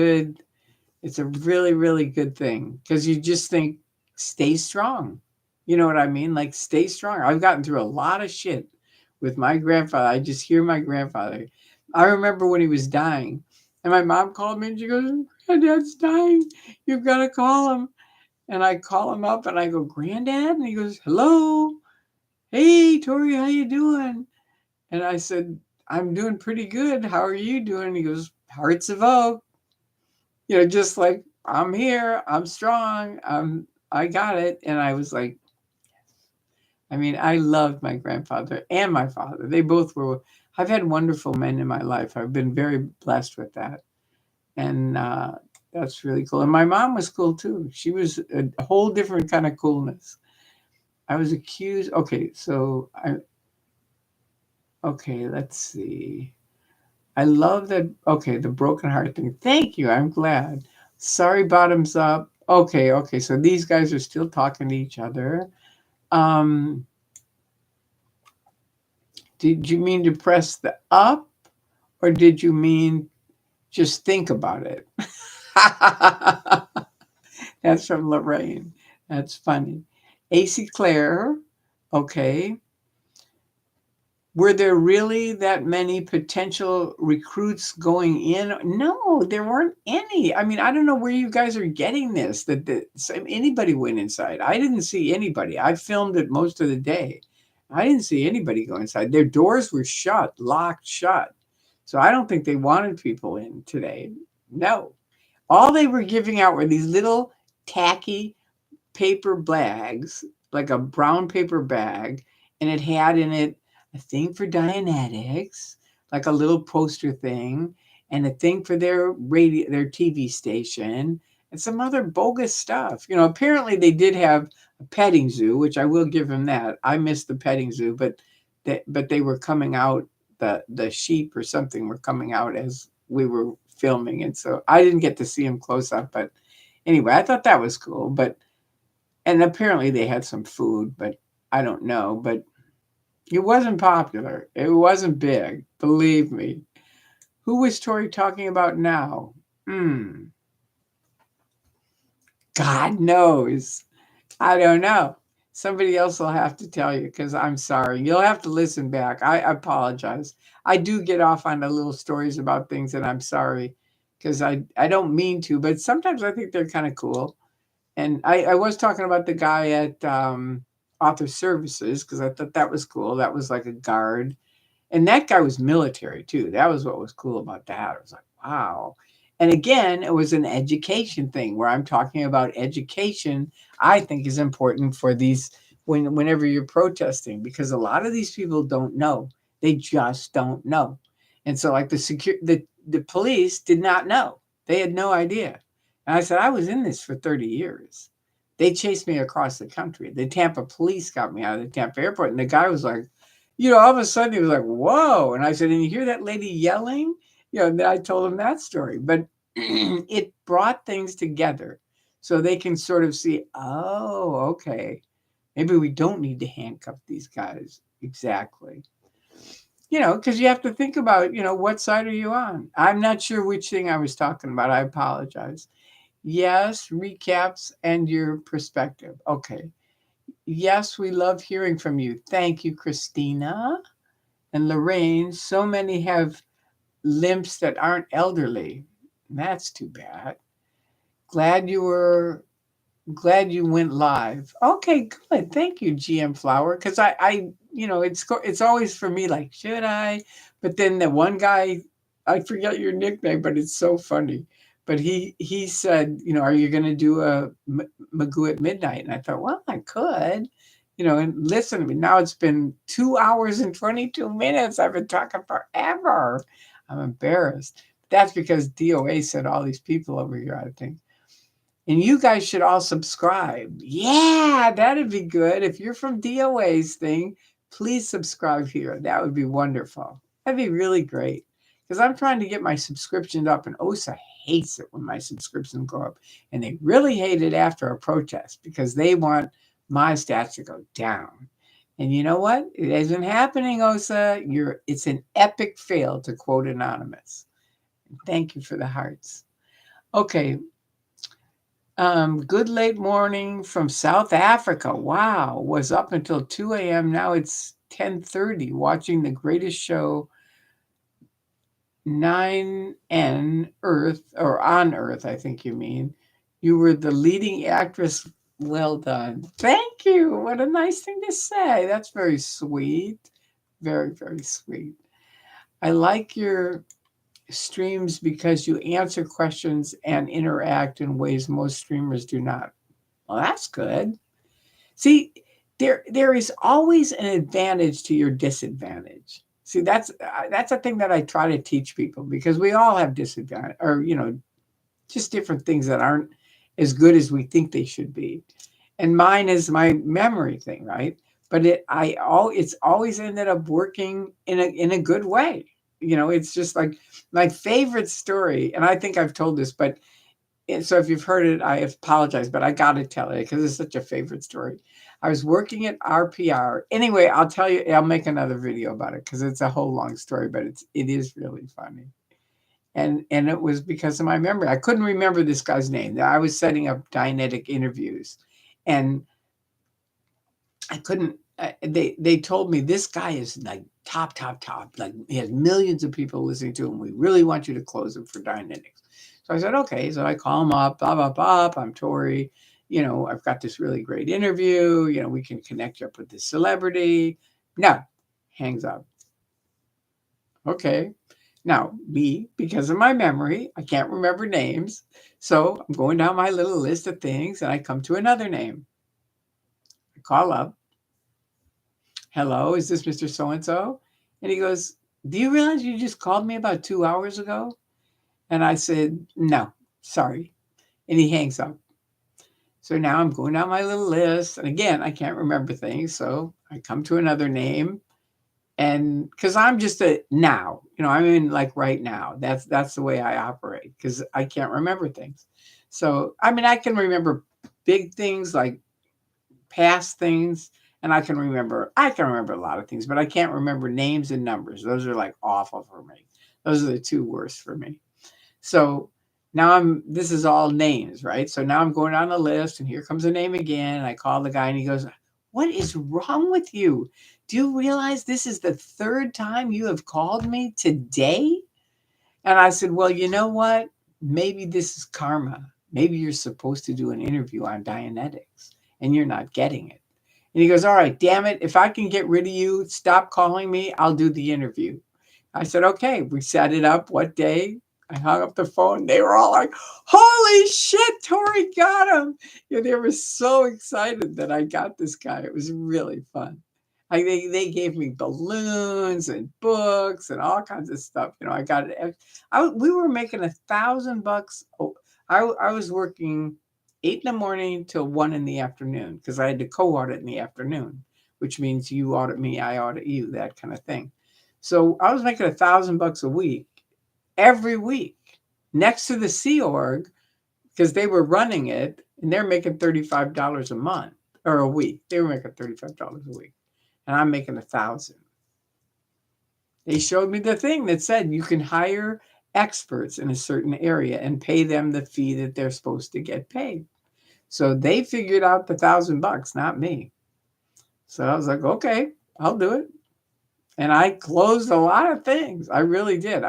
really good thing, because you just think, stay strong. You know what I mean? Like, stay strong. I've gotten through a lot of shit with my grandfather. I just hear my grandfather. I remember when he was dying, and my mom called me and she goes, Granddad's dying. You've got to call him. And I call him up and I go, Granddad? And he goes, hello. Hey, Tori, how you doing? And I said, I'm doing pretty good. How are you doing? He goes, Hearts of Oak. Just like, I'm here. I'm strong. I got it. And I was like, I mean, I loved my grandfather and my father. They both were. I've had wonderful men in my life. I've been very blessed with that. And that's really cool. And my mom was cool too. She was a whole different kind of coolness. I was accused. Okay, let's see. I love that. Okay, the broken heart thing. Thank you. I'm glad. Sorry, bottoms up. Okay. So these guys are still talking to each other. Did you mean to press the up, or did you mean just think about it? That's from Lorraine. That's funny. AC Claire, okay. Were there really that many potential recruits going in? No, there weren't any. I mean, I don't know where you guys are getting this, that anybody went inside. I didn't see anybody. I filmed it most of the day. I didn't see anybody go inside. Their doors were shut, locked shut. So I don't think they wanted people in today. No. All they were giving out were these little tacky paper bags, like a brown paper bag, and it had in it a thing for Dianetics, like a little poster thing, and a thing for their radio, their TV station, and some other bogus stuff. You know, apparently they did have a petting zoo, which I will give them that. I missed the petting zoo, but they were coming out, the sheep or something were coming out as we were filming, and so I didn't get to see them close up. But anyway, I thought that was cool. And apparently they had some food, but I don't know. But it wasn't popular. It wasn't big, believe me. Who was Tori talking about now? God knows. I don't know. Somebody else will have to tell you, because I'm sorry. You'll have to listen back. I apologize. I do get off on the little stories about things, and I'm sorry, because I don't mean to, but sometimes I think they're kind of cool. And I was talking about the guy at Author Services, because I thought that was cool. That was like a guard. And that guy was military too. That was what was cool about that. I was like, wow. And again, it was an education thing where I'm talking about education, I think is important for these whenever you're protesting, because a lot of these people don't know. They just don't know. And so like the police did not know. They had no idea. And I said, I was in this for 30 years. They chased me across the country. The Tampa police got me out of the Tampa airport. And the guy was like, all of a sudden he was like, whoa. And I said, and you hear that lady yelling? And then I told him that story. But it brought things together so they can sort of see, oh, okay, maybe we don't need to handcuff these guys. Exactly. Because you have to think about, what side are you on? I'm not sure which thing I was talking about. I apologize. Yes, recaps and your perspective. Okay. Yes, we love hearing from you. Thank you, Christina and Lorraine. So many have limps that aren't elderly. That's too bad. Glad you went live. Okay, good. Thank you, GM Flower. Because it's always for me like, should I? But then the one guy, I forget your nickname, but it's so funny. But he said, are you going to do a Magoo at midnight? And I thought, well, I could, and listen to me. Now it's been 2 hours and 22 minutes. I've been talking forever. I'm embarrassed. That's because DOA sent all these people over here, I think. And you guys should all subscribe. Yeah, that'd be good. If you're from DOA's thing, please subscribe here. That would be wonderful. That'd be really great. Because I'm trying to get my subscriptions up, and OSA hates it when my subscriptions go up. And they really hate it after a protest because they want my stats to go down. And you know what? It isn't happening, OSA. It's an epic fail, to quote Anonymous. Thank you for the hearts. Okay. Good late morning from South Africa. Wow. Was up until 2 a.m. Now it's 10:30, watching the greatest show 9N Earth, or on Earth, I think you mean. You were the leading actress. Well done. Thank you. What a nice thing to say. That's very sweet. Very, very sweet. I like your streams because you answer questions and interact in ways most streamers do not. Well, that's good. See, there is always an advantage to your disadvantage. See, that's a thing that I try to teach people, because we all have disadvantage, or just different things that aren't as good as we think they should be. And mine is my memory thing, right? But it's always ended up working in a good way. It's just like my favorite story, and I think I've told this, but so if you've heard it, I apologize, but I got to tell it because it's such a favorite story. I was working at RPR. Anyway, I'll tell you, I'll make another video about it because it's a whole long story, but it is really funny. And it was because of my memory. I couldn't remember this guy's name. I was setting up Dianetic interviews, and I couldn't. They told me this guy is like top. Like he has millions of people listening to him. We really want you to close him for Dianetics. So I said, okay. So I call him up. Blah blah blah. I'm Tori. I've got this really great interview. We can connect you up with this celebrity. No, hangs up. Okay. Now, me, because of my memory, I can't remember names. So I'm going down my little list of things and I come to another name. I call up. Hello, is this Mr. So-and-so? And he goes, do you realize you just called me about 2 hours ago? And I said, no, sorry. And he hangs up. So now I'm going down my little list. And again, I can't remember things. So I come to another name. And because I'm just now, I'm in like right now. That's the way I operate because I can't remember things. So, I can remember big things like past things, and I can remember a lot of things, but I can't remember names and numbers. Those are like awful for me. Those are the two worst for me. So now this is all names, right? So now I'm going down the list and here comes a name again. And I call the guy and he goes, what is wrong with you? Do you realize this is the third time you have called me today? And I said, well, you know what? Maybe this is karma. Maybe you're supposed to do an interview on Dianetics and you're not getting it. And he goes, all right, damn it. If I can get rid of you, stop calling me. I'll do the interview. I said, okay. We set it up. What day? I hung up the phone. They were all like, holy shit, Tori got him. They were so excited that I got this guy. It was really fun. They gave me balloons and books and all kinds of stuff. I got it. We were making $1,000. I was working 8 in the morning till 1 in the afternoon because I had to co-audit in the afternoon, which means you audit me, I audit you, that kind of thing. So I was making $1,000 a week, every week, next to the Sea Org, because they were running it, and they're making $35 a month or a week. They were making $35 a week, and I'm making $1,000. They showed me the thing that said you can hire experts in a certain area and pay them the fee that they're supposed to get paid. So they figured out the $1,000, not me. So I was like, okay, I'll do it. And I closed a lot of things. I really did.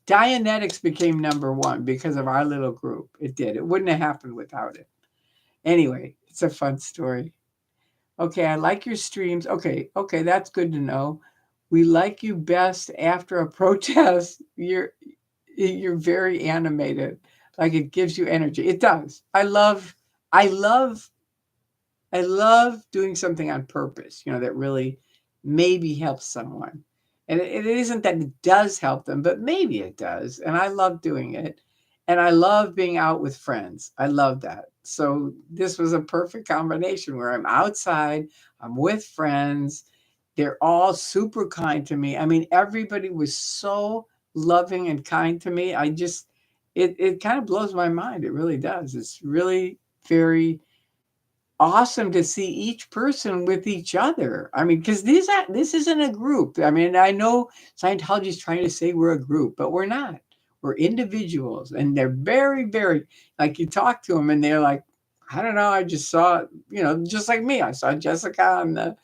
Dianetics became number one because of our little group. It did. It wouldn't have happened without it. Anyway, it's a fun story. Okay, I like your streams. Okay, that's good to know. We like you best after a protest. You're very animated. Like it gives you energy. It does. I love doing something on purpose, that really maybe helps someone. And it isn't that it does help them, but maybe it does. And I love doing it. And I love being out with friends. I love that. So this was a perfect combination where I'm outside, I'm with friends. They're all super kind to me. Everybody was so loving and kind to me. It kind of blows my mind. It really does. It's really very awesome to see each person with each other. Because this isn't a group. I know Scientology is trying to say we're a group, but we're not. We're individuals, and they're very, very, like, you talk to them and they're like, I don't know, I just saw, just like me. I saw Jessica on the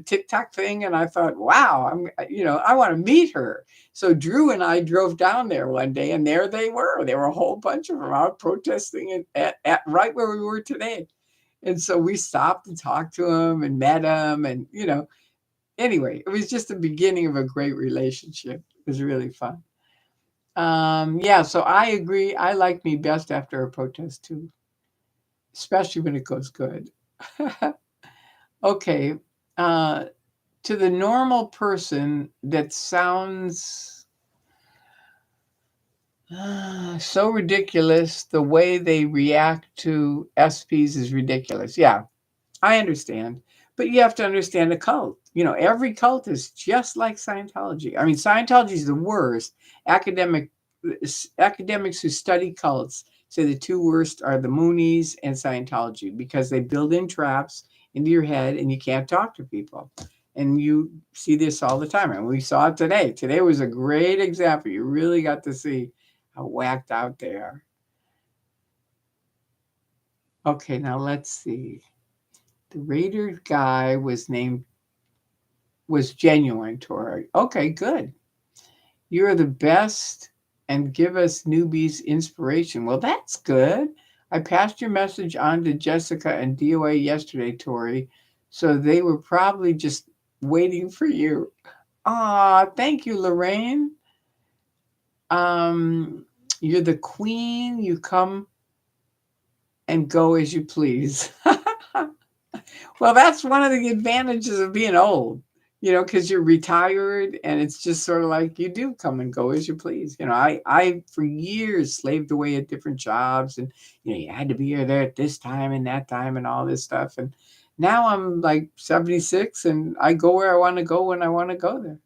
TikTok thing, and I thought, wow, I want to meet her. So Drew and I drove down there one day, and there they were. There were a whole bunch of them out protesting at right where we were today. And so we stopped and talked to him and met him. And, anyway, it was just the beginning of a great relationship. It was really fun. Yeah, so I agree. I like me best after a protest too, especially when it goes good. Okay. To the normal person, that sounds so ridiculous. The way they react to SPs is ridiculous. Yeah, I understand. But you have to understand a cult. Every cult is just like Scientology. Scientology is the worst. Academics who study cults say the two worst are the Moonies and Scientology because they build in traps into your head and you can't talk to people. And you see this all the time. And we saw it today. Today was a great example. You really got to see how whacked out they are. Okay, now let's see. The Raider guy was genuine, Tori. Okay, good. You're the best and give us newbies inspiration. Well, that's good. I passed your message on to Jessica and DOA yesterday, Tori. So they were probably just waiting for you. Ah, thank you, Lorraine. You're the queen. You come and go as you please. Well, that's one of the advantages of being old, because you're retired and it's just sort of like you do come and go as you please. I for years slaved away at different jobs and, you had to be there at this time and that time and all this stuff. And now I'm like 76 and I go where I want to go when I want to go there.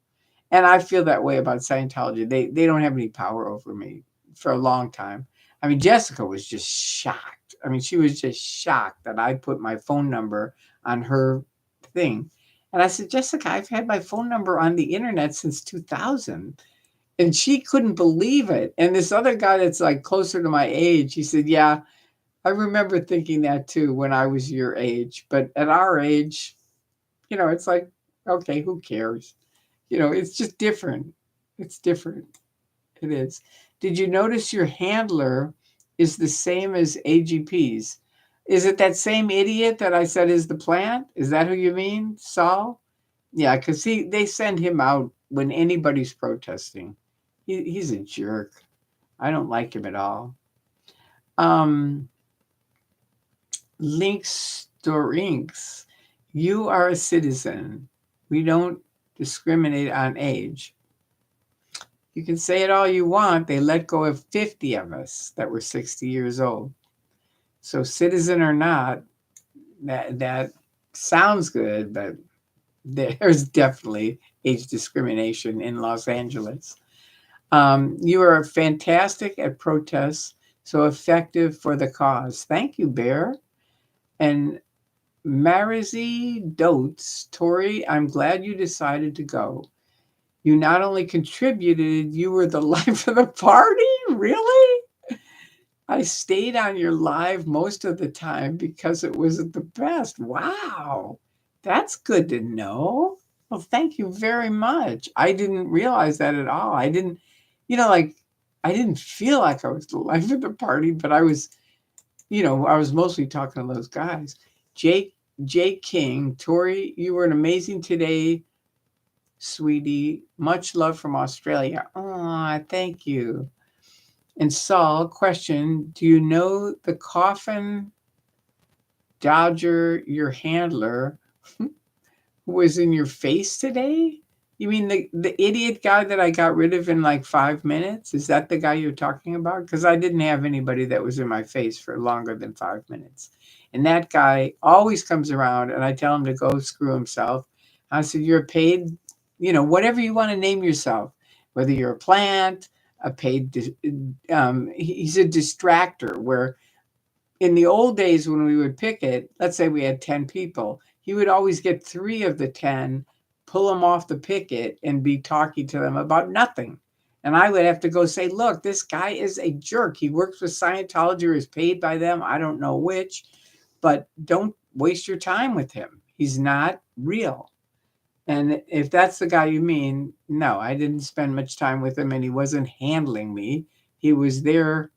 And I feel that way about Scientology. They don't have any power over me for a long time. I mean, Jessica was just shocked. I mean, she was just shocked that I put my phone number on her thing. And I said, Jessica, I've had my phone number on the internet since 2000. And she couldn't believe it. And this other guy that's like closer to my age, he said, yeah, I remember thinking that too when I was your age. But at our age, it's like, okay, who cares? It's just different. It's different. It is. Did you notice your handler is the same as AGP's? Is it that same idiot that I said is the plant? Is that who you mean, Saul? Yeah, because they send him out when anybody's protesting. He's a jerk. I don't like him at all. Links Storinks. You are a citizen. We don't discriminate on age. You can say it all you want. They let go of 50 of us that were 60 years old. So citizen or not, that sounds good, but there's definitely age discrimination in Los Angeles. You are fantastic at protests, so effective for the cause. Thank you, Bear. And Marizy Dotes, Tori, I'm glad you decided to go. You not only contributed, you were the life of the party? Really? I stayed on your live most of the time because it was the best. Wow. That's good to know. Well, thank you very much. I didn't realize that at all. I didn't, I didn't feel like I was the life of the party, but I was, I was mostly talking to those guys. Jake King, Tori, you were an amazing today, sweetie. Much love from Australia. Aw, thank you. And Saul, question, do you know the coffin dodger, your handler, who was in your face today? You mean the idiot guy that I got rid of in like 5 minutes? Is that the guy you're talking about? Because I didn't have anybody that was in my face for longer than 5 minutes. And that guy always comes around and I tell him to go screw himself. I said, you're paid, whatever you want to name yourself, whether you're a plant, a paid, he's a distractor where in the old days when we would picket, let's say we had 10 people, he would always get 3 of the 10, pull them off the picket and be talking to them about nothing. And I would have to go say, look, this guy is a jerk. He works with Scientology or is paid by them. I don't know which, but don't waste your time with him. He's not real. And if that's the guy you mean, no, I didn't spend much time with him and he wasn't handling me. He was there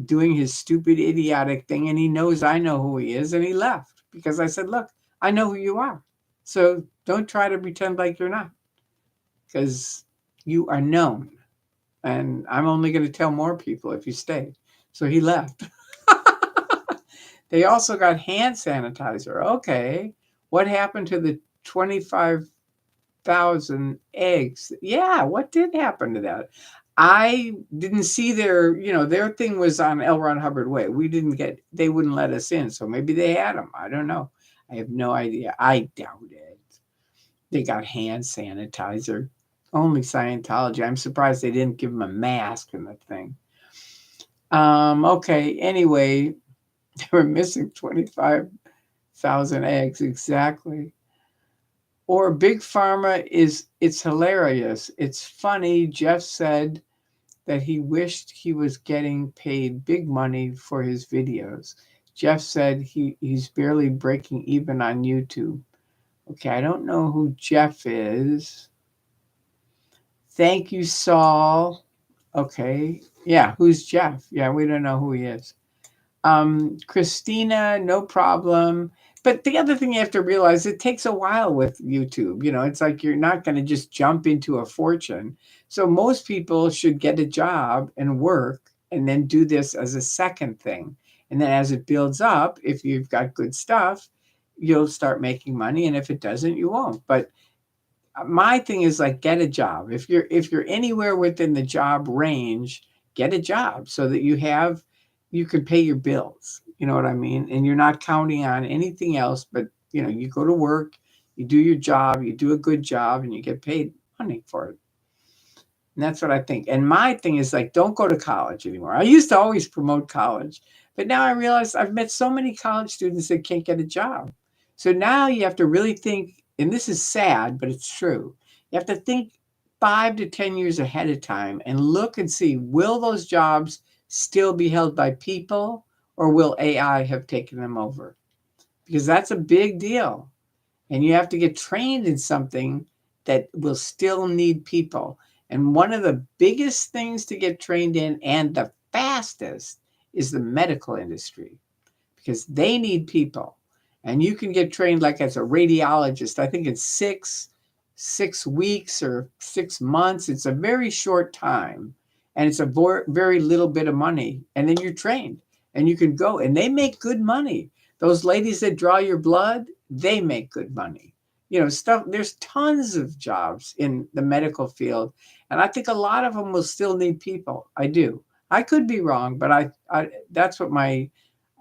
doing his stupid, idiotic thing, and he knows I know who he is, and he left because I said, look, I know who you are. So don't try to pretend like you're not because you are known. And I'm only going to tell more people if you stay. So he left. They also got hand sanitizer. Okay. What happened to the 25,000 eggs? Yeah, what did happen to that? I didn't see their thing was on L. Ron Hubbard Way. They wouldn't let us in. So maybe they had them. I don't know. I have no idea. I doubt it. They got hand sanitizer. Only Scientology. I'm surprised they didn't give them a mask and the thing. Okay. Anyway, they were missing 25,000 eggs exactly. Or Big Pharma it's hilarious. It's funny. Jeff said that he wished he was getting paid big money for his videos. Jeff said he's barely breaking even on YouTube. Okay, I don't know who Jeff is. Thank you, Saul. Okay. Yeah, who's Jeff? Yeah, we don't know who he is. Christina, no problem. But the other thing you have to realize, it takes a while with YouTube. It's like you're not going to just jump into a fortune. So most people should get a job and work and then do this as a second thing. And then as it builds up, if you've got good stuff, you'll start making money. And if it doesn't, you won't. But my thing is like get a job. If you're anywhere within the job range, get a job so that you can pay your bills. You know what I mean? And you're not counting on anything else but, you go to work, you do your job, you do a good job and you get paid money for it. And that's what I think. And my thing is like, don't go to college anymore. I used to always promote college, but now I realize I've met so many college students that can't get a job. So now you have to really think, and this is sad, but it's true. You have to think 5 to 10 years ahead of time and look and see, will those jobs still be held by people or will AI have taken them over? Because that's a big deal and you have to get trained in something that will still need people. And one of the biggest things to get trained in and the fastest is the medical industry because they need people. And you can get trained like as a radiologist. I think it's six weeks or 6 months. It's a very short time, and it's a very little bit of money. And then you're trained, and you can go. And they make good money. Those ladies that draw your blood, they make good money. Stuff. There's tons of jobs in the medical field, and I think a lot of them will still need people. I do. I could be wrong, but I that's what my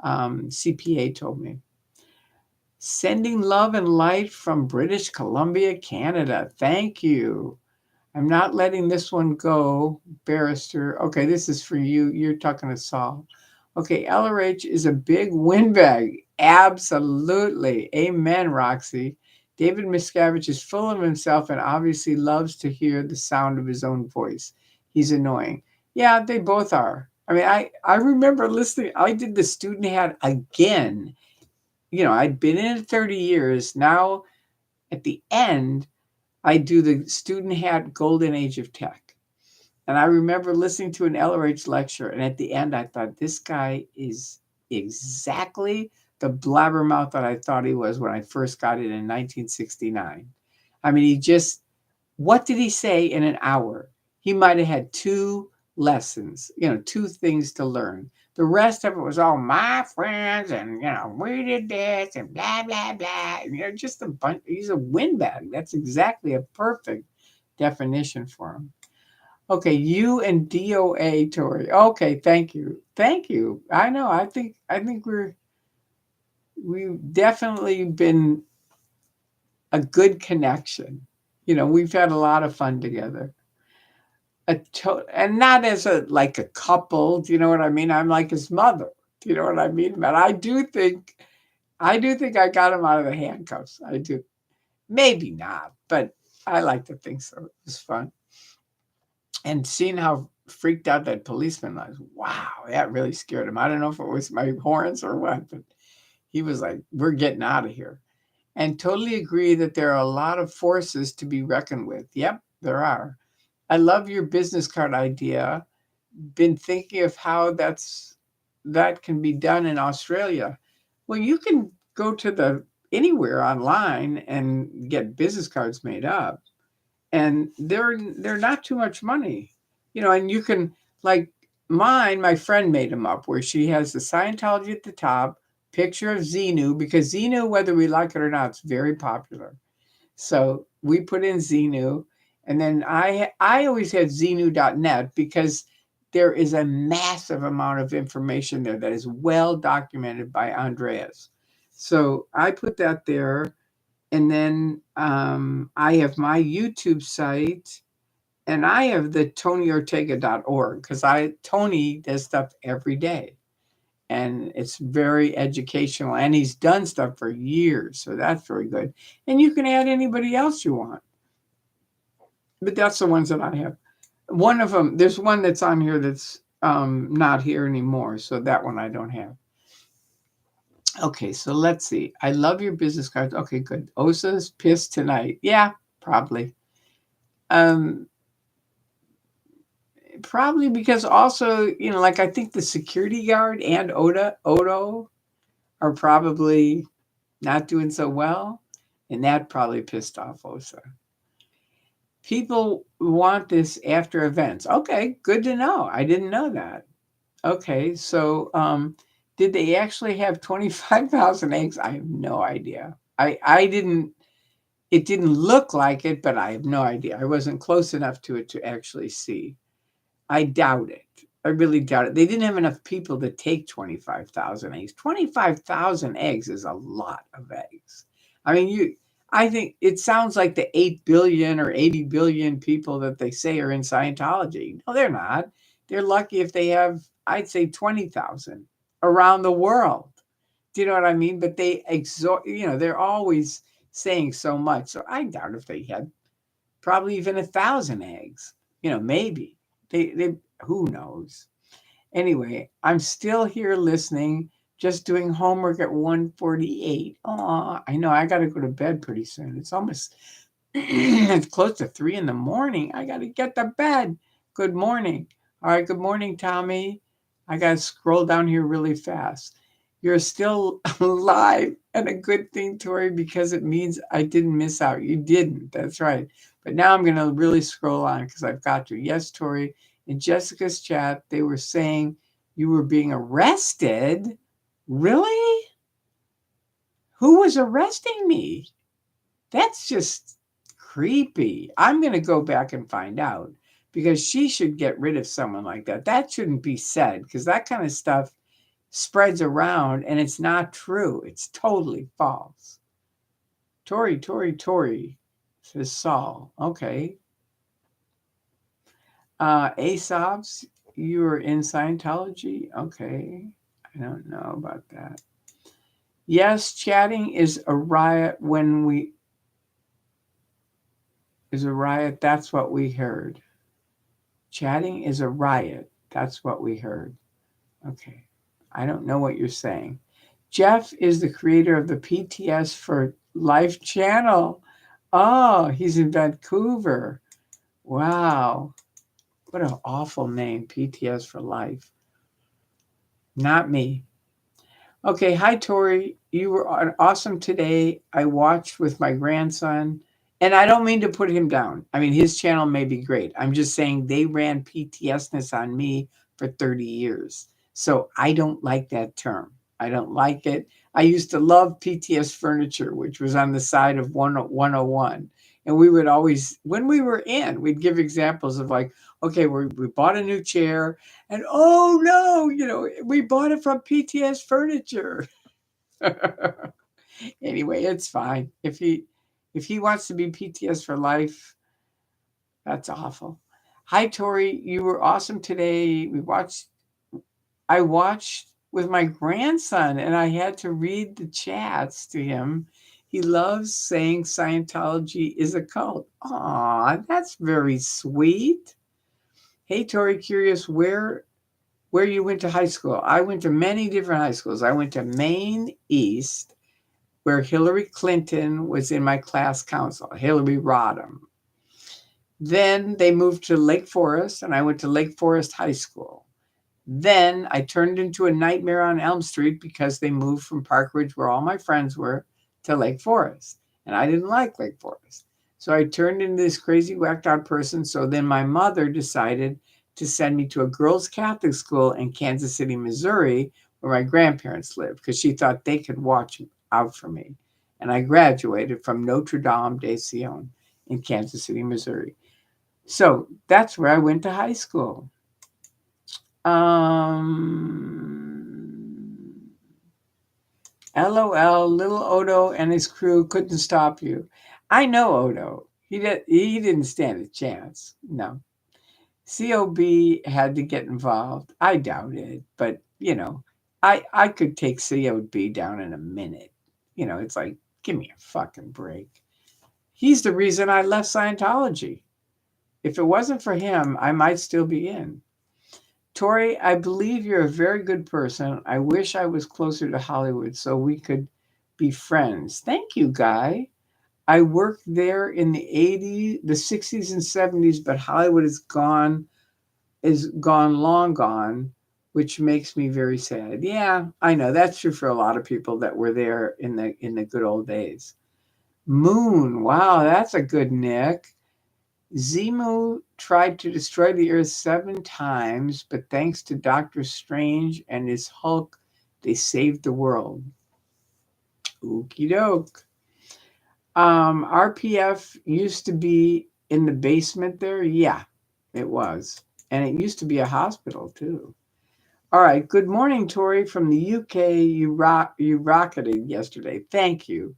CPA told me. Sending love and light from British Columbia, Canada. Thank you. I'm not letting this one go, Barrister. Okay, this is for you. You're talking to Saul. Okay, LRH is a big windbag. Absolutely. Amen, Roxy. David Miscavige is full of himself and obviously loves to hear the sound of his own voice. He's annoying. Yeah, they both are. I mean, I remember listening. I did the student hat again. I'd been in it 30 years. Now, at the end, I do the student hat golden age of tech. And I remember listening to an LRH lecture. And at the end, I thought, this guy is exactly the blabbermouth that I thought he was when I first got it in 1969. I mean, what did he say in an hour? He might have had two lessons, two things to learn. The rest of it was all my friends and, we did this and blah, blah, blah. Just a bunch. He's a windbag. That's exactly a perfect definition for him. Okay, you and DOA, Tori. Okay, thank you. Thank you. I know. I think we've definitely been a good connection. We've had a lot of fun together. And not as like a couple. Do you know what I mean? I'm like his mother. Do you know what I mean? But I do think I got him out of the handcuffs. I do. Maybe not, but I like to think so. It was fun. And seeing how freaked out that policeman was, wow, that really scared him. I don't know if it was my horns or what, but he was like, we're getting out of here. And totally agree that there are a lot of forces to be reckoned with. Yep, there are. I love your business card idea. Been thinking of how that can be done in Australia. Well, you can go to the anywhere online and get business cards made up, and they're not too much money, and you can like mine. My friend made them up where she has the Scientology at the top, picture of Xenu because Xenu, whether we like it or not, it's very popular. So we put in Xenu, and then I always had Xenu.net because there is a massive amount of information there that is well documented by Andreas. So I put that there, and then I have my YouTube site, And I have the torychristman.org because Tony does stuff every day. And it's very educational. And he's done stuff for years. So that's very good. And you can add anybody else you want. But that's the ones that I have. One of them, there's one that's on here that's not here anymore. So that one I don't have. Okay, so let's see. I love your business cards. Okay, good. OSA's pissed tonight. Yeah, probably. Probably because also, like I think the security guard and Odo are probably not doing so well. And that probably pissed off OSA. People want this after events. Okay, good to know. I didn't know that. Okay, so did they actually have 25,000 eggs? I have no idea. I didn't, it didn't look like it, but I have no idea. I wasn't close enough to it to actually see. I doubt it. I really doubt it. They didn't have enough people to take 25,000 eggs. 25,000 eggs is a lot of eggs. I mean, I think it sounds like the 8 billion or 80 billion people that they say are in Scientology. No, they're not. They're lucky if they have, I'd say 20,000 around the world. Do you know what I mean? But they're always saying so much. So I doubt if they had probably even 1,000 eggs, maybe. They who knows? Anyway, I'm still here listening, just doing homework at 1:48. Oh, I know I got to go to bed pretty soon. It's almost it's close to 3 in the morning. I got to get to bed. Good morning. All right, good morning, Tommy. I got to scroll down here really fast. You're still alive, and a good thing, Tori, because it means I didn't miss out. You didn't. That's right. But now I'm going to really scroll on because I've got to. Yes, Tori. In Jessica's chat, they were saying you were being arrested. Really? Who was arresting me? That's just creepy. I'm going to go back and find out because she should get rid of someone like that. That shouldn't be said because that kind of stuff spreads around and it's not true. It's totally false. Tori, says Saul. Okay. Aesop's, you were in Scientology? Okay. I don't know about that. Yes, chatting is a riot that's what we heard. Chatting is a riot. That's what we heard. Okay. I don't know what you're saying. Jeff is the creator of the PTS for Life channel. Oh, he's in Vancouver. Wow. What an awful name, PTS for Life. Not me. Okay, hi, Tori. You were awesome today. I watched with my grandson, and I don't mean to put him down. I mean, his channel may be great. I'm just saying they ran PTSness on me for 30 years. So I don't like that term. I don't like it. I used to love PTS Furniture, which was on the side of 101. And we would always, when we were in, we'd give examples of like, okay, we bought a new chair and oh no, we bought it from PTS Furniture. Anyway, it's fine. If he wants to be PTS for life, that's awful. Hi, Tori. You were awesome today. I watched with my grandson and I had to read the chats to him. He loves saying Scientology is a cult. Aw, that's very sweet. Hey, Tori, curious where you went to high school. I went to many different high schools. I went to Maine East, where Hillary Clinton was in my class council, Hillary Rodham. Then they moved to Lake Forest, and I went to Lake Forest High School. Then I turned into a nightmare on Elm Street because they moved from Park Ridge, where all my friends were, to Lake Forest. And I didn't like Lake Forest. So I turned into this crazy, whacked out person. So then my mother decided to send me to a girls' Catholic school in Kansas City, Missouri, where my grandparents lived, because she thought they could watch out for me. And I graduated from Notre Dame de Sion in Kansas City, Missouri. So that's where I went to high school. LOL, little Odo and his crew couldn't stop you. I know Odo. He didn't stand a chance. No. COB had to get involved. I doubt it, but I could take COB down in a minute. It's like, give me a fucking break. He's the reason I left Scientology. If it wasn't for him, I might still be in. Tori, I believe you're a very good person. I wish I was closer to Hollywood so we could be friends. Thank you, Guy. I worked there in the 80s, the 60s and 70s, but Hollywood is gone, long gone, which makes me very sad. Yeah, I know that's true for a lot of people that were there in the good old days. Moon, wow, that's a good nick. Zemu tried to destroy the Earth 7 times, but thanks to Doctor Strange and his Hulk, they saved the world. Okie doke. RPF used to be in the basement there. Yeah, it was. And it used to be a hospital too. All right. Good morning, Tori from the UK. You rocketed yesterday. Thank you.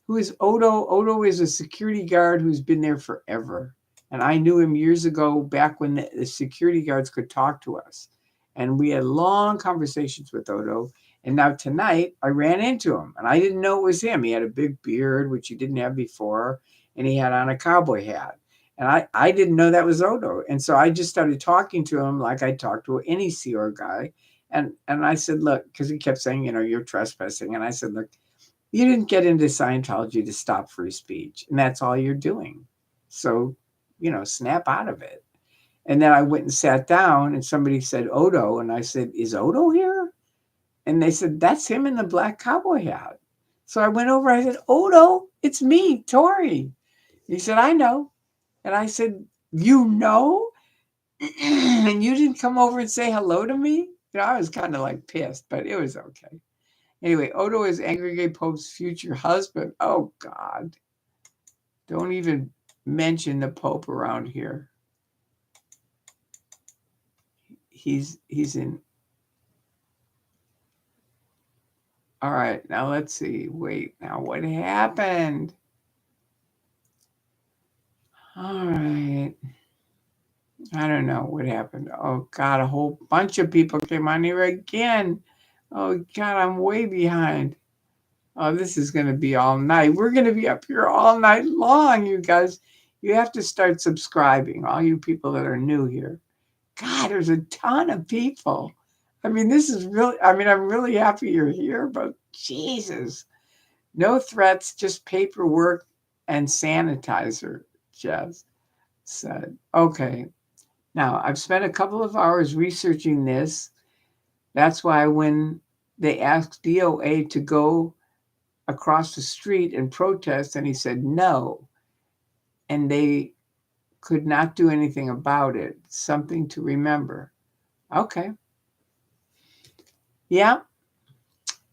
Who is Odo? Odo is a security guard who's been there forever. And I knew him years ago, back when the security guards could talk to us. And we had long conversations with Odo. And now tonight I ran into him and I didn't know it was him. He had a big beard, which he didn't have before, and he had on a cowboy hat. And I didn't know that was Odo. And so I just started talking to him like I talk to any CR guy. And I said, look, because he kept saying, you're trespassing. And I said, look, you didn't get into Scientology to stop free speech, and that's all you're doing. So, snap out of it. And then I went and sat down, and somebody said Odo, and I said, is Odo here? And they said, that's him in the black cowboy hat. So I went over, I said, Odo, it's me, Tori. He said, I know. And I said, you know? And you didn't come over and say hello to me? I was kind of like pissed, but it was okay. Anyway, Odo is Angry Gay Pope's future husband. Oh, God. Don't even mention the Pope around here. He's in. All right, now let's see. Wait, now what happened? All right. I don't know what happened. Oh, God, a whole bunch of people came on here again. Oh, God, I'm way behind. Oh, this is going to be all night. We're going to be up here all night long, you guys. You have to start subscribing, all you people that are new here. God, there's a ton of people. I mean, this is really, I'm really happy you're here, but Jesus. No threats, just paperwork and sanitizer, Jess said. Okay. Now, I've spent a couple of hours researching this. That's why when they asked DOA to go across the street and protest, and he said no, and they could not do anything about it. Something to remember. Okay. Yeah.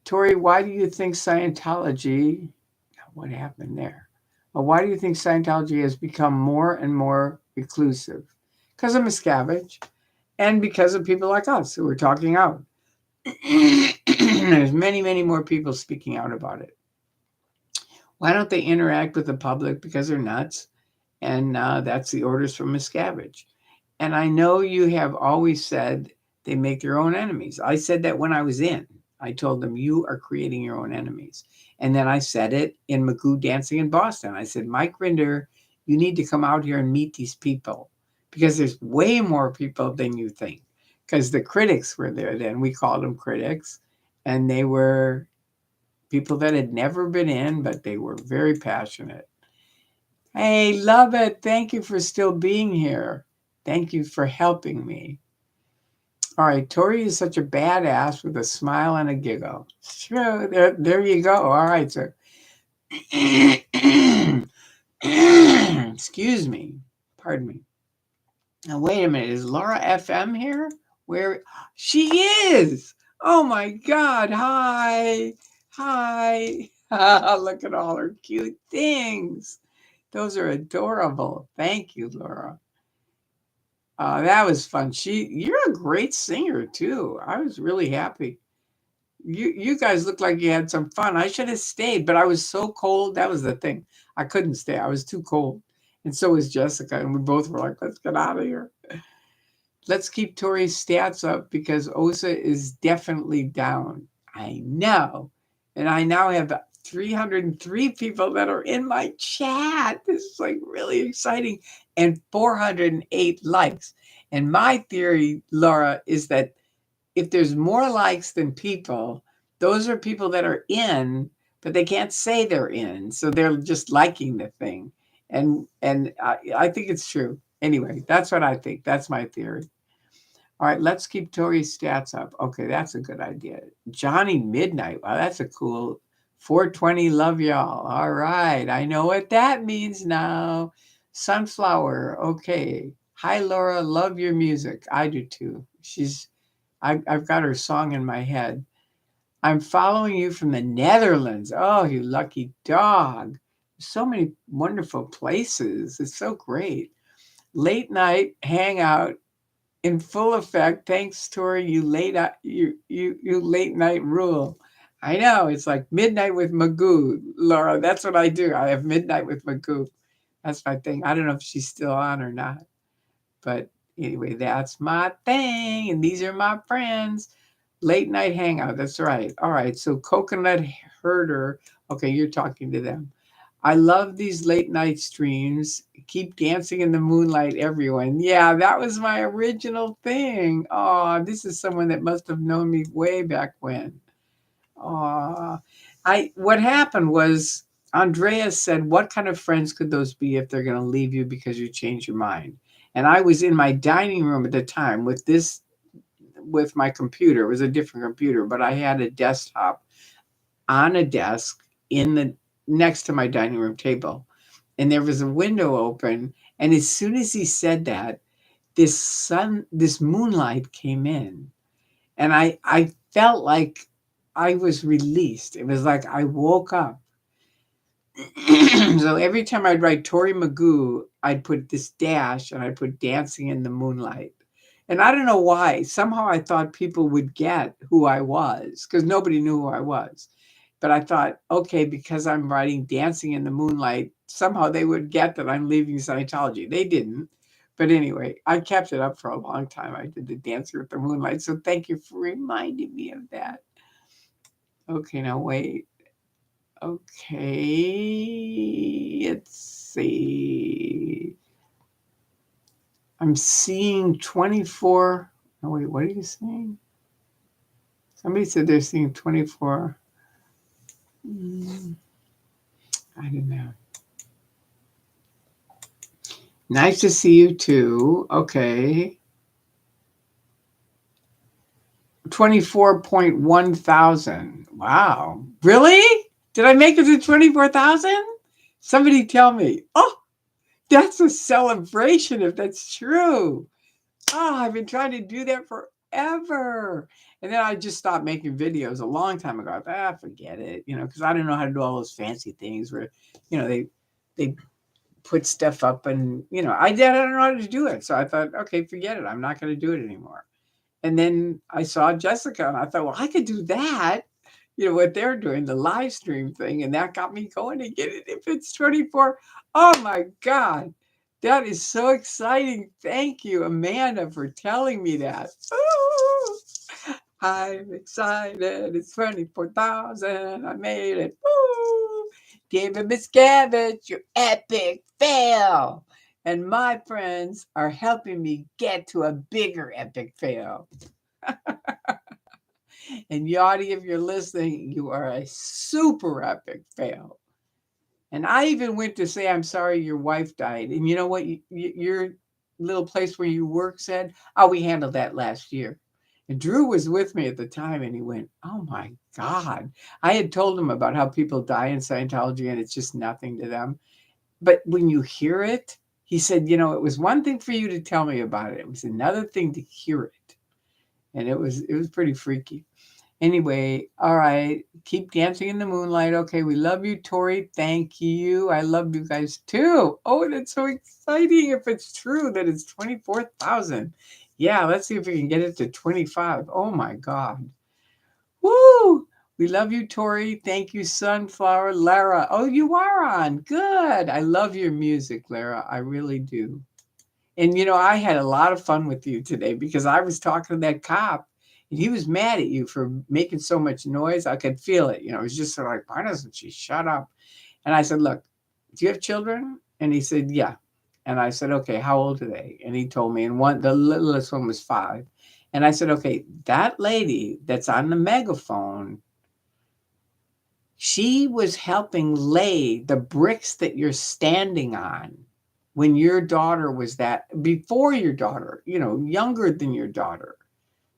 Tori, why do you think Scientology, what happened there? Well, why do you think Scientology has become more and more reclusive? Because of Miscavige and because of people like us who are talking out. There's many, many more people speaking out about it. Why don't they interact with the public? Because they're nuts. And that's the orders from Miscavige. And I know you have always said they make their own enemies. I said that when I was in. I told them, you are creating your own enemies. And then I said it in Magoo Dancing in Boston. I said, Mike Rinder, you need to come out here and meet these people because there's way more people than you think. Because the critics were there then. We called them critics. And they were people that had never been in, but they were very passionate. Hey, love it. Thank you for still being here. Thank you for helping me. All right, Tori is such a badass with a smile and a giggle. Sure, there you go. All right, sir. Excuse me. Pardon me. Now, wait a minute. Is Laura FM here? Where? She is. Oh, my God. Hi. Hi. Look at all her cute things. Those are adorable. Thank you, Laura. That was fun. You're a great singer too. I was really happy. You guys looked like you had some fun. I should have stayed, but I was so cold. That was the thing. I couldn't stay. I was too cold. And so was Jessica. And we both were like, let's get out of here. Let's keep Tori's stats up because OSA is definitely down. I know. And I now have 303 people that are in my chat. This is like really exciting. And 408 likes. And my theory, Laura, is that if there's more likes than people, those are people that are in, but they can't say they're in. So they're just liking the thing. And I think it's true. Anyway, that's what I think. That's my theory. All right, let's keep Tori's stats up. Okay, that's a good idea. Johnny Midnight. Wow, that's a cool 420. Love y'all. All right, I know what that means now. Sunflower. Okay. Hi, Laura. Love your music. I do too. I've got her song in my head. I'm following you from the Netherlands. Oh, you lucky dog. So many wonderful places. It's so great. Late night hangout in full effect. Thanks, Tori. You late night rule. I know. It's like midnight with Magoo, Laura. That's what I do. I have midnight with Magoo. That's my thing. I don't know if she's still on or not. But anyway, that's my thing. And these are my friends. Late night hangout. That's right. All right. So Coconut Herder. Okay, you're talking to them. I love these late night streams. Keep dancing in the moonlight, everyone. Yeah, that was my original thing. Oh, this is someone that must have known me way back when. Oh, what happened was Andreas said, "What kind of friends could those be if they're going to leave you because you change your mind?" And I was in my dining room at the time with my computer. It was a different computer, but I had a desktop on a desk in the next to my dining room table, and there was a window open. And as soon as he said that, this moonlight came in, and I felt like I was released. It was like I woke up. So every time I'd write Tori Magoo, I'd put this dash and I'd put dancing in the moonlight. And I don't know why. Somehow I thought people would get who I was because nobody knew who I was. But I thought, okay, because I'm writing dancing in the moonlight, somehow they would get that I'm leaving Scientology. They didn't. But anyway, I kept it up for a long time. I did the Dancing with the Moonlight. So thank you for reminding me of that. Okay, now wait. Okay, let's see. I'm seeing 24. Oh, wait, what are you saying? Somebody said they're seeing 24. I don't know. Nice to see you too. Okay. 24.1 thousand. Wow. Really? Did I make it to 24,000? Somebody tell me. Oh, that's a celebration if that's true. Oh, I've been trying to do that forever. And then I just stopped making videos a long time ago. I thought, forget it, because I don't know how to do all those fancy things where, they put stuff up and, I don't know how to do it. So I thought, okay, forget it. I'm not going to do it anymore. And then I saw Jessica and I thought, well, I could do that. What they're doing, the live stream thing. And that got me going to get it. If it's 24, oh my God. That is so exciting. Thank you, Amanda, for telling me that. Ooh, I'm excited. It's 24,000. I made it. Ooh. David Miscavige, your epic fail. And my friends are helping me get to a bigger epic fail. And Yachty, if you're listening, you are a super epic fail. And I even went to say, I'm sorry your wife died. And you know what? Your little place where you work said, oh, we handled that last year. And Drew was with me at the time and he went, oh my God. I had told him about how people die in Scientology and it's just nothing to them. But when you hear it, he said, it was one thing for you to tell me about it. It was another thing to hear it. And it was pretty freaky. Anyway, all right. Keep dancing in the moonlight. Okay, we love you, Tori. Thank you. I love you guys too. Oh, that's so exciting if it's true that it's 24,000. Yeah, let's see if we can get it to 25. Oh my God. Woo! We love you, Tori. Thank you, Sunflower. Lara. Oh, you are on. Good. I love your music, Lara. I really do. And I had a lot of fun with you today because I was talking to that cop and he was mad at you for making so much noise. I could feel it. It was just sort of like, why doesn't she shut up? And I said, look, do you have children? And he said, yeah. And I said, okay, how old are they? And he told me, and the littlest one was 5. And I said, okay, that lady that's on the megaphone, she was helping lay the bricks that you're standing on when your daughter was before your daughter, younger than your daughter.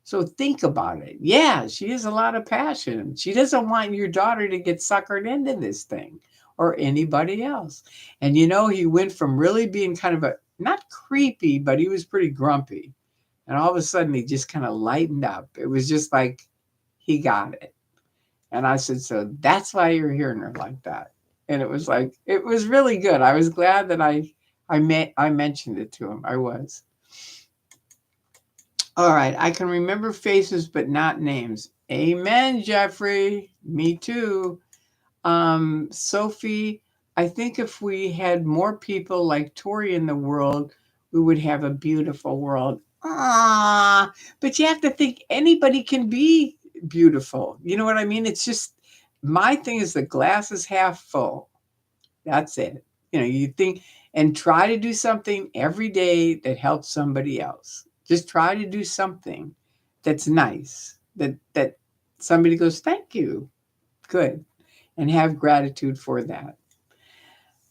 So think about it. Yeah, she has a lot of passion. She doesn't want your daughter to get suckered into this thing or anybody else. And he went from really being kind of not creepy, but he was pretty grumpy. And all of a sudden he just kind of lightened up. It was just like he got it. And I said, so that's why you're hearing her like that. And it was really good. I was glad that I mentioned it to him. I was. All right. I can remember faces, but not names. Amen, Jeffrey. Me too. Sophie, I think if we had more people like Tori in the world, we would have a beautiful world. Ah, but you have to think anybody can be beautiful. You know what I mean? It's just my thing is the glass is half full. That's it. You think and try to do something every day that helps somebody else. Just try to do something that's nice. That somebody goes, "Thank you." Good. And have gratitude for that.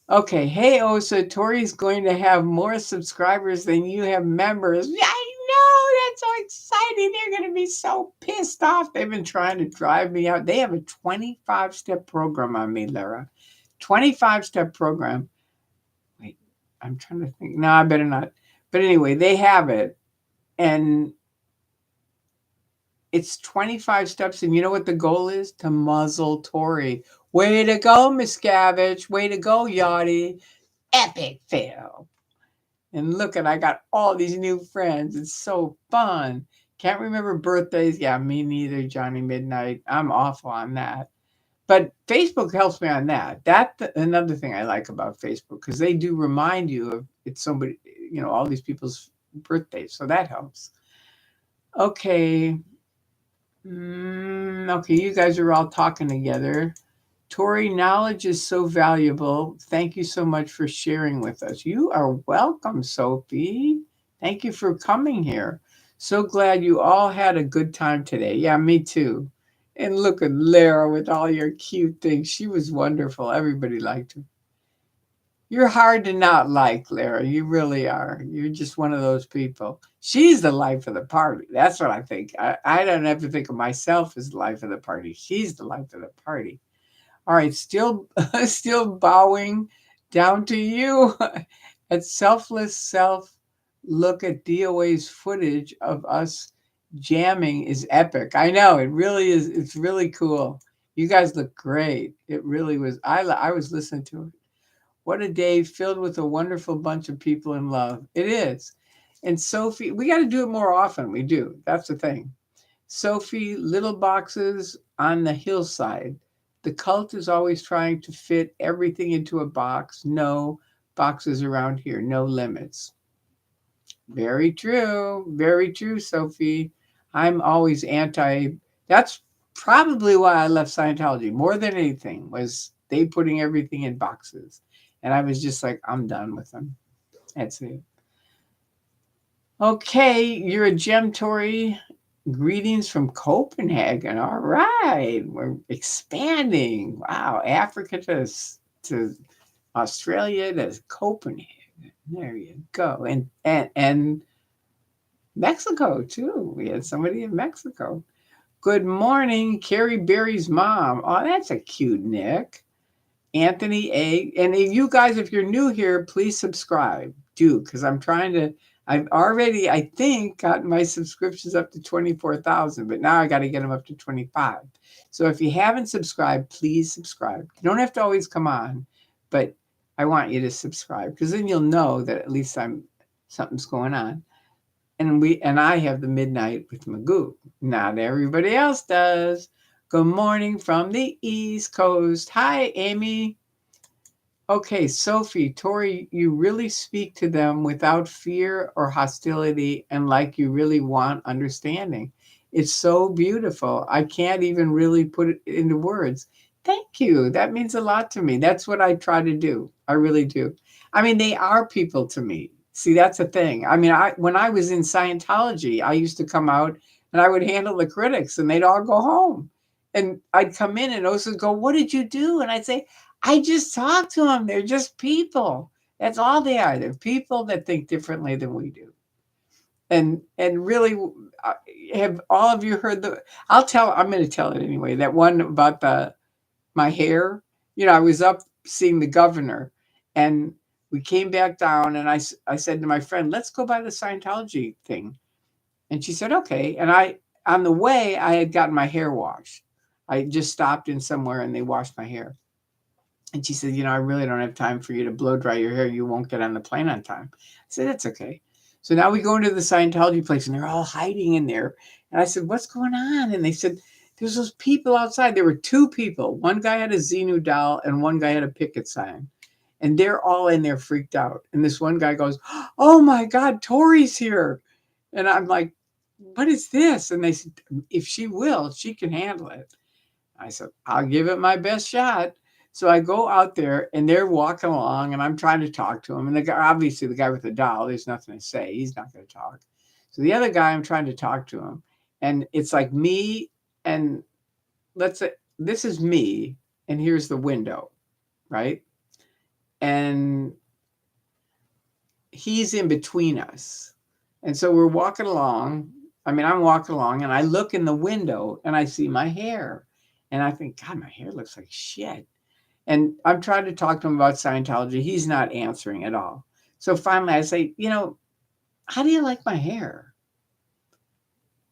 Okay. Hey, OSA, Tori's going to have more subscribers than you have members. I know. That's so exciting. They're going to be so pissed off. They've been trying to drive me out. They have a 25-step program on me, Lara. 25-step program. Wait, I'm trying to think. No, I better not. But anyway, they have it. And it's 25 steps. And you know what the goal is? To muzzle Tori. Way to go, Miscavige. Way to go, Yachty. Epic fail. And look, I got all these new friends. It's so fun. Can't remember birthdays. Yeah, me neither, Johnny Midnight. I'm awful on that. But Facebook helps me on that. That's another thing I like about Facebook because they do remind you of it's somebody, all these people's birthdays. So that helps. Okay. Okay, you guys are all talking together. Tori, knowledge is so valuable. Thank you so much for sharing with us. You are welcome, Sophie. Thank you for coming here. So glad you all had a good time today. Yeah, me too. And look at Lara with all your cute things. She was wonderful. Everybody liked her. You're hard to not like, Lara. You really are. You're just one of those people. She's the life of the party. That's what I think. I don't ever think of myself as the life of the party. She's the life of the party. All right, still bowing down to you. At Selfless Self, look at DOA's footage of us jamming is epic. I know, it really is. It's really cool. You guys look great. It really was. I was listening to it. What a day filled with a wonderful bunch of people in love. It is. And Sophie, we got to do it more often. We do. That's the thing. Sophie, little boxes on the hillside. The cult is always trying to fit everything into a box. No boxes around here, no limits. Very true, Sophie. I'm always that's probably why I left Scientology more than anything was they putting everything in boxes. And I was just like, I'm done with them. That's it. Okay, you're a gem, Tori. Greetings from Copenhagen. All right, we're expanding. Wow, Africa to Australia to Copenhagen. There you go, and Mexico too. We had somebody in Mexico. Good morning, Carrie Berry's mom. Oh, that's a cute nick. Anthony A. And you guys, if you're new here, please subscribe. Do because I've already, I think, gotten my subscriptions up to 24,000, but now I got to get them up to 25. So if you haven't subscribed, please subscribe. You don't have to always come on, but I want you to subscribe because then you'll know that at least something's going on. And I have the midnight with Magoo. Not everybody else does. Good morning from the East Coast. Hi, Amy. Okay, Sophie, Tori, you really speak to them without fear or hostility and like you really want understanding. It's so beautiful. I can't even really put it into words. Thank you. That means a lot to me. That's what I try to do. I really do. I mean, they are people to me. See, that's the thing. I mean, when I was in Scientology, I used to come out and I would handle the critics and they'd all go home. And I'd come in and OSA would go, "What did you do?" And I'd say, I just talk to them. They're just people. That's all they are. They're people that think differently than we do. And really, have all of you heard the? I'm going to tell it anyway. That one about my hair. I was up seeing the governor, and we came back down, and I said to my friend, "Let's go by the Scientology thing," and she said, "Okay." And on the way, I had gotten my hair washed. I just stopped in somewhere, and they washed my hair. And she said, I really don't have time for you to blow dry your hair. You won't get on the plane on time. I said, that's okay. So now we go into the Scientology place and they're all hiding in there. And I said, what's going on? And they said, there's those people outside. There were two people. One guy had a Xenu doll and one guy had a picket sign. And they're all in there freaked out. And this one guy goes, oh my God, Tori's here. And I'm like, what is this? And they said, if she will, she can handle it. I said, I'll give it my best shot. So I go out there and they're walking along and I'm trying to talk to him. And the guy, obviously the guy with the doll, there's nothing to say. He's not going to talk. So the other guy, I'm trying to talk to him. And it's like me and let's say this is me and here's the window, right? And he's in between us. And so we're walking along. I mean, I'm walking along and I look in the window and I see my hair. And I think, God, my hair looks like shit. And I'm trying to talk to him about Scientology. He's not answering at all. So finally I say, how do you like my hair?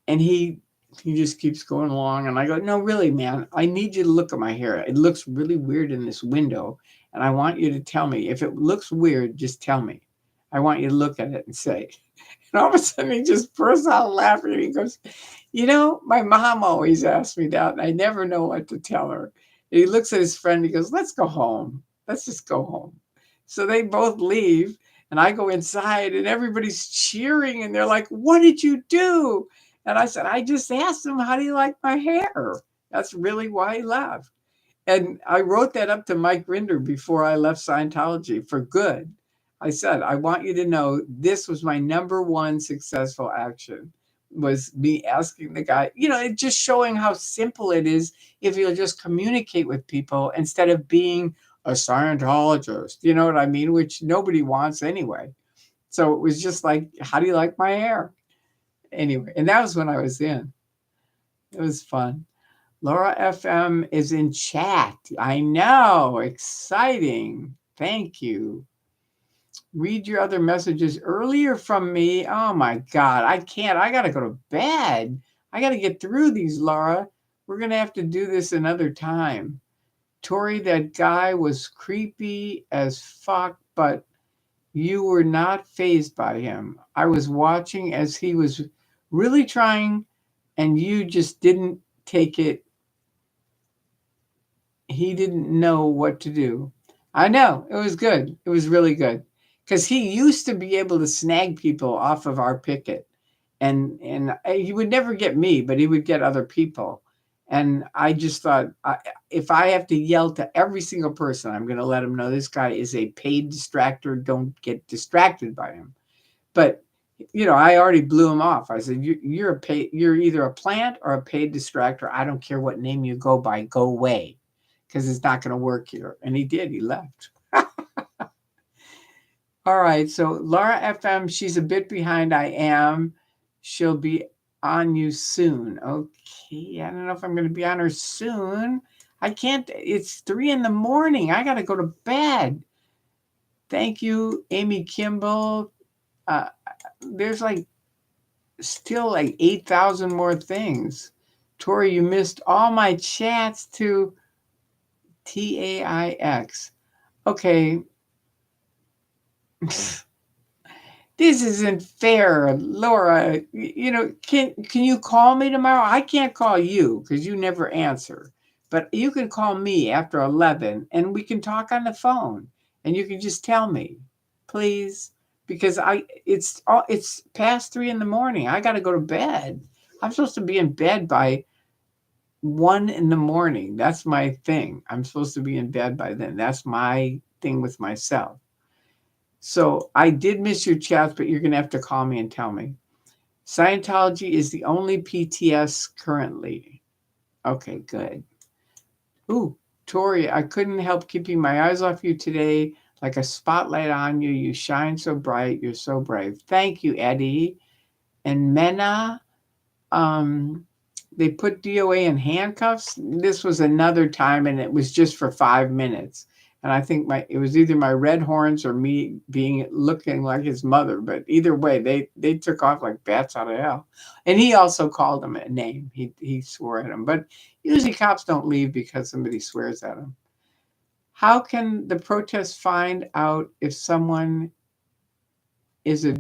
And he just keeps going along. And I go, no, really, man, I need you to look at my hair. It looks really weird in this window. And I want you to tell me. If it looks weird, just tell me. I want you to look at it and say. And all of a sudden he just bursts out laughing. He goes, my mom always asked me that. And I never know what to tell her. And he looks at his friend. He goes, let's go home. Let's just go home. So they both leave. And I go inside and everybody's cheering. And they're like, what did you do? And I said, I just asked him, how do you like my hair? That's really why he left. And I wrote that up to Mike Rinder before I left Scientology for good. I said, I want you to know this was my number one successful action, was me asking the guy, just showing how simple it is if you'll just communicate with people instead of being a Scientologist, you know what I mean? Which nobody wants anyway. So it was just like, how do you like my hair? Anyway, and that was when I was in. It was fun. Laura FM is in chat. I know. Exciting. Thank you. Read your other messages earlier from me. Oh my God. I can't. I got to go to bed. I got to get through these, Laura. We're going to have to do this another time. Tori, that guy was creepy as fuck, but you were not fazed by him. I was watching as he was really trying, and you just didn't take it. He didn't know what to do. I know. It was good. It was really good. Because he used to be able to snag people off of our picket. And he would never get me, but he would get other people. And I just thought, if I have to yell to every single person, I'm going to let him know this guy is a paid distractor. Don't get distracted by him. But I already blew him off. I said, you're either a plant or a paid distractor. I don't care what name you go by. Go away, because it's not going to work here. And he did. He left. All right. So Laura FM, she's a bit behind. I am. She'll be on you soon. Okay. I don't know if I'm going to be on her soon. I can't. It's 3 a.m. I got to go to bed. Thank you, Amy Kimball. There's still 8,000 more things. Tori, you missed all my chats to TAIX. Okay. This isn't fair, Laura. Can you call me tomorrow? I can't call you because you never answer. But you can call me after 11 and we can talk on the phone and you can just tell me, please, because it's past 3 in the morning. I got to go to bed. I'm supposed to be in bed by 1 in the morning. That's my thing. I'm supposed to be in bed by then. That's my thing with myself. So I did miss your chats, but you're going to have to call me and tell me. Scientology is the only PTS currently. Okay, good. Ooh, Tori, I couldn't help keeping my eyes off you today. Like a spotlight on you. You shine so bright. You're so brave. Thank you, Eddie. And Mena, they put DOA in handcuffs. This was another time, and it was just for 5 minutes. And I think it was either my red horns or me looking like his mother. But either way, they took off like bats out of hell. And he also called him a name. He swore at him. But usually cops don't leave because somebody swears at them. How can the protest find out if someone is a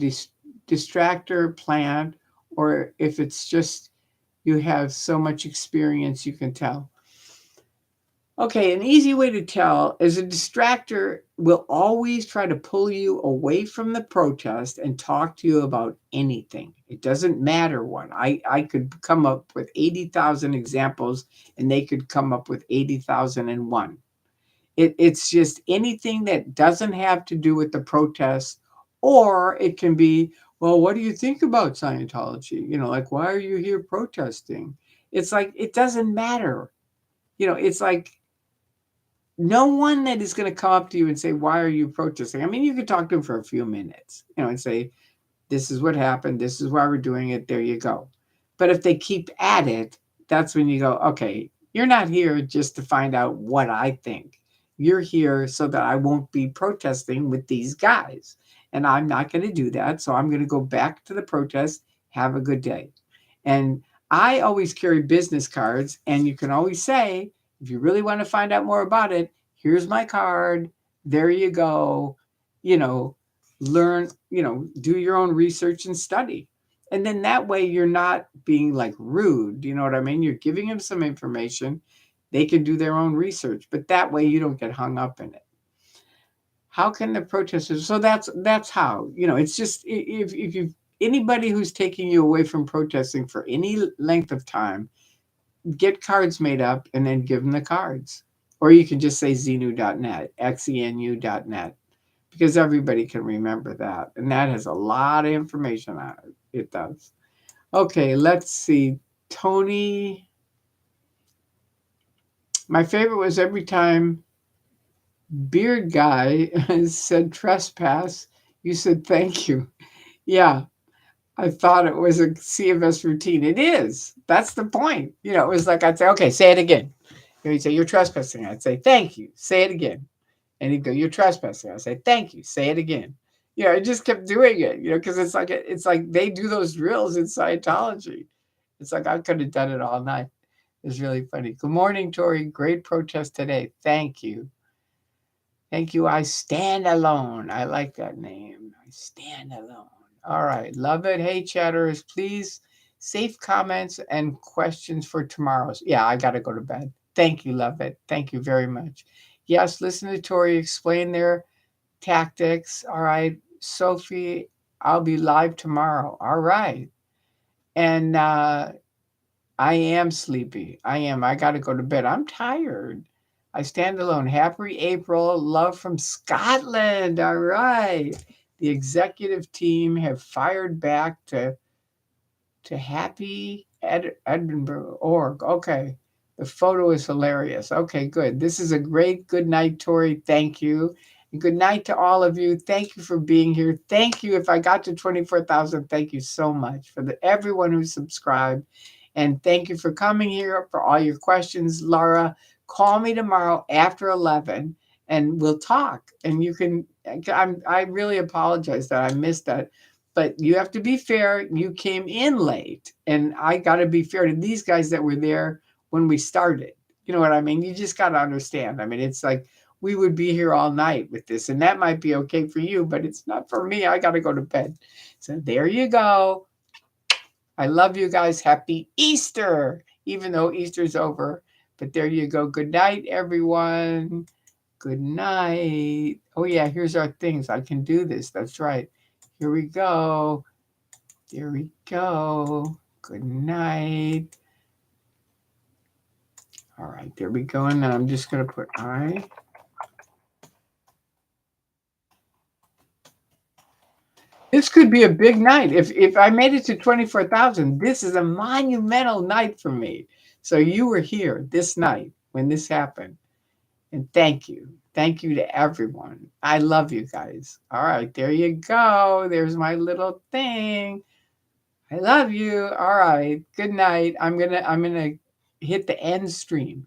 distractor planned, or if it's just you have so much experience you can tell? Okay, an easy way to tell is a distractor will always try to pull you away from the protest and talk to you about anything. It doesn't matter what. I could come up with 80,000 examples and they could come up with 80,001. It's just anything that doesn't have to do with the protest, or it can be, well, what do you think about Scientology? Like, why are you here protesting? It's like, it doesn't matter. It's like, no one that is going to come up to you and say, why are you protesting? I mean, you could talk to them for a few minutes, and say, this is what happened. This is why we're doing it. There you go. But if they keep at it, that's when you go, okay, you're not here just to find out what I think. You're here so that I won't be protesting with these guys. And I'm not going to do that. So I'm going to go back to the protest. Have a good day. And I always carry business cards. And you can always say, if you really want to find out more about it, here's my card. There you go. Learn, do your own research and study. And then that way you're not being like rude. You know what I mean? You're giving them some information. They can do their own research, but that way you don't get hung up in it. How can the protesters? So that's how, it's just, if you anybody who's taking you away from protesting for any length of time, get cards made up and then give them the cards. Or you can just say xenu.net, xenu.net, because everybody can remember that. And that has a lot of information on it. It does. Okay, let's see. Tony, my favorite was every time Beard Guy said trespass, you said thank you. Yeah, I thought it was a CFS routine. It is. That's the point. It was like I'd say, okay, say it again. He'd say, you're trespassing. I'd say, thank you. Say it again. And he'd go, you're trespassing. I'd say, thank you. Say it again. I just kept doing it, because it's like they do those drills in Scientology. It's like I could have done it all night. It's really funny. Good morning, Tori. Great protest today. Thank you. Thank you. I stand alone. I like that name. I stand alone. All right. Love it. Hey, chatters, please safe comments and questions for tomorrow's. Yeah, I got to go to bed. Thank you. Love it. Thank you very much. Yes, listen to Tori explain their tactics. All right. Sophie, I'll be live tomorrow. All right. And I am sleepy. I am. I got to go to bed. I'm tired. I stand alone. Happy April. Love from Scotland. All right. The executive team have fired back to Happy Edinburgh org. Okay. The photo is hilarious. Okay, good. This is a great good night, Tori. Thank you. And good night to all of you. Thank you for being here. Thank you. If I got to 24,000, thank you so much for everyone who subscribed. And thank you for coming here, for all your questions. Laura, call me tomorrow after 11 and we'll talk. And you can, I really apologize that I missed that. But you have to be fair. You came in late, and I got to be fair to these guys that were there when we started. You know what I mean? You just got to understand. I mean, it's like we would be here all night with this. And that might be okay for you, but it's not for me. I got to go to bed. So there you go. I love you guys. Happy Easter, even though Easter's over. But there you go. Good night, everyone. Good night. Oh, yeah, here's our things. I can do this. That's right. Here we go. There we go. Good night. All right, there we go. And then I'm just going to put I. This could be a big night. If I made it to 24,000, this is a monumental night for me. So you were here this night when this happened. And thank you. Thank you to everyone. I love you guys. All right, there you go. There's my little thing. I love you. All right. Good night. I'm gonna hit the end stream.